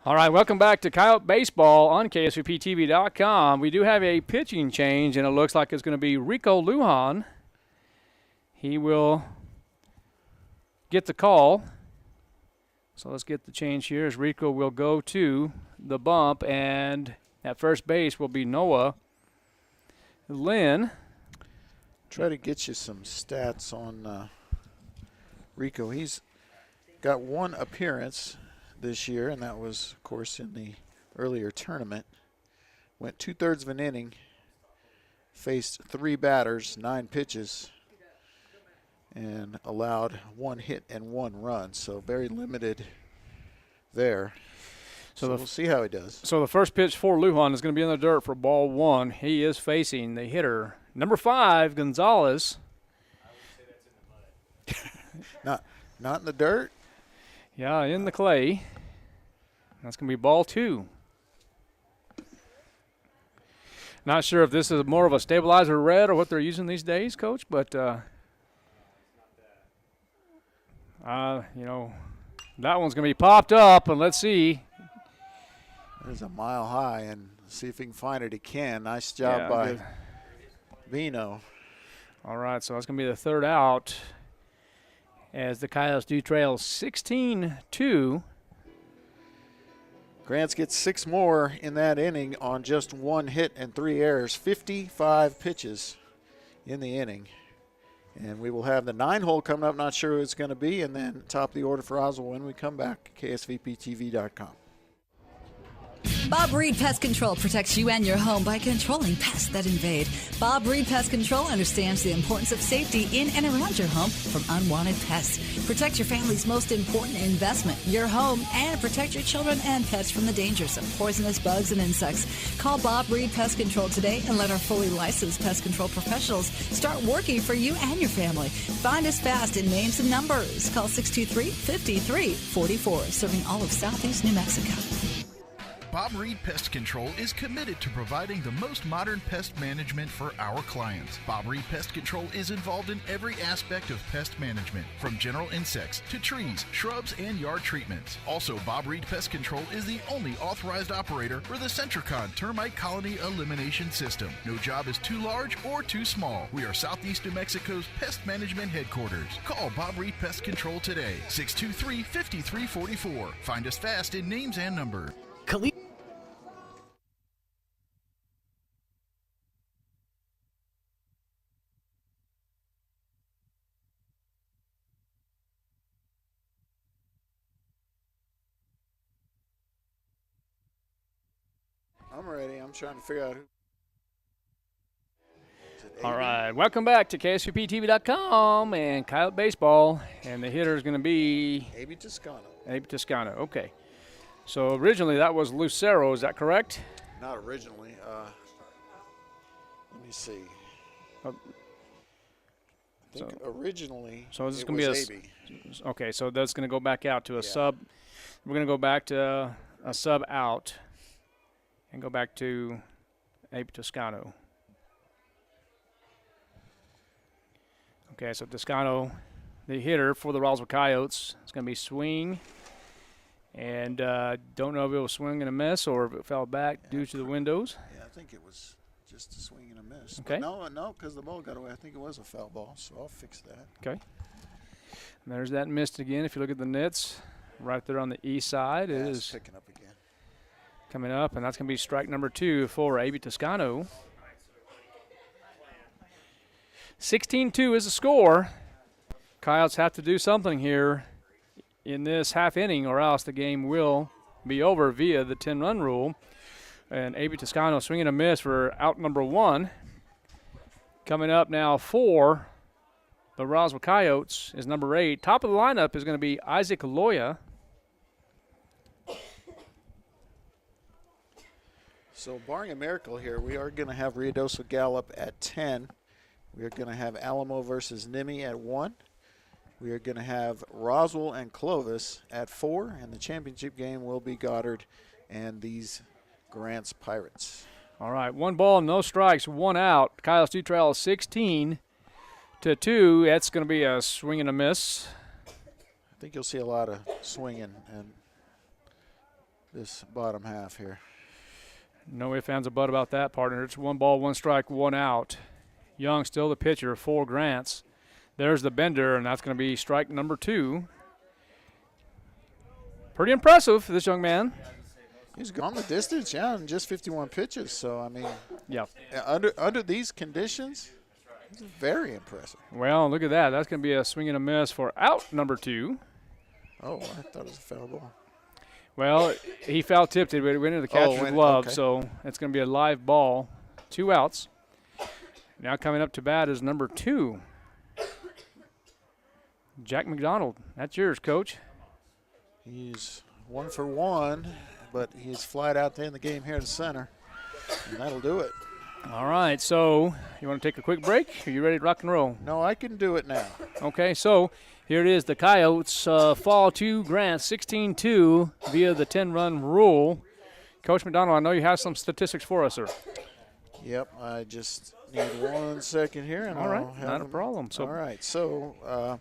All right, welcome back to Coyote Baseball on KSVPTV.com. We do have a pitching change, and it looks like it's going to be Rico Lujan. He will get the call. So let's get the change here as Rico will go to the bump, and at first base will be Noah Lynn. Try to get you some stats on Rico. He's got 1 appearance this year, and that was, of course, in the earlier tournament. Went 2/3 of an inning, faced 3 batters, 9 pitches, and allowed 1 hit and 1 run. So very limited there. So we'll see how he does. So the first pitch for Lujan is going to be in the dirt for ball 1. He is facing the hitter, number 5, Gonzalez. Not in the dirt? Yeah, in the clay. That's going to be ball 2. Not sure if this is more of a stabilizer red or what they're using these days, Coach, but You know, that one's going to be popped up, and let's see. There's a mile high, and see if he can find it. He can. Nice job by Vino. All right, so that's going to be the third out as the Coyotes do trail 16-2. Grants gets 6 more in that inning on just 1 hit and 3 errors. 55 pitches in the inning. And we will have the 9-hole coming up. Not sure who it's going to be. And then top of the order for Roswell when we come back. KSVPTV.com. Bob Reed Pest Control protects you and your home by controlling pests that invade. Bob Reed Pest Control understands the importance of safety in and around your home from unwanted pests. Protect your family's most important investment, your home, and protect your children and pets from the dangers of poisonous bugs and insects. Call Bob Reed Pest Control today and let our fully licensed pest control professionals start working for you and your family. Find us fast in names and numbers. Call 623-5344, serving all of Southeast New Mexico. Bob Reed Pest Control is committed to providing the most modern pest management for our clients. Bob Reed Pest Control is involved in every aspect of pest management, from general insects to trees, shrubs, and yard treatments. Also, Bob Reed Pest Control is the only authorized operator for the Centricon Termite Colony Elimination System. No job is too large or too small. We are Southeast New Mexico's pest management headquarters. Call Bob Reed Pest Control today, 623-5344. Find us fast in names and numbers. I'm ready. I'm trying to figure out who. All right, welcome back to KSVPTV.com and Coyote Baseball. And the hitter is going to be A.B. Toscano. A.B. Toscano, okay. So originally that was Lucero, is that correct? Not originally. Let me see. I think originally so this is it going to was be A.B. Okay, so that's going to go back out to a sub. We're going to go back to a sub out and go back to A.B. Toscano. Okay, so Toscano, the hitter for the Roswell Coyotes, is going to be swing. And don't know if it was swing and a miss or if it fell back due to the windows. Yeah, I think it was just a swing and a miss. Okay. But no, because the ball got away. I think it was a foul ball, so I'll fix that. Okay. And there's that missed again. If you look at the nets, right there on the east side, it is picking up again. Coming up, and that's going to be strike number 2 for A.B. Toscano. 16-2 is the score. Coyotes have to do something here in this half inning, or else the game will be over via the 10-run rule. And A.B. Toscano swinging a miss for out number 1. Coming up now for the Roswell Coyotes is number 8. Top of the lineup is going to be Isaac Loya. So barring a miracle here, we are going to have Ruidoso Gallup at 10. We are going to have Alamo versus Nimi at 1. We are going to have Roswell and Clovis at 4, and the championship game will be Goddard and these Grants Pirates. All right, 1 ball, no strikes, 1 out. Coyotes do trail 16-2. That's going to be a swing and a miss. I think you'll see a lot of swinging in this bottom half here. No ifs, ands, or buts about that, partner. It's 1 ball, 1 strike, 1 out. Young still the pitcher for Grants. There's the bender, and that's going to be strike number 2. Pretty impressive, this young man. He's gone the distance, in just 51 pitches. So, I mean, yeah, under these conditions, it's very impressive. Well, look at that. That's going to be a swing and a miss for out number 2. Oh, I thought it was a foul ball. Well, he foul-tipped it, but it went into the catcher's glove, so it's going to be a live ball. 2 outs. Now coming up to bat is number 2. Jack McDonald. That's yours, Coach. He's 1 for 1, but he's flied out to end the game here to center, and that'll do it. All right, so you want to take a quick break? Are you ready to rock and roll? No, I can do it now. Okay, so here it is. The Coyotes fall to Grant 16-2 via the 10-run rule. Coach McDonald, I know you have some statistics for us, sir. Yep, I just need 1 second here. And all right, I'll have not a problem. So, all right, so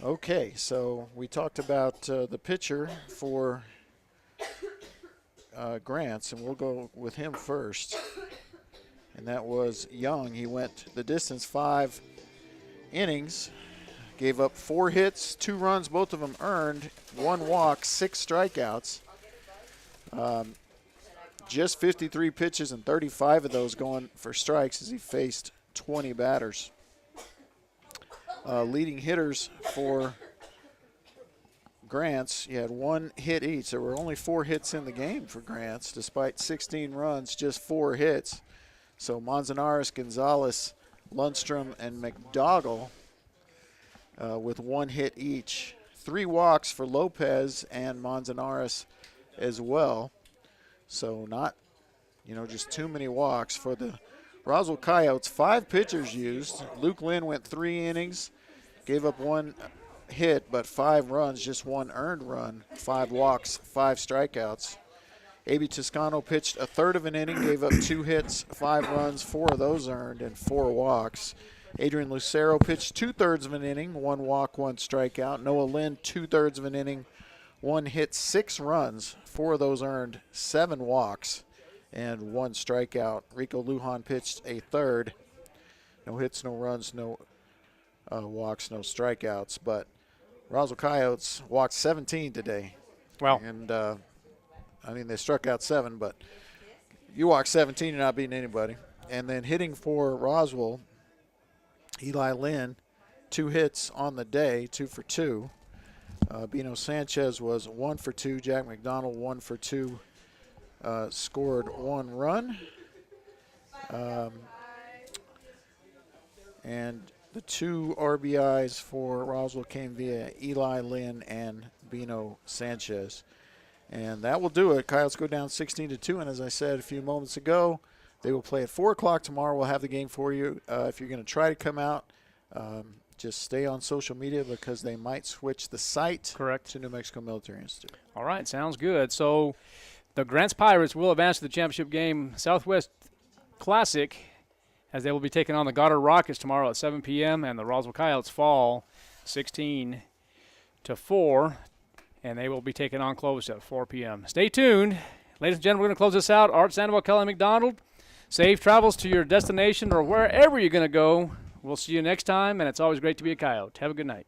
Okay, so we talked about the pitcher for Grants, and we'll go with him first. And that was Young. He went the distance, 5 innings, gave up 4 hits, 2 runs, both of them earned, 1 walk, 6 strikeouts. Just 53 pitches and 35 of those going for strikes as he faced 20 batters. Leading hitters for Grants, you had 1 hit each. There were only 4 hits in the game for Grants, despite 16 runs, just 4 hits. So Manzanares, Gonzalez, Lundstrom, and McDougall with 1 hit each. 3 walks for Lopez and Manzanares as well. So not, just too many walks for the Roswell Coyotes. 5 pitchers used. Luke Lynn went 3 innings, gave up 1 hit, but 5 runs, just 1 earned run, 5 walks, 5 strikeouts. A.B. Toscano pitched a third of an inning, gave up 2 hits, 5 runs, 4 of those earned, and 4 walks. Adrian Lucero pitched 2/3 of an inning, 1 walk, 1 strikeout. Noah Lynn, 2/3 of an inning, 1 hit, 6 runs, 4 of those earned, 7 walks, and 1 strikeout. Rico Lujan pitched a third. No hits, no runs, no walks, no strikeouts. But Roswell Coyotes walked 17 today. Wow. And, they struck out 7, but you walk 17, you're not beating anybody. And then hitting for Roswell, Eli Lynn, 2 hits on the day, 2 for 2. Bino Sanchez was 1 for 2. Jack McDonald, 1 for 2. Scored 1 run. And the 2 RBIs for Roswell came via Eli Lynn and Bino Sanchez. And that will do it. Coyotes go down 16-2. And as I said a few moments ago, they will play at 4 o'clock tomorrow. We'll have the game for you. If you're going to try to come out, just stay on social media because they might switch the site to New Mexico Military Institute. All right, sounds good. So the Grants Pirates will advance to the championship game, Southwest Classic, as they will be taking on the Goddard Rockets tomorrow at 7 p.m., and the Roswell Coyotes fall 16-4, and they will be taking on Clovis at 4 p.m. Stay tuned. Ladies and gentlemen, we're going to close this out. Art Sandoval, Kelly McDonald, safe travels to your destination or wherever you're going to go. We'll see you next time, and it's always great to be a Coyote. Have a good night.